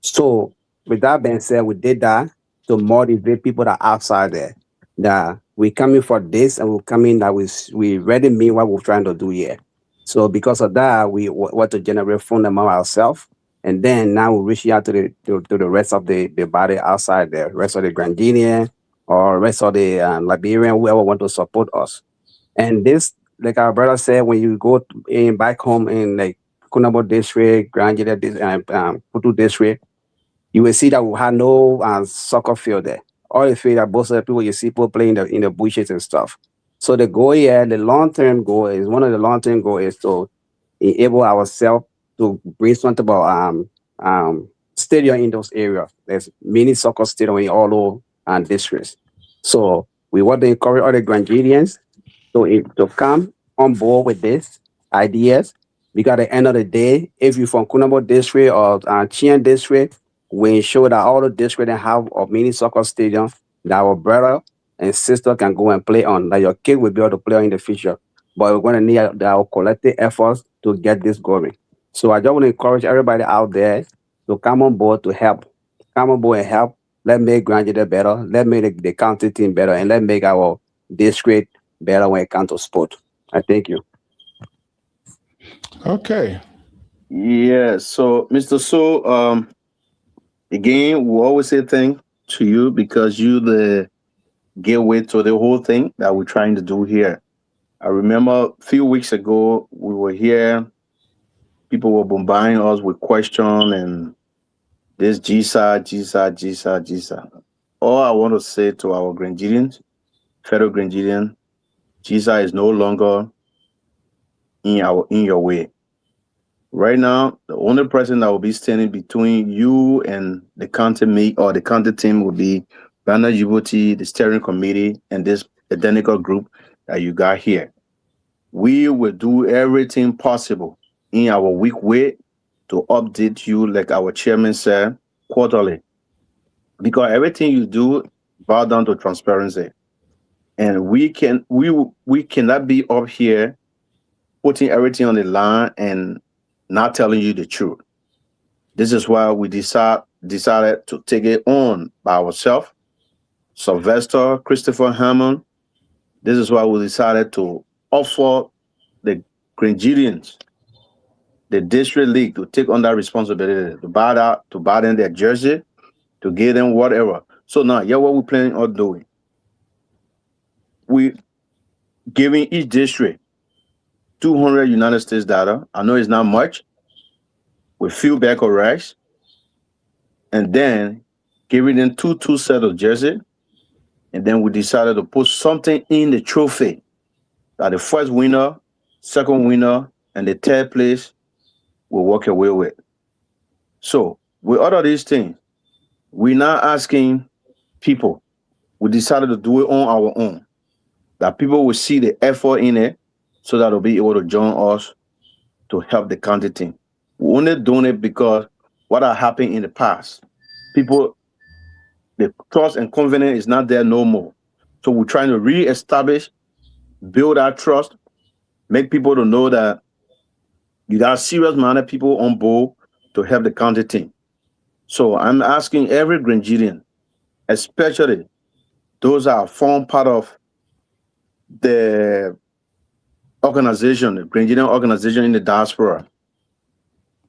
So with that being said, we did that to motivate people that are outside there that we coming for this and we coming that we really mean what we're trying to do here. So because of that, we want to generate fund among ourselves. And then now we reach out to the rest of the body outside there, rest of the Grandidian or rest of the Liberian, whoever want to support us. And this, like our brother said, when you go in back home in like Kunabo district, Grand Gedeh, Putu district, you will see that we have no soccer field there. All the field that most of the people you see people playing in the bushes and stuff. So the goal here, the long term goal is one of the long term goal is to enable ourselves to bring something about stadium in those areas. There's many soccer stadium in all over districts. So we want to encourage other Grandidians to come on board with this ideas. Because at the end of the day, if you're from Kunabo district or Chien district, we ensure that all the districts that have a mini soccer stadium that our brother and sister can go and play on, that your kid will be able to play on in the future. But we're going to need our collective efforts to get this going. So I just want to encourage everybody out there to come on board to help. Come on board and help. Let's make Grand Gedeh better. Let's make the county team better. And let's make our district better when it comes to sport. I thank you. Okay. Yeah, so Mr. So again, we always say thank to you because you the gateway to the whole thing that we're trying to do here. I remember a few weeks ago we were here, people were bombarding us with questions and this GSA, GSA, GSA, GSA. All I want to say to our Grandidians, fellow Grandidian, GSA is no longer in your way. Right now, the only person that will be standing between you and the county meet or the county team will be Ghana Djibouti, the steering committee, and this identical group that you got here. We will do everything possible in our week way to update you, like our chairman said, quarterly. Because everything you do bow down to transparency. And we cannot be up here putting everything on the line and not telling you the truth. This is why we decided to take it on by ourselves. Sylvester, Christopher Hammond. This is why we decided to offer the Grenadians, the district league, to take on that responsibility, to buy them their jersey, to give them whatever. So now, yeah, what we're planning on doing. We giving each district 200 United States dollar. I know it's not much. With few bag of rice, and then giving them two sets of jersey. And then we decided to put something in the trophy that the first winner, second winner, and the third place will walk away with. So with all of these things, we're not asking people. We decided to do it on our own. That people will see the effort in it so that they'll be able to join us to help the county team. We're only doing it because what had happened in the past. People, the trust and confidence is not there no more. So we're trying to re-establish, build our trust, make people to know that you got serious-minded people on board to help the county team. So I'm asking every Grenadian, especially those that form part of the organization, the Grenadian organization in the diaspora.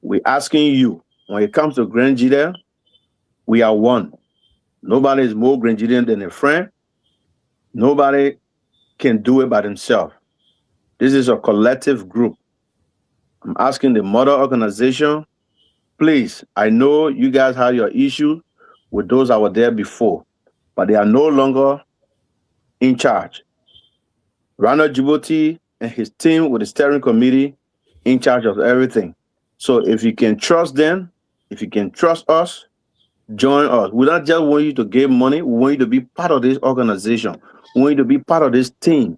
We're asking you, when it comes to Gedeh, we are one. Nobody is more Grenadian than a friend. Nobody can do it by themselves. This is a collective group. I'm asking the mother organization, please, I know you guys had your issue with those that were there before, but they are no longer in charge. Ronald Djibouti and his team with the steering committee in charge of everything. So if you can trust them, if you can trust us, join us. We don't just want you to give money. We want you to be part of this organization. We want you to be part of this team.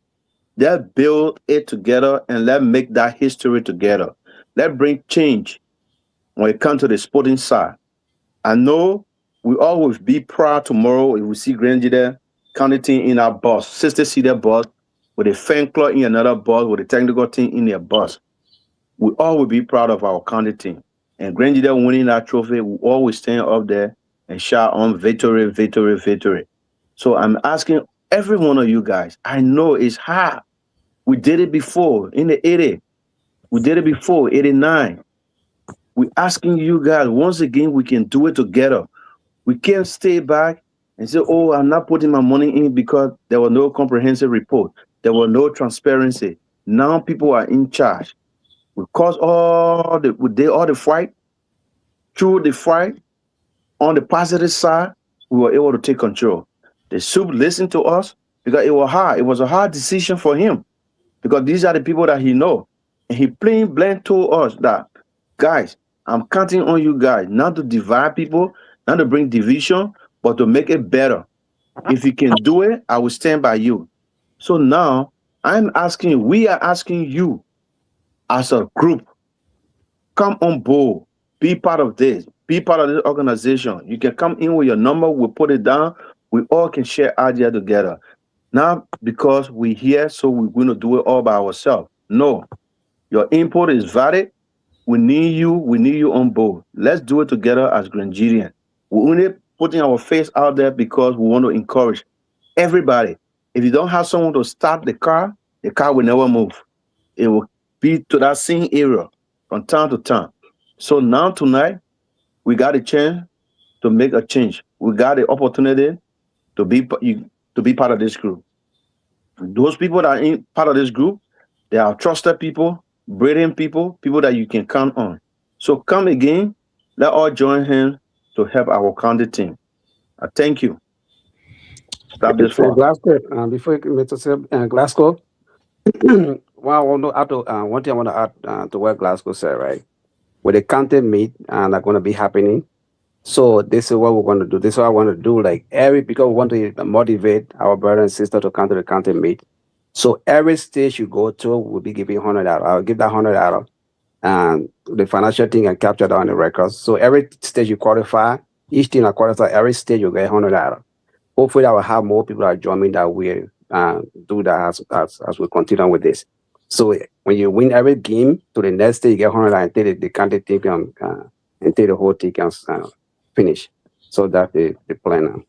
Let's build it together and let's make that history together. Let's bring change when it comes to the sporting side. I know we always be proud tomorrow if we see Gedeh county team in our bus, 60-seater bus, with a fan club in another bus, with a technical team in their bus. We all will be proud of our county team. And Gedeh winning that trophy, we always stand up there and shout on victory, victory, victory. So I'm asking every one of you guys, I know it's hard. We did it before in the 80s. We did it before, 89. We're asking you guys, once again, we can do it together. We can't stay back and say, oh, I'm not putting my money in because there was no comprehensive report. There was no transparency. Now people are in charge. We caused all the fight. Through the fight, on the positive side, we were able to take control. The soup listened to us because it was hard. It was a hard decision for him because these are the people that he know. And he plain blank told us that, guys, I'm counting on you guys not to divide people, not to bring division, but to make it better. If you can do it, I will stand by you. So now we are asking you as a group, come on board, be part of this, be part of this organization. You can come in with your number, we'll put it down, we all can share ideas together. Not because we're here, so we're going to do it all by ourselves. No, your input is valid. We need you on board. Let's do it together as Grenadians. We're only putting our face out there because we want to encourage everybody. If you don't have someone to start the car will never move. It will be to that same area from time to time. So now tonight, we got a chance to make a change. We got the opportunity to be part of this group. Those people that are in part of this group, they are trusted people, brilliant people, people that you can count on. So come again, let all join hands to help our county team. I thank you. Stop this for Glasgow. Before Mr. Glasgow, one thing I want to add to what Glasgow said, right? with the county meet and are going to be happening. So this is what we're going to do. This is what I want to do. Like because we want to motivate our brother and sister to come to the county meet. So every stage you go to, we'll be giving $100. I'll give that $100, and the financial thing and capture that on the records. So every stage you qualify, each team that qualify, every stage you get $100. Hopefully, I will have more people that join me that will do that as we continue with this. So when you win every game, to the next day you get $100 until the county team can until the whole team can finish. So that's the plan now.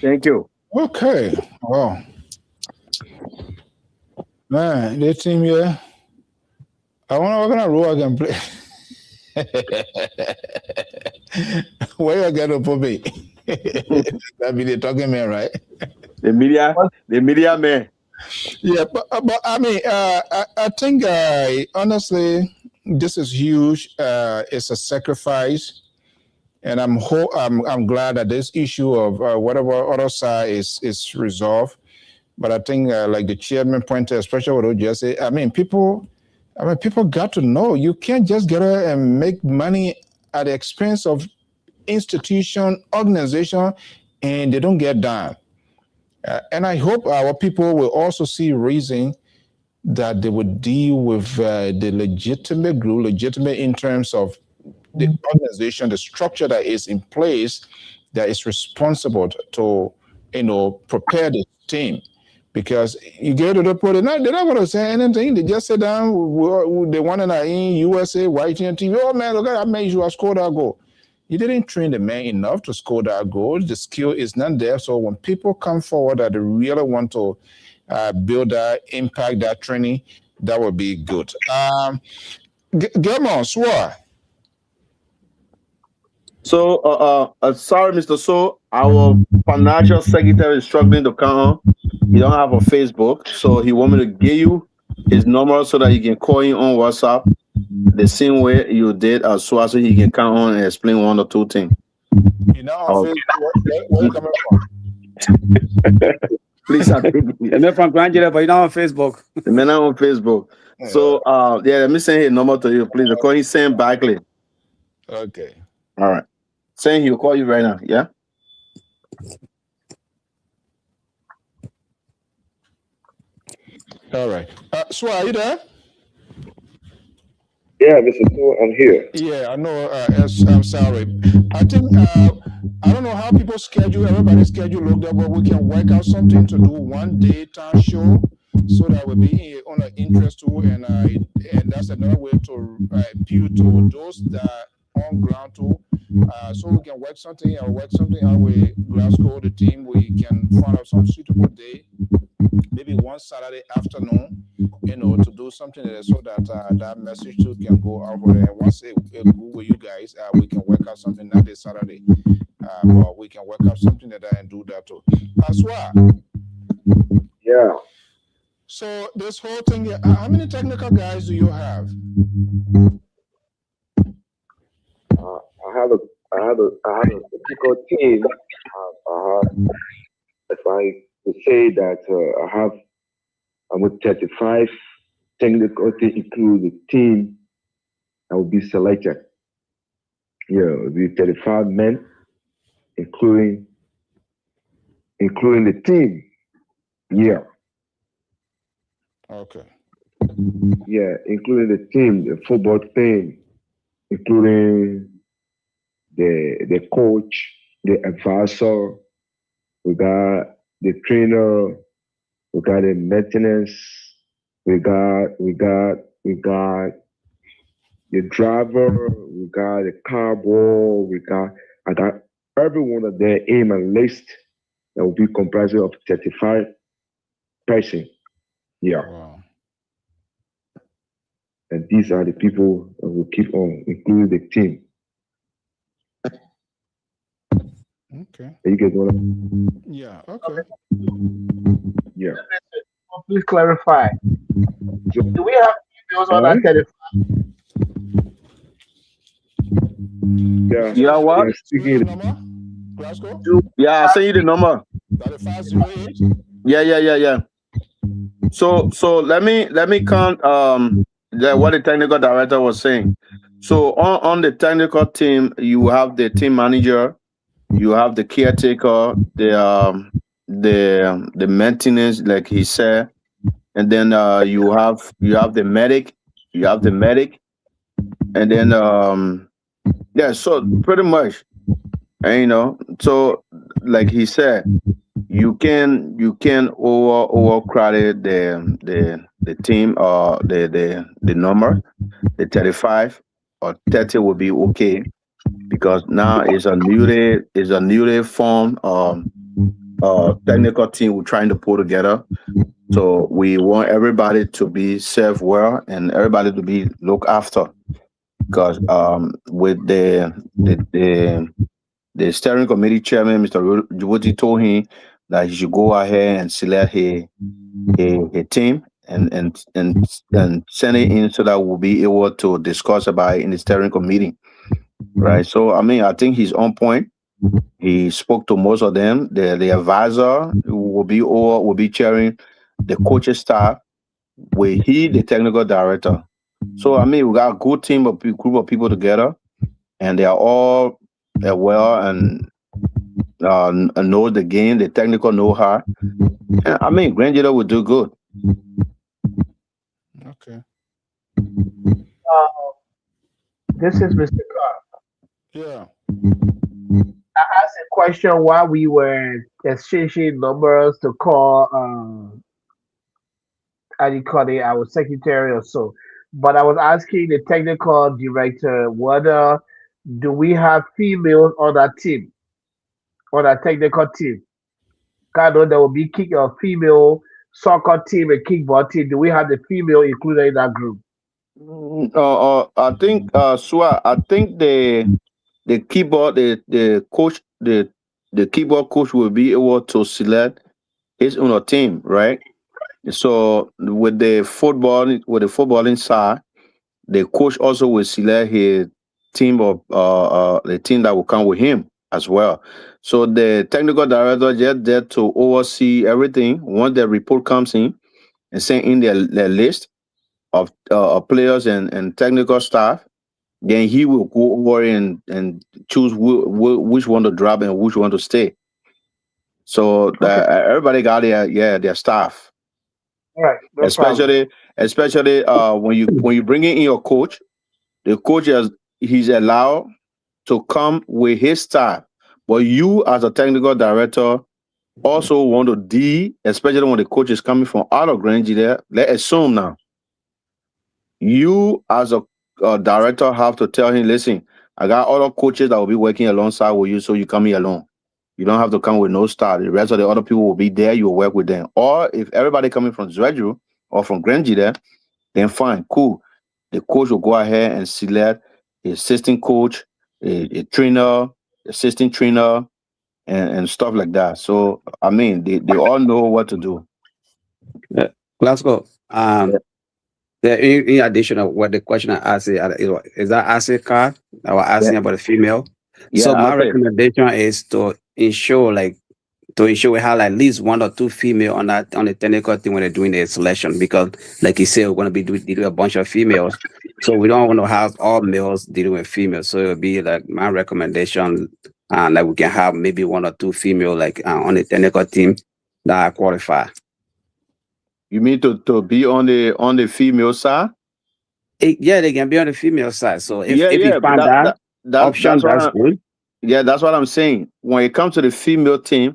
Thank you. Okay. Well, man, the team here. I wonder what kind of role I can play. Where you get to put me? That be the talking man, right? The media man. Yeah, but I mean, I think honestly, this is huge. It's a sacrifice, and I'm glad that this issue of whatever other side is resolved. But I think, like the chairman pointed, especially what OJ said, people got to know you can't just get out and make money at the expense of institution, organization, and they don't get done. And I hope our people will also see reason that they would deal with the legitimate group, legitimate in terms of the organization, the structure that is in place that is responsible to, prepare the team. Because you get to the point, they're not going to say anything. They just sit down, they want to in USA, YTN TV. Oh man, look at that man, you have scored that goal. You didn't train the man enough to score that goal. The skill is not there. So when people come forward that they really want to build that, impact that training, that would be good. German, Swar. So, sorry, Mr. So, our financial secretary is struggling to come on. He don't have a Facebook, so he want me to give you his number so that you can call him on WhatsApp the same way you did as so he can come on and explain one or two things. You know, where you coming from? Please, I think I'm from Granjira, but you're not on Facebook. The man on Facebook. So, let me send his number to you, please. Call him Sam Barkley. Okay. All right. Saying he'll call you right now. Yeah. All right. Swar, are you there? Yeah, Mr. So, I'm here. Yeah, I know. I'm sorry. I think I don't know how people schedule. Everybody's schedule looked up, but we can work out something to do one day time show, so that will be on an interest too, and that's another way to appeal to those that on ground too. So we can work something out with Glasgow, the team. We can find out some suitable day, maybe one Saturday afternoon, to do something so that that message too can go over there. And once it go with you guys, we can work out something not this Saturday, but we can work out something that and do that too. As well. Yeah. So this whole thing, how many technical guys do you have? I have a technical team. If I would say that I'm with 35 technical team, include the team that will be selected. Yeah, it will be 35 men, including the team. Yeah. Okay. Yeah, including the team, the football team, including the coach, the advisor, we got the trainer, we got the maintenance, we got the driver, we got the car boy, I got everyone of their aim and list that will be comprised of 35 persons. Yeah. Wow. And these are the people that will keep on, including the team. Okay. You guys want to? Yeah. Okay. Yeah. Please clarify. Do we have those on that 35? Yeah. You know what? Glasgow? Yeah, I'll send you the number. 3508? Yeah. So let me count what the technical director was saying. So on the technical team, you have the team manager, you have the caretaker, the maintenance, like he said, and then you have the medic, and then yeah. So pretty much, and, so like he said, you can over credit the team or the number, the 35 or 30 will be okay, because now it's a newly formed technical team we're trying to put together. So we want everybody to be served well and everybody to be looked after, because with the steering committee chairman, Mr. Djibouti, told him that he should go ahead and select a team and send it in so that we'll be able to discuss about it in the steering committee. Right. So I mean, I think he's on point. He spoke to most of them. The advisor will be chairing the coaching staff, with the technical director. So I mean, we got a good group of people together, and they are all well and know the game, the technical know-how. And, I mean, Gedeh will do good. Okay. This is Mr. Carr. Yeah. I asked a question while we were exchanging numbers to call our secretary or so. But I was asking the technical director whether do we have females on that team, on our technical team. I know there will be female soccer team and kickball team. Do we have the female included in that group? I think I think the keyboard the coach the keyboard coach will be able to select his own team, right? So with the footballing side, the coach also will select his team of the team that will come with him as well. So the technical director just there to oversee everything. Once the report comes in and send in their list of players and technical staff, then he will go over and choose which one to drop and which one to stay. So everybody got their staff. All right, no problem. Especially when you bring in your coach, the coach he's allowed to come with his staff, but you as a technical director also want to especially when the coach is coming from out of Gedeh. Let's assume now you as a director have to tell him, listen, I got other coaches that will be working alongside with you, so you come here alone. You don't have to come with no staff. The rest of the other people will be there. You will work with them. Or if everybody coming from Zwedru or from Gedeh, then fine, cool. The coach will go ahead and select a assistant coach, a trainer, assistant trainer, and stuff like that. So I mean, they all know what to do. Glasgow. In addition of what the question I asked is that asset card I was asking about the female. Yeah, so my recommendation is to ensure we have at least one or two female on the technical team when they're doing the selection, because like you said, we're going to be dealing with a bunch of females, so we don't want to have all males dealing with females. So it'll be like my recommendation, like we can have maybe one or two female on the technical team that are qualified. You mean to be on the female side? Yeah, they can be on the female side. So if you find that option, that's good. Yeah, that's what I'm saying. When it comes to the female team,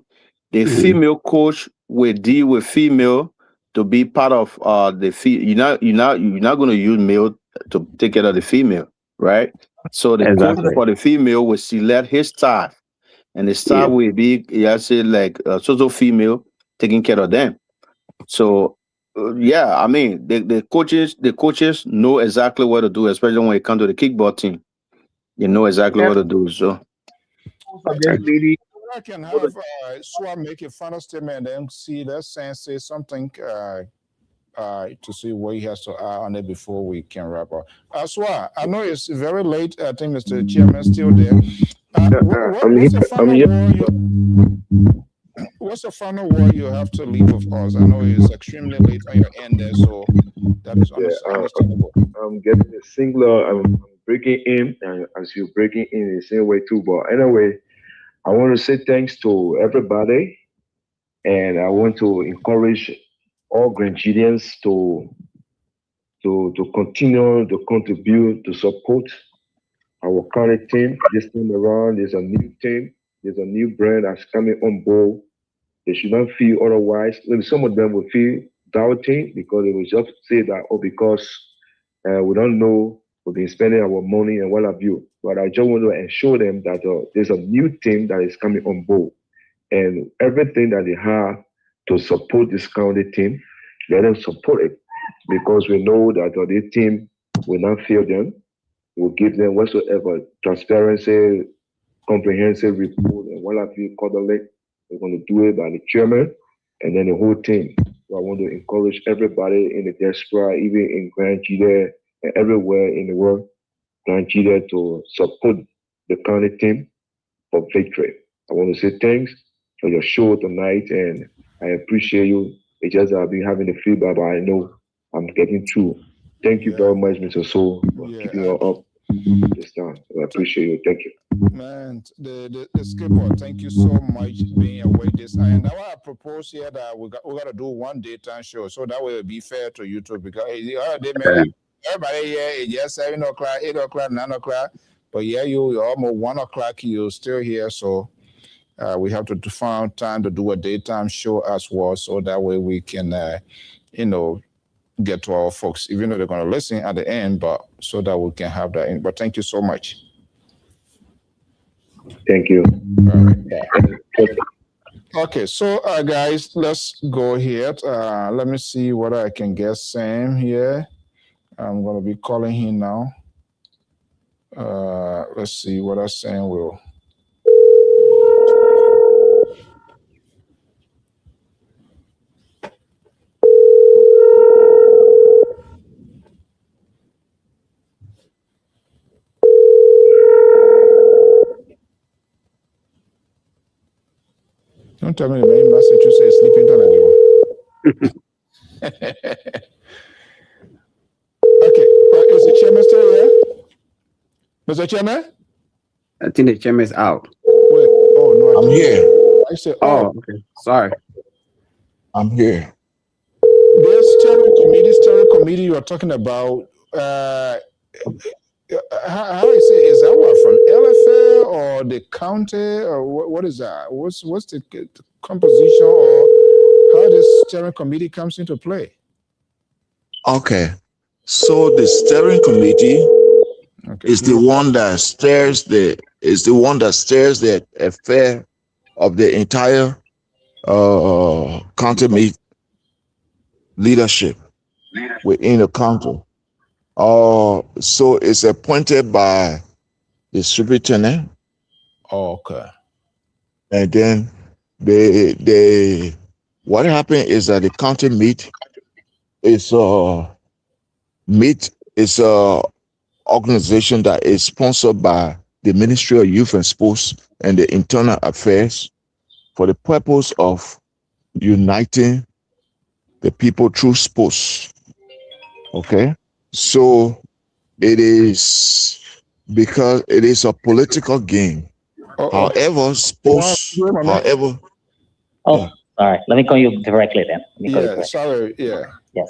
the female coach will deal with female to be part of the you're not going to use male to take care of the female, right? So the coach for the female will select his staff, and the staff will be so female taking care of them. So I mean the coaches know exactly what to do, especially when it comes to the kickball team. They know exactly what to do. So I can have Swar make a final statement and then say something to see what he has to add on it before we can wrap up. Swar, I know it's very late. I think Mr. Chairman's still there. What's the final word you have to leave with us? I know it's extremely late on your end there, so That is Yeah, understandable. I'm getting a singular. I'm breaking in, and as you're breaking in the same way too. But anyway, I want to say thanks to everybody, and I want to encourage all Grenadians to continue to contribute to support our current team. This time around, there's a new team, there's a new brand that's coming on board. They should not feel otherwise. Maybe some of them will feel doubting because they will just say that, oh, because we don't know, we've been spending our money and what have you. But I just want to ensure them that there's a new team that is coming on board. And everything that they have to support this county team, let them support it. Because we know that this team will not fail them. We'll give them whatsoever transparency, comprehensive report, and what have you, quarterly. We're going to do it by the chairman and then the whole team. So I want to encourage everybody in the diaspora, even in Grand Gedeh and everywhere in the world, Grand Gedeh, to support the county team for victory. I want to say thanks for your show tonight, and I appreciate you. It's just that I've been having the feedback, but I know I'm getting through. Thank you very much, Mr. Soul, for keeping you up this time. I appreciate you. Thank you. Man, the skipper, thank you so much being away this. And now I propose here that we got to do one daytime show, so that will be fair to you too. Because everybody here is just 7 o'clock, 8 o'clock, 9 o'clock. But yeah, you're almost 1 o'clock. You're still here, so we have to find time to do a daytime show as well, so that way we can, get to our folks, even though they're going to listen at the end, but so that we can have that in. But thank you so much. Thank you. Okay, so guys, let's go here. Let me see what I can get Sam here. I'm going to be calling him now. Let's see what I Sam will. Don't tell me the main Massachusetts sleeping tonight. Okay, is the chairman still here? Mr. Chairman? I think the chairman is out. Wait, oh no, I'm here. I said, okay. Sorry. I'm here. This steering committee you are talking about, how is it? Is that what from LFA or the county or what is that? What's the composition or how this steering committee comes into play? Okay. So the steering committee is the one that steers the affair of the entire county meet leadership within the county. So it's appointed by the superintendent. Okay. And then what happened is that the county meet is organization that is sponsored by the Ministry of Youth and Sports and the Internal Affairs for the purpose of uniting the people through sports. Okay? So it is because it is a political game. However, sports, however. Oh, all right. Let me call you directly then. Sorry. Yeah. Yes.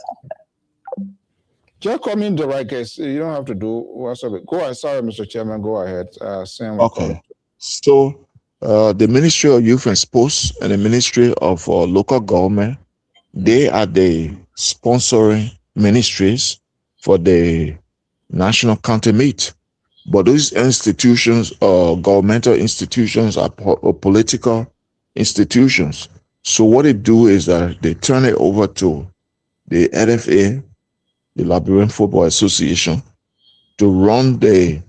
Just call me direct. You don't have to do whatsoever. Go ahead. Sorry, Mr. Chairman. Go ahead. Sam. Okay. So the Ministry of Youth and Sports and the Ministry of Local Government, they are the sponsoring ministries for the National County Meet. But those institutions, governmental institutions, are political institutions. So what they do is that they turn it over to the LFA, the Liberian Football Association, to run the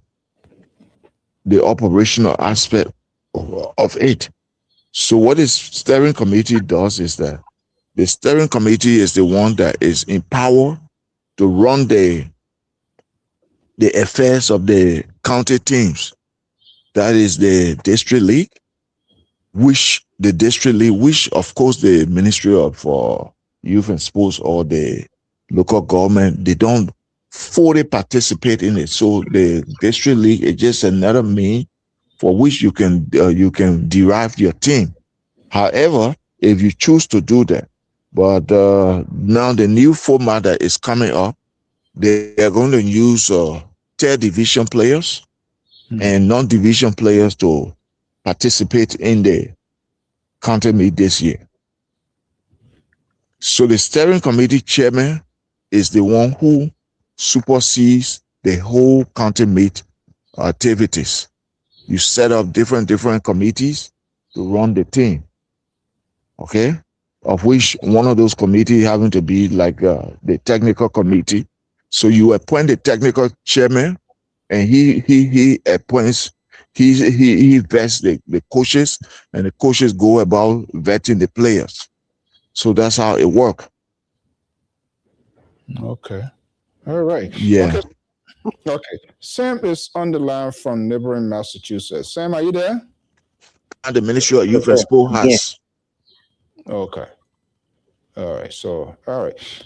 operational aspect of it. So what the steering committee does is that the steering committee is the one that is empowered to run the affairs of the county teams. That is the district league, which of course the Ministry of Youth and Sports or the local government, they don't fully participate in it. So the district league is just another means for which you can derive your team. However, if you choose to do that, but now the new format that is coming up, they are going to use third division players and non-division players to participate in the county meet this year. So the steering committee chairman is the one who supersedes the whole county meet activities. You set up different committees to run the team, okay? Of which one of those committees having to be like the technical committee. So you appoint the technical chairman, and he appoints, he vets the coaches, and the coaches go about vetting the players. So that's how it works. Okay. All right. Yeah. Okay. Sam is on the line from neighboring Massachusetts. Sam, are you there? And the Ministry of Youth Expo has. Okay. All right.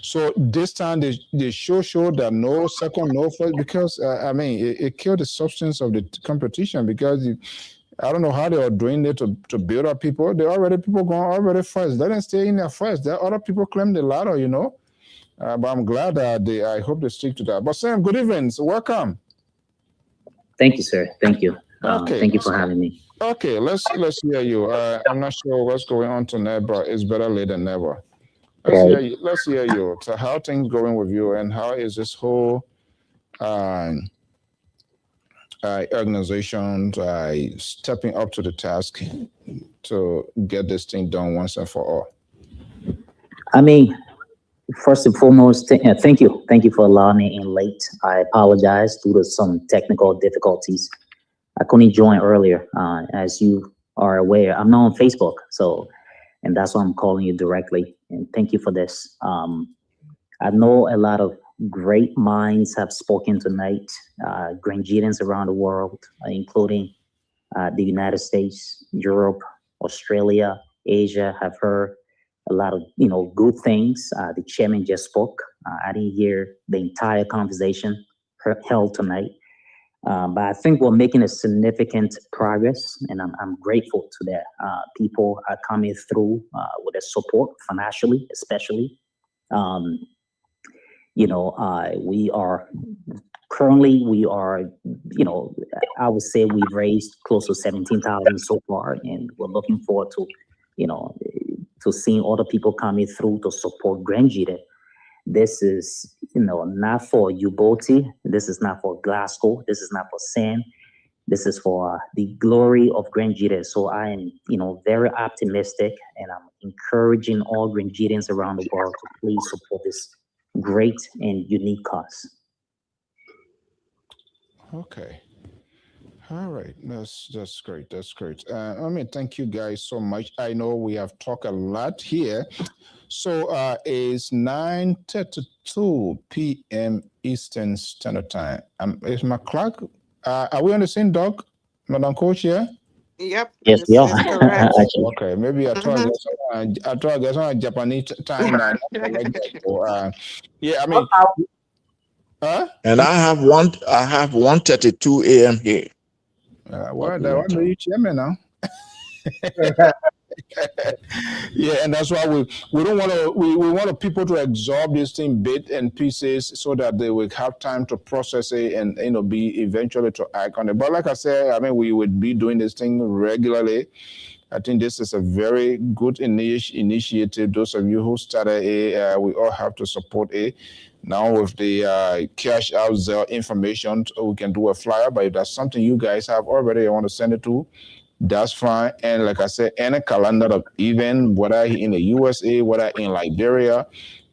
So this time they show that no second, no first, because I mean it killed the substance of the competition, because I don't know how they are doing it to build up people. There are already people going already first. Let them stay in there first. There are other people claim the ladder, you know. But I'm glad that I hope they stick to that. But Sam, good evening. So welcome. Thank you, sir. Thank you. Okay. Thank you for having me. Okay, let's hear you. I'm not sure what's going on tonight, but it's better late than never. Let's hear you. So how things going with you, and how is this whole organization stepping up to the task to get this thing done once and for all? I mean, first and foremost, thank you. Thank you for allowing me in late. I apologize due to some technical difficulties. I couldn't join earlier. As you are aware, I'm not on Facebook, and that's why I'm calling you directly. And thank you for this. I know a lot of great minds have spoken tonight, Grangians around the world, including the United States, Europe, Australia, Asia, have heard a lot of good things. The chairman just spoke. I didn't hear the entire conversation held tonight, but I think we're making a significant progress, and I'm grateful to that. People are coming through with the support financially, especially. We are currently, I would say we've raised close to 17,000 so far, and we're looking forward to, to seeing other people coming through to support Gedeh. This is, not for Uboti. This is not for Glasgow. This is not for San. This is for the glory of Gedeh. So I am, very optimistic, and I'm encouraging all Grangians around the world to please support this great and unique cause. Okay. All right. That's great. That's great. Thank you guys so much. I know we have talked a lot here. So it's 9:32 p.m. Eastern Standard Time. Is my clock? Are we on the same dog, Madam Coach here? Yep. Yes, we are. Okay, maybe I try to get some Japanese time now. Yeah, I mean, and I have 1:32 a.m. here. What do you chairman now? Yeah, and that's why we don't want to we want people to absorb this thing bit and pieces so that they will have time to process it and be eventually to act on it. But like I said, we would be doing this thing regularly. I think this is a very good initiative. Those of you who started it, we all have to support it. Now with the cash out there information, we can do a flyer. But if that's something you guys have already, I want to send it to, that's fine. And like I said, any calendar of event, whether in the USA, whether in Liberia,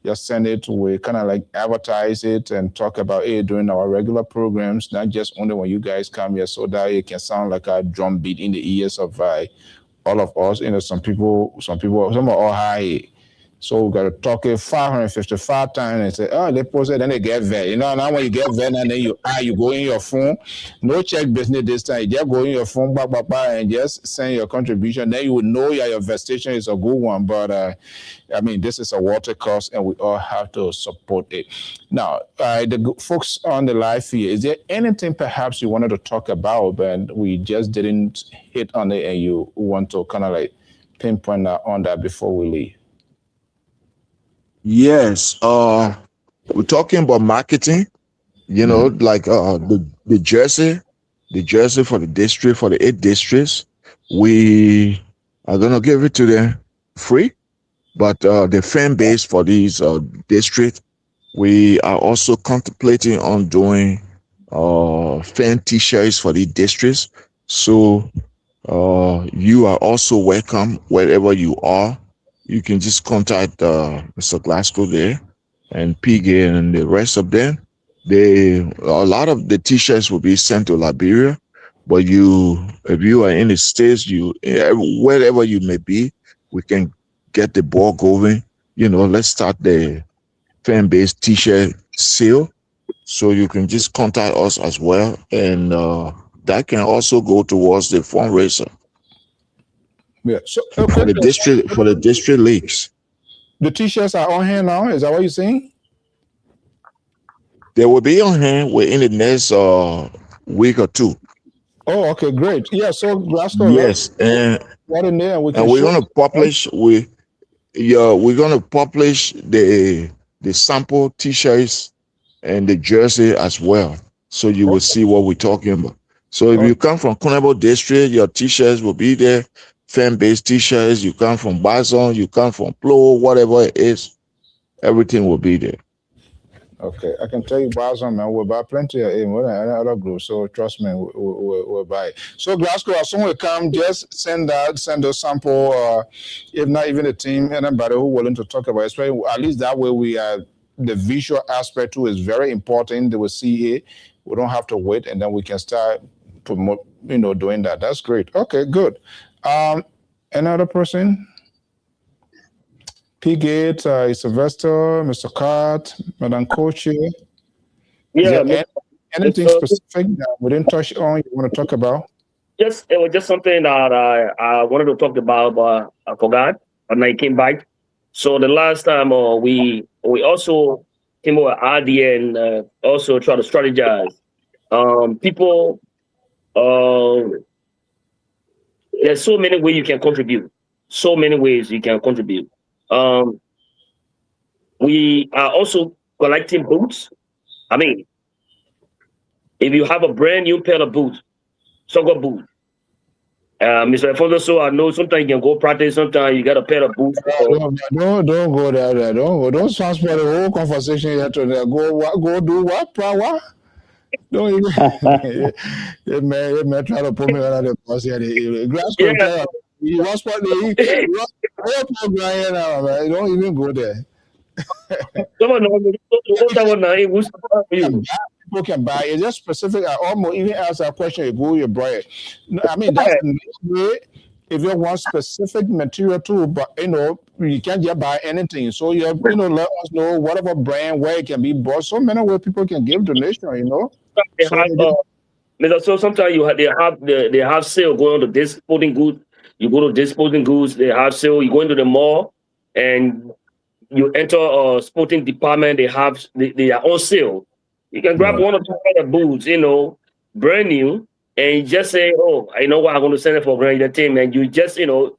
just send it. We kind of like advertise it and talk about it during our regular programs, not just only when you guys come here, so that it can sound like a drum beat in the ears of all of us. Some are all high. So we got to talk it 555 times and say, oh, they posted, then they get vet. Now when you get vet, and then you go in your phone, no check business this time. You just go in your phone, and just send your contribution. Then you would know your vestation is a good one. But I mean, this is a water cost, and we all have to support it. Now, the folks on the live feed, is there anything perhaps you wanted to talk about, but we just didn't hit on it, and you want to kind of like pinpoint on that before we leave? Yes, we're talking about marketing, like the jersey for the district, for the 8 districts. We are gonna give it to them free, but the fan base for these districts, we are also contemplating on doing fan t-shirts for the districts. So you are also welcome wherever you are. You can just contact Mr. Glasgow there and Piggy and the rest of them. A lot of the t-shirts will be sent to Liberia, but if you are in the States, wherever you may be, we can get the ball going. Let's start the fan-based t-shirt sale. So you can just contact us as well, and that can also go towards the fundraiser. Yeah. So for the district leagues. The t-shirts are on hand now. Is that what you're saying? They will be on hand within the next week or 2. Oh, okay, great. Yeah. So Glasgow, yes, and what in there, and we're gonna publish. We're gonna publish the sample t-shirts and the jersey as well, so you will see what we're talking about. So if you come from Kunabo District, your t-shirts will be there. Fan-based t-shirts. You come from Bazon, you come from Plo, whatever it is, everything will be there. Okay, I can tell you, Bazon, man, we'll buy plenty of other groups. So trust me, we'll buy it. So Glasgow, as soon as we come, just send a sample. If not even the team, anybody who willing to talk about it, especially at least that way we are. The visual aspect too is very important. They will see it. We don't have to wait, and then we can start promote. Doing that. That's great. Okay, good. Another person? P-Gate, Sylvester, Mr. Cart, Madam Coach. Yeah. Anything specific that we didn't touch on you want to talk about? It was just something that I wanted to talk about, but I forgot when I came back. So the last time we also came over with idea and also try to strategize. People, there's so many ways you can contribute. So many ways you can contribute. We are also collecting boots. I mean, if you have a brand new pair of boots, soccer boot. Mr. Alfonso, so I know sometimes you can go practice, sometimes you got a pair of boots. Don't go there. Don't transport the whole conversation here to there. Go do what? Don't even. man, try to put me under the bus here. Glasgow, you want spot the don't even go there. People can buy. It's just specific. I almost even ask that question. You go, you buy it. I mean, that's the way. If you want specific material too, but you can't just buy anything. So you let us know whatever brand where it can be bought. So many ways people can give donation. So sometimes they have sale going on to this sporting goods. You go to this sporting goods, they have sale. You go into the mall and you enter a sporting department. They have they are on sale. You can grab one or two other boots, brand new, and you just say, "Oh, I know what I'm going to send it for brand entertainment." You just you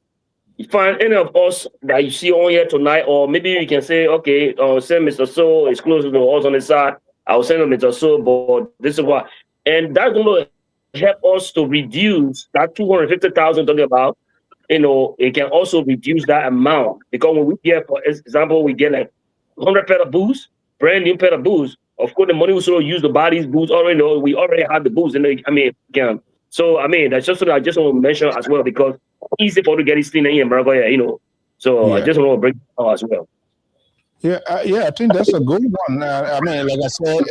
find any of us that you see on here tonight, or maybe you can say, "Okay, send Mr. So exclusive to us on the side. I'll send him Mr. So, but this is what," and that's going to help us to reduce that 250,000 talking about. It can also reduce that amount, because when we get, for example, we get like 100 pair of boots, brand new pair of boots. Of course, the money we sort of use to buy these boots already. We already have the boots, and so that's just what I just want to mention as well, because it's easy for to get this thing in America, So I just want to bring it out as well. Yeah, I think that's a good one. I mean, like I said,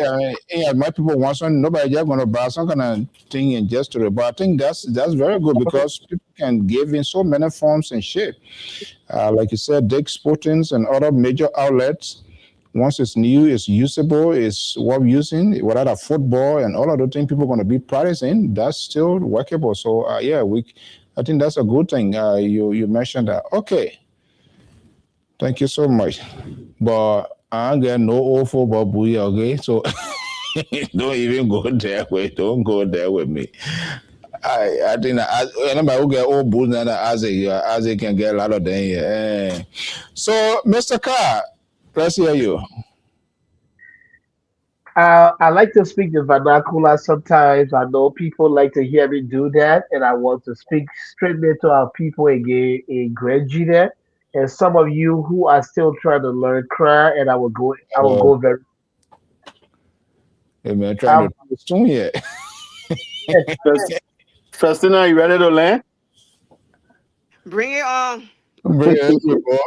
yeah, my people want some. Nobody just going to buy some kind of thing and just to it. But I think that's very good because people can give in so many forms and shape. Like you said, Dick's Sportings and other major outlets. Once it's new, it's usable, it's worth using. Without a football and all of the things people are going to be practicing, that's still workable. So yeah, I think that's a good thing. You mentioned that. Okay. Thank you so much. But I ain't got no awful babuya, okay? So don't even go there with don't go there with me. I think that anybody who get old boots and Isaac can get a lot of them here. So Mr. Carr, let's hear you. I like to speak the vernacular sometimes. I know people like to hear me do that, and I want to speak straightly to our people again in Gedeh. And some of you who are still trying to learn cry, and I will go very. Hey man, trying to soon yet. Festina, you ready to land? Bring it on. Bring it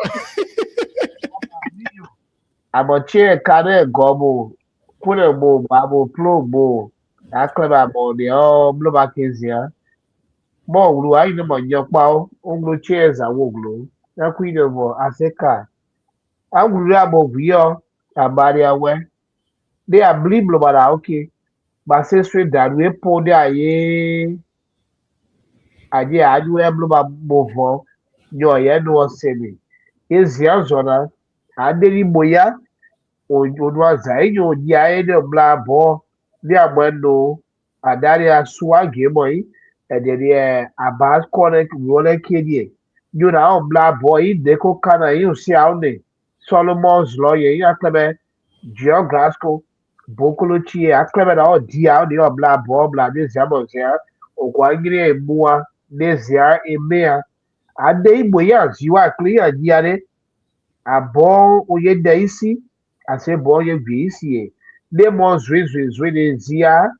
I'm a chair, kane gobo, put a bow, babo, plug bow. I claim about the blow back is here. More glue, I know my young bow, only chairs I will glue. Now, queen of Africa. I will grab over here, and body away. They are bleed blow, but okay. But say straight that we pull there, ye. I dear, I do a blow move for your head was saying. Is young zona. I did boya. Odwaza enyo dia ede bla bo dia mwendo adari aswa game yi ede de abas connect wole kedie you na on bla boy de ko kana yi si aune Solomon's lawyer yi aklebe geographical bokolo chi aklebe na o dia o de o bla bo bla de zabo zia okwangire emua de zia emea ade igbo ya ziwa clear diare abɔ oyɛ da isi ase bɔ oyɛ gbe isi yɛ ne mɔ zue ne zia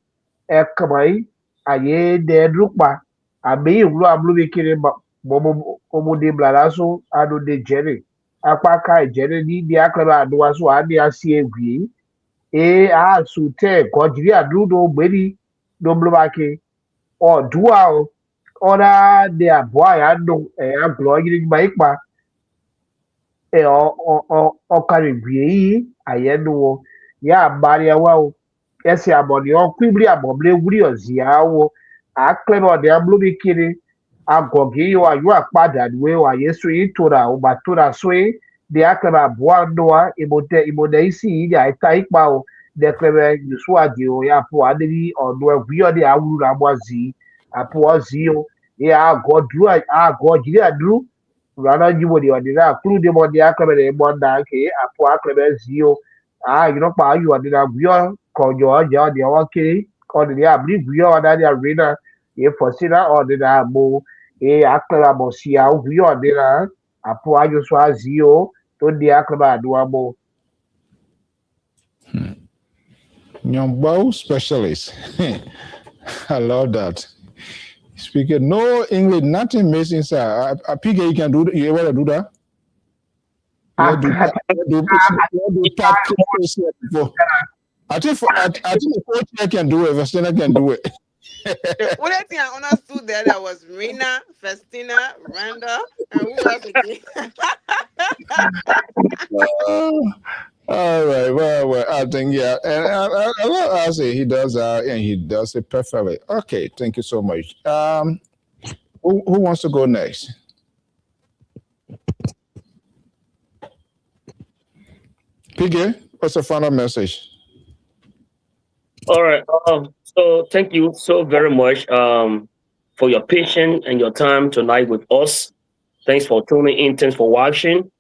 ɛkama yi aye de drukpa abe yi wuro amlo bi kiri ma mɔmɔ de blara so ano de jɛne akpa ka jɛne ni de akara adowa so ane asi egwie a su tɛ kɔjiri adu do gberi do blo ba ke ɔduwa o ɔna de abɔ aya no agblɔ yiri ma ikpa. Ọkarịbie iyi ayenuwo ya agbariawa esi abọni ọkwibri abọmle wuri ọziawo aklebe ọdị amlumikiri agọgi yo ayu akpada niwe wa yesu itora umatora soe de aklebe abụọ nụwa imode isi iyi ya ita ikpa o deklebe yusu adi o ya pụ adịghị ọnụ egwu ya dị awuru na amazi apụ ọzi o ya agọ jiri aduru rana jibo di odina kuru de mo di aklebe de mo na ke apụ aklebe zio pa ayu odina guyo kojo ọjà di ọwọ kiri ọdịdị abiri guyo ọdadị arena fosina ọdịna mo aklebe mo si ahụ guyo ọdịna apụ ayu so azio to di aklebe aduwa mo. Nyongbo specialist. I love that. Speaking no English, nothing missing, sir. I pick you can do. You ever do that? I think the coach can do it. Festina can do it. What I think I understood that was Rena, Festina, Randa, and who else again? All right. Well, I think yeah, and I say he does and he does it perfectly. Okay, thank you so much. Who wants to go next? PK, what's the final message? All right. So thank you so very much for your patience and your time tonight with us. Thanks for tuning in. Thanks for watching.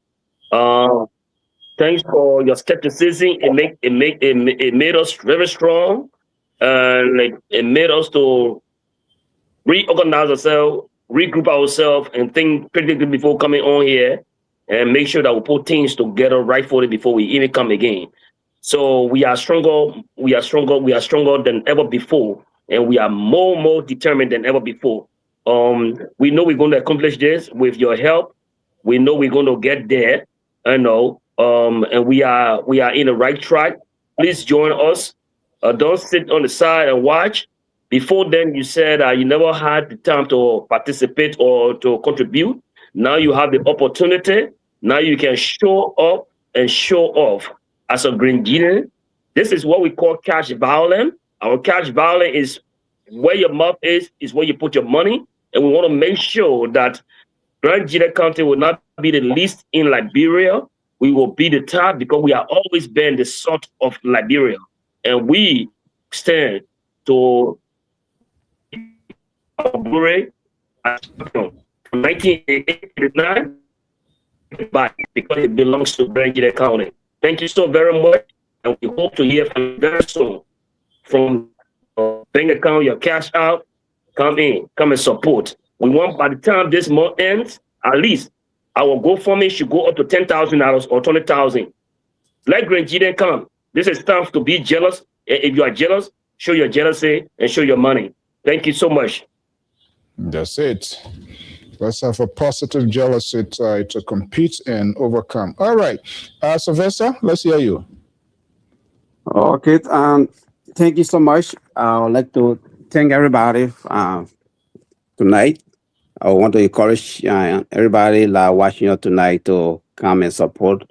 Thanks for your skepticism. It made us very strong, and it made us to reorganize ourselves, regroup ourselves, and think critically before coming on here, and make sure that we put things together right for it before we even come again. So we are stronger. We are stronger. We are stronger than ever before, and we are more determined than ever before. We know we're going to accomplish this with your help. We know we're going to get there. I know. and we are in the right track. Please join us. Don't sit on the side and watch. Before then, you said you never had the time to participate or to contribute. Now you have the opportunity. Now you can show up and show off as a Grenadian. This is what we call cash violence. Our cash violence is where your mouth is where you put your money. And we want to make sure that Grand Gedeh County will not be the least in Liberia. We will be the top because we have always been the salt of Liberia. And we stand to Bure as champion from 1989 back because it belongs to Grand Gedeh County. Thank you so very much. And we hope to hear from you very soon. From bank account, your cash out, come in, come and support. We want by the time this month ends, at least our GoFundMe should go up to $10,000 or $20,000. Let Grand Gedeh come. This is time to be jealous. If you are jealous, show your jealousy and show your money. Thank you so much. That's it. Let's have a positive jealousy to compete and overcome. All right. Sylvester, let's hear you. Okay. Thank you so much. I would like to thank everybody tonight. I want to encourage everybody like watching us tonight to come and support.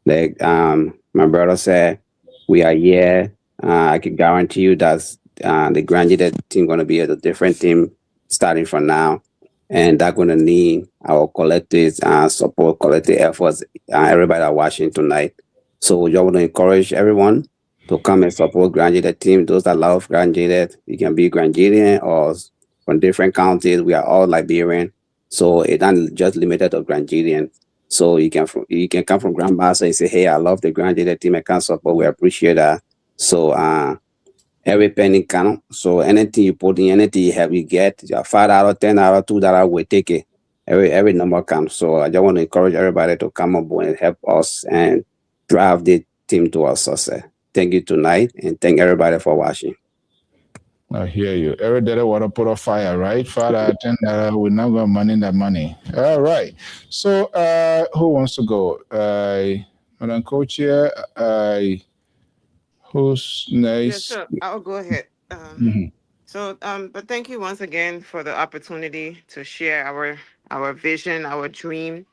Like my brother said, we are here. I can guarantee you that the Grand Gedeh team going to be a different team starting from now, and that's going to need our collective support, collective efforts. Everybody are watching tonight, so we want to encourage everyone to come and support Grand Gedeh team. Those that love Grand Gedeh, you can be Grand Gedeh or from different counties. We are all Liberian, so it's not just limited to Grand Gedeh. So you can come from Grand Bassa and say, hey, I love the Grand Gedeh team. I can support. We appreciate that. So every penny count. So anything you put in, anything you have, you get $5, $10, $2, we take it. Every number counts. So I just want to encourage everybody to come on board and help us and drive the team to our success. Thank you tonight, and thank everybody for watching. I hear you. Every day I want to put a fire, right? $5, $10, we're not going to money that money. All right. So who wants to go? Madam Coach here. Who's next? Yeah, sure. I'll go ahead. But thank you once again for the opportunity to share our vision, our dream.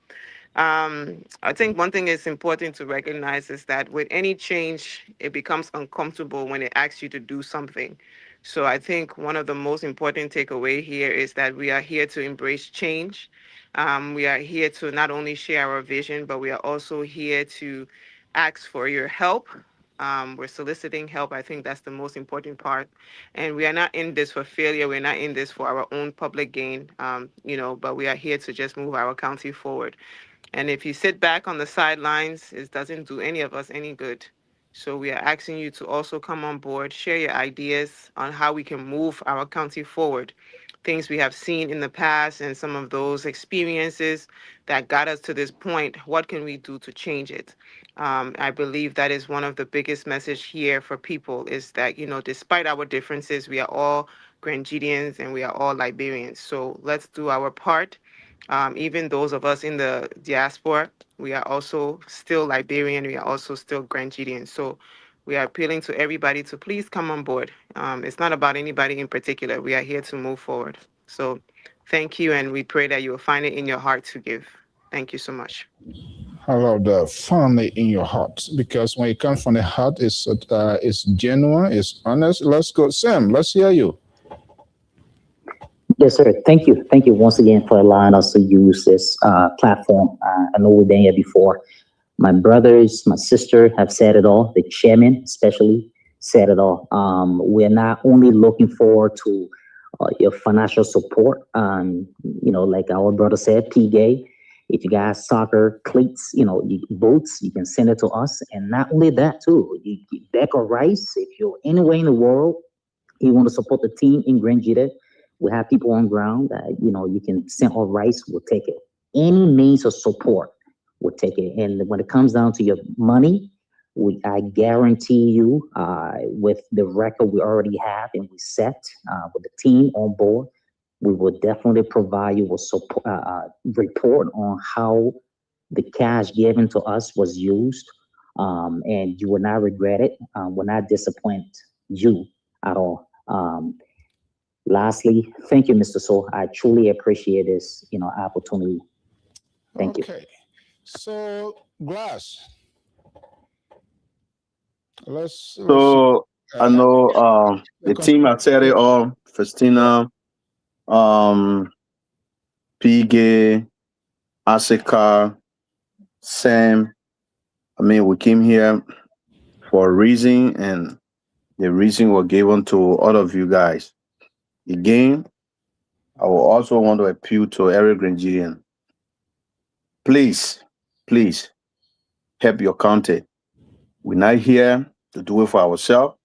I think one thing is important to recognize is that with any change, it becomes uncomfortable when it asks you to do something. So I think one of the most important takeaway here is that we are here to embrace change. We are here to not only share our vision, but we are also here to ask for your help. We're soliciting help. I think that's the most important part. And we are not in this for failure. We're not in this for our own public gain, but we are here to just move our county forward. And if you sit back on the sidelines, it doesn't do any of us any good. So we are asking you to also come on board, share your ideas on how we can move our county forward. Things we have seen in the past and some of those experiences that got us to this point, what can we do to change it? I believe that is one of the biggest message here for people is that, despite our differences, we are all Grenadians and we are all Liberians. So let's do our part. Even those of us in the diaspora, we are also still Liberian. We are also still Grenadian. So we are appealing to everybody to please come on board. It's not about anybody in particular. We are here to move forward. So thank you, and we pray that you will find it in your heart to give. Thank you so much. I love the family in your heart, because when it comes from the heart, it's genuine, it's honest. Let's go, Sam. Let's hear you. Yes, sir. Thank you. Thank you once again for allowing us to use this platform. I know we've been here before. My brothers, my sister have said it all. The chairman especially said it all. We're not only looking forward to your financial support. Like our brother said, P-Gay, if you guys soccer cleats, boots, you can send it to us. And not only that too, deck of rice, if you're anywhere in the world, you want to support the team in Grand Gedeh, we have people on ground that, you can send our rice, we'll take it. Any means of support, we'll take it. And when it comes down to your money, I guarantee you, with the record we already have and we set with the team on board, we will definitely provide you with support, report on how the cash given to us was used, and you will not regret it. Will not disappoint you at all. Lastly, thank you, Mr. So. I truly appreciate this, opportunity. Thank you. Okay. So, Glass. Let's see. So I know the team I said it all, Festina, PG, Asika, Sam. I mean, we came here for a reason, and the reason was given to all of you guys. Again, I will also want to appeal to every Grangian. Please help your county. We're not here to do it for ourselves.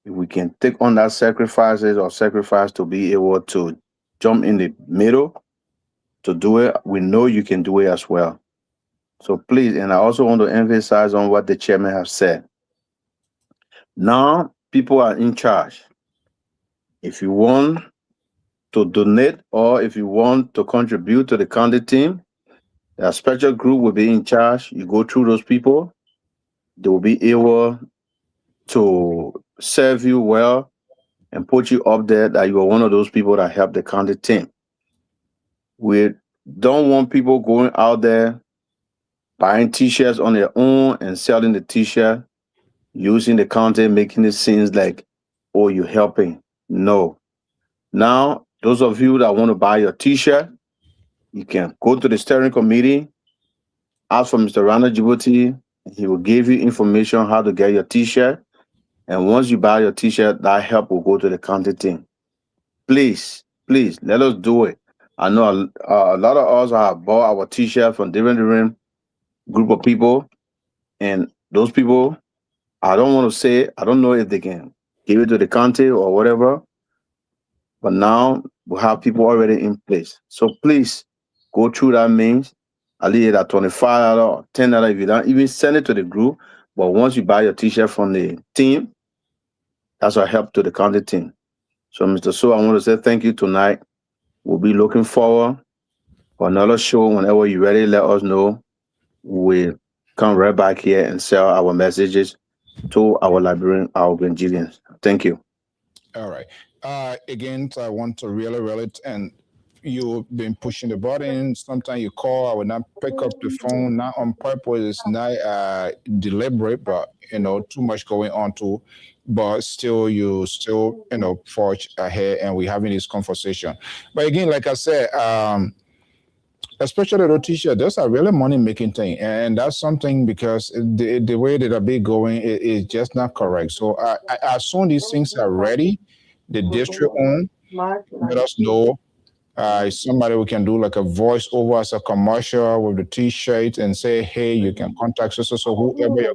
If we can take on that sacrifice to be able to jump in the middle to do it, we know you can do it as well. So please, and I also want to emphasize on what the chairman has said. Now, people are in charge. If you want to donate or if you want to contribute to the county team, a special group will be in charge. You go through those people. They will be able to serve you well and put you up there that you are one of those people that help the county team. We don't want people going out there buying t-shirts on their own and selling the t-shirt, using the county, making it seem like, oh, you're helping. No. Now, those of you that want to buy your t-shirt, you can go to the steering committee, ask for Mr. Rana Djibouti. He will give you information how to get your t-shirt. And once you buy your t-shirt, that help will go to the county team. Please, let us do it. I know a lot of us have bought our t-shirt from different group of people. And those people, I don't want to say, I don't know if they can give it to the county or whatever. But now we have people already in place. So please go through that means. I'll leave it at $25 or $10 if you don't even send it to the group. But once you buy your t-shirt from the team, that's a help to the county team. So, Mr. So, I want to say thank you tonight. We'll be looking forward for another show. Whenever you're ready, let us know. We'll come right back here and sell our messages to our Liberian, our Grangians. Thank you. All right. Again, I want to really, and you've been pushing the button. Sometimes you call, I will not pick up the phone, not on purpose. It's not deliberate, but, too much going on too. But still, you forge ahead, and we're having this conversation. But again, like I said, especially the t-shirt, those are really money-making thing, and that's something because the way that I've been going is just not correct. So as soon as these things are ready, the district own, let us know. Somebody we can do like a voiceover as a commercial with the t-shirt and say, hey, you can contact us, so whoever you're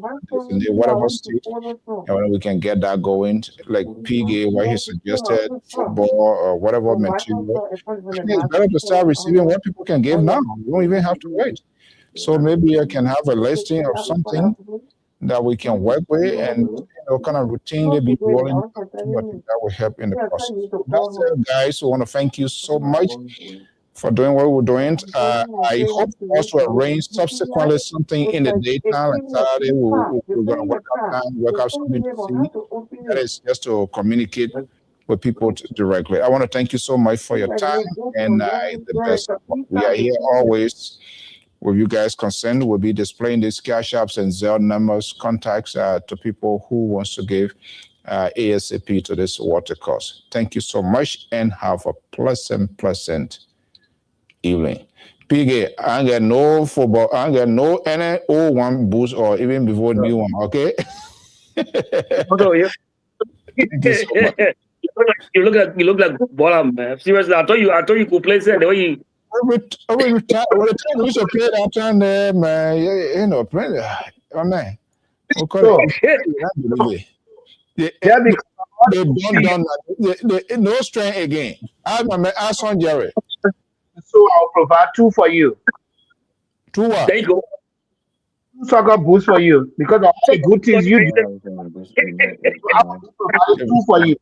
in whatever state, and we can get that going, like PG, what he suggested, football or whatever material. I think it's better to start receiving what people can give now. You don't even have to wait. So maybe I can have a listing of something that we can work with and kind of routinely be rolling. That will help in the process. That's it, guys. We want to thank you so much for doing what we're doing. I hope also arrange subsequently something in the daytime, like Saturday. We're going to work out something to see. That is just to communicate with people directly. I want to thank you so much for your time and the best. We are here always. With you guys concerned, we'll be displaying these cash apps and Zelle numbers, contacts to people who wants to give ASAP to this water cost. Thank you so much and have a pleasant evening. PG, I ain't got no football, I ain't got no any O1 boost or even before new one, okay? You look like Bola, man. Seriously, I thought you could play the way you. When the time we used to play that time there, man, play. Oh man, we'll call it. They done no strength again. I saw Jerry. So I'll provide two for you. Two what? There you go. soccer boost for you because of all the good things you do. I want to provide two for you.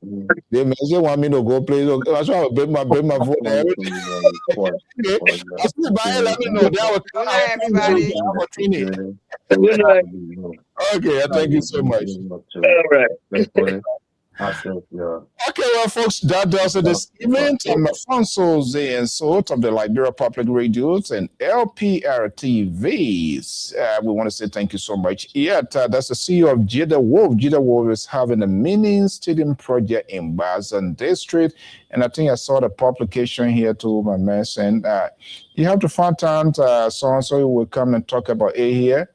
They may say want me to go play. So that's why I bring my phone and everything. I still buy it. Let me know. They will Good night, everybody. Good night. Okay, thank you so much. All right. Okay, well, folks, that does it this evening. I'm Alfonso Zay and Sot of the Liberia Public Radios and Lpr-TVs. We want to say thank you so much. That's the CEO of Gedeh Wolf. Gedeh Wolf is having a mini stadium project in Bazan District. And I think I saw the publication here too, my man. And you have to find time, so-and-so will come and talk about it here.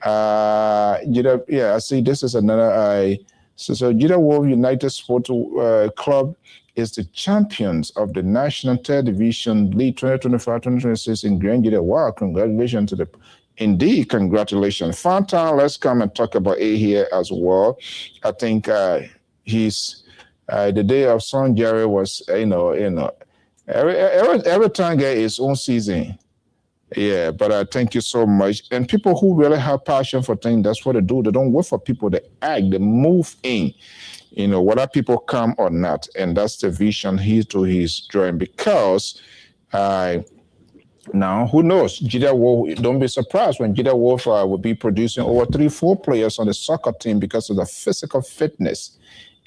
Gedeh, yeah, I see this is another... So Gedeh Wolf United Sports Club is the champions of the National Third Division League 2025-2026 in Grand Gedeh. Wow, congratulations to the... Indeed, congratulations. Fanta, let's come and talk about it here as well. I think he's... the day of Son Jerry was, every time get his own season. Yeah, but thank you so much. And people who really have passion for things, that's what they do. They don't wait for people to act, they move in, whether people come or not. And that's the vision he's drawing. Because now, who knows? Gedeh Wolf, don't be surprised when Gedeh Wolf will be producing over 3-4 players on the soccer team because of the physical fitness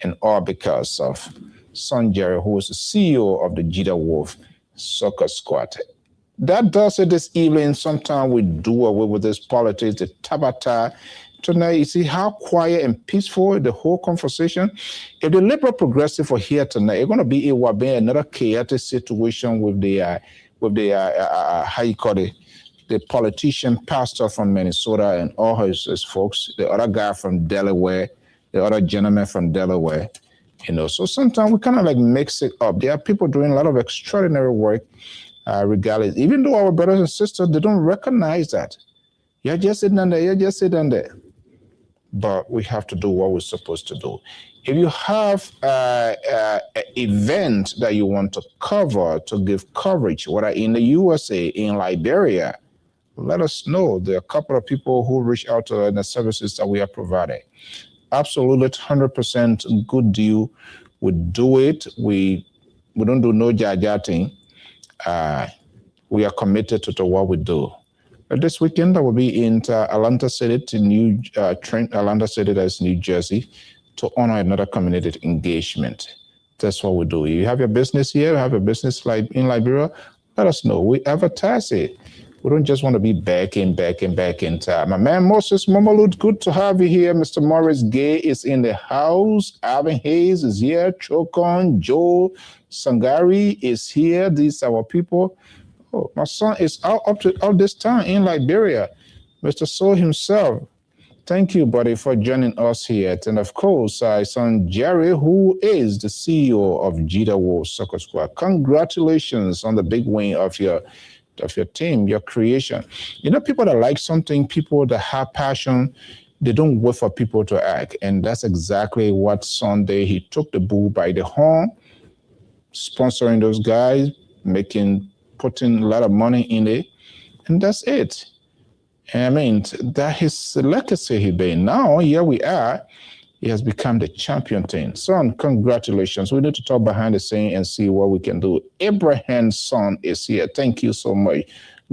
and all because of Son Jerry, who is the CEO of the Gedeh Wolf soccer squad. That does it this evening. Sometimes we do away with this politics, the tabata. Tonight, you see how quiet and peaceful the whole conversation. If the Liberal Progressive are here tonight, it's going to be another chaotic situation with the how you call it, the politician pastor from Minnesota and all his folks, the other guy from Delaware, the other gentleman from Delaware. So sometimes we kind of like mix it up. There are people doing a lot of extraordinary work. Regardless, even though our brothers and sisters, they don't recognize that. You're just sitting there. But we have to do what we're supposed to do. If you have an event that you want to cover, to give coverage, whether in the USA, in Liberia, let us know. There are a couple of people who reach out to the services that we are providing. Absolutely 100% good deal. We do it. We don't do no jaja thing. We are committed to what we do. This weekend, I will be in Atlanta City, Atlanta City, that's New Jersey, to honor another community engagement. That's what we do. You have your business here, have a business like in Liberia, let us know. We advertise it. We don't just want to be back in time. My man Moses Momolud, good to have you here. Mr. Morris Gay is in the house. Alvin Hayes is here. Chokon, Joe Sangari is here. These are our people. Oh, my son is out up to all this time in Liberia. Mr. So himself. Thank you, buddy, for joining us here. And of course, son Jerry, who is the CEO of Gedeh Wolf Soccer Squad. Congratulations on the big win of your team, your creation. People that like something, people that have passion, they don't wait for people to act. And that's exactly what Sunday, he took the bull by the horn, sponsoring those guys, putting a lot of money in it. And that's it. And I mean, that his legacy he been. Now, here we are. He has become the champion team. Son, congratulations. We need to talk behind the scene and see what we can do. Abraham's son is here. Thank you so much.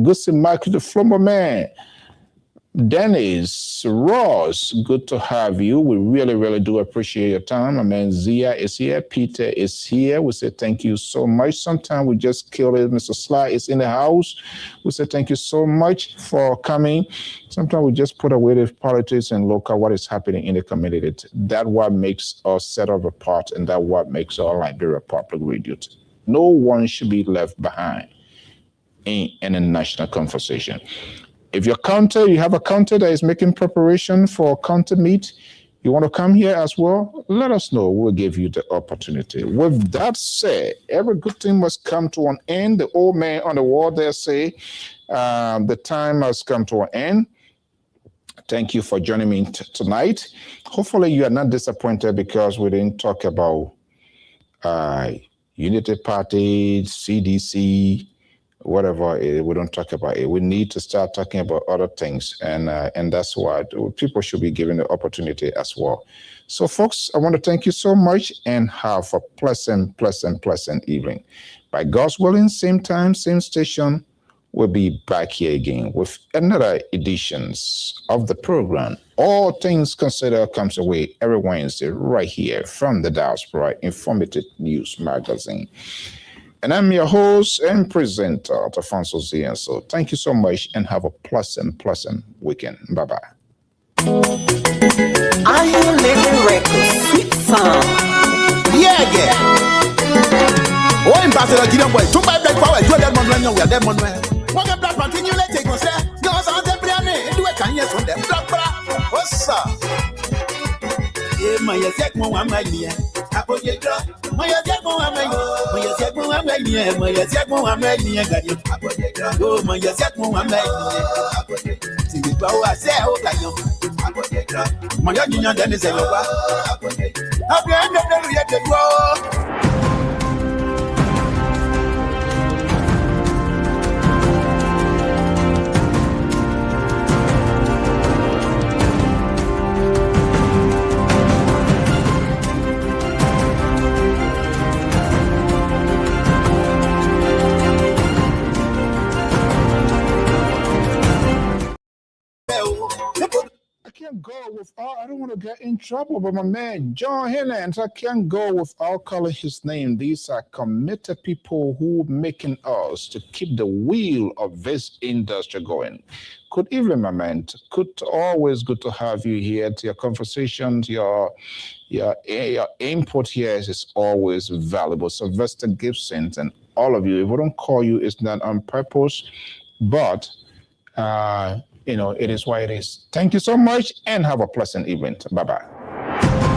Good to Mike, the Flumber man. Dennis, Ross, good to have you. We really, really do appreciate your time. I mean, Zia is here. Peter is here. We say thank you so much. Sometimes we just kill it. Mr. Sly is in the house. We say thank you so much for coming. Sometimes we just put away the politics and look at what is happening in the community. That's what makes us set up apart, and that's what makes our Liberia Public Radio. No one should be left behind in a national conversation. If you have a counter that is making preparation for counter meet, you want to come here as well, let us know. We'll give you the opportunity. With that said, every good thing must come to an end. The old man on the wall there say, the time has come to an end. Thank you for joining me tonight. Hopefully you are not disappointed because we didn't talk about Unity Party, CDC. whatever we don't talk about it. We need to start talking about other things, and that's why people should be given the opportunity as well. So, folks, I want to thank you so much and have a pleasant evening. By God's willing, same time, same station, we'll be back here again with another editions of the program. All Things Considered comes away every Wednesday right here from the Diaspora Informative News Magazine. And I'm your host and presenter, Tafanso Zian. So thank you so much and have a pleasant weekend. Bye-bye. I hear little records, sweet song. Yeah. Oh, Ambassador Gideon Boy, 2 by black power, 2 dead man, we are dead man. One of black continue, let's take us there. Girls on the brand, do a can yes on them. What's up? Yeah, my yes, my dear. My yes, I don't want to get in trouble, but my man John Hennans, I can't go without calling his name. These are committed people who making us to keep the wheel of this industry going. Good evening, my man. Always good to have you here. To your conversations, your input here is always valuable. Sylvester Gibson and all of you. If we don't call you, it's not on purpose, but it is what it is. Thank you so much and have a pleasant evening. Bye-bye.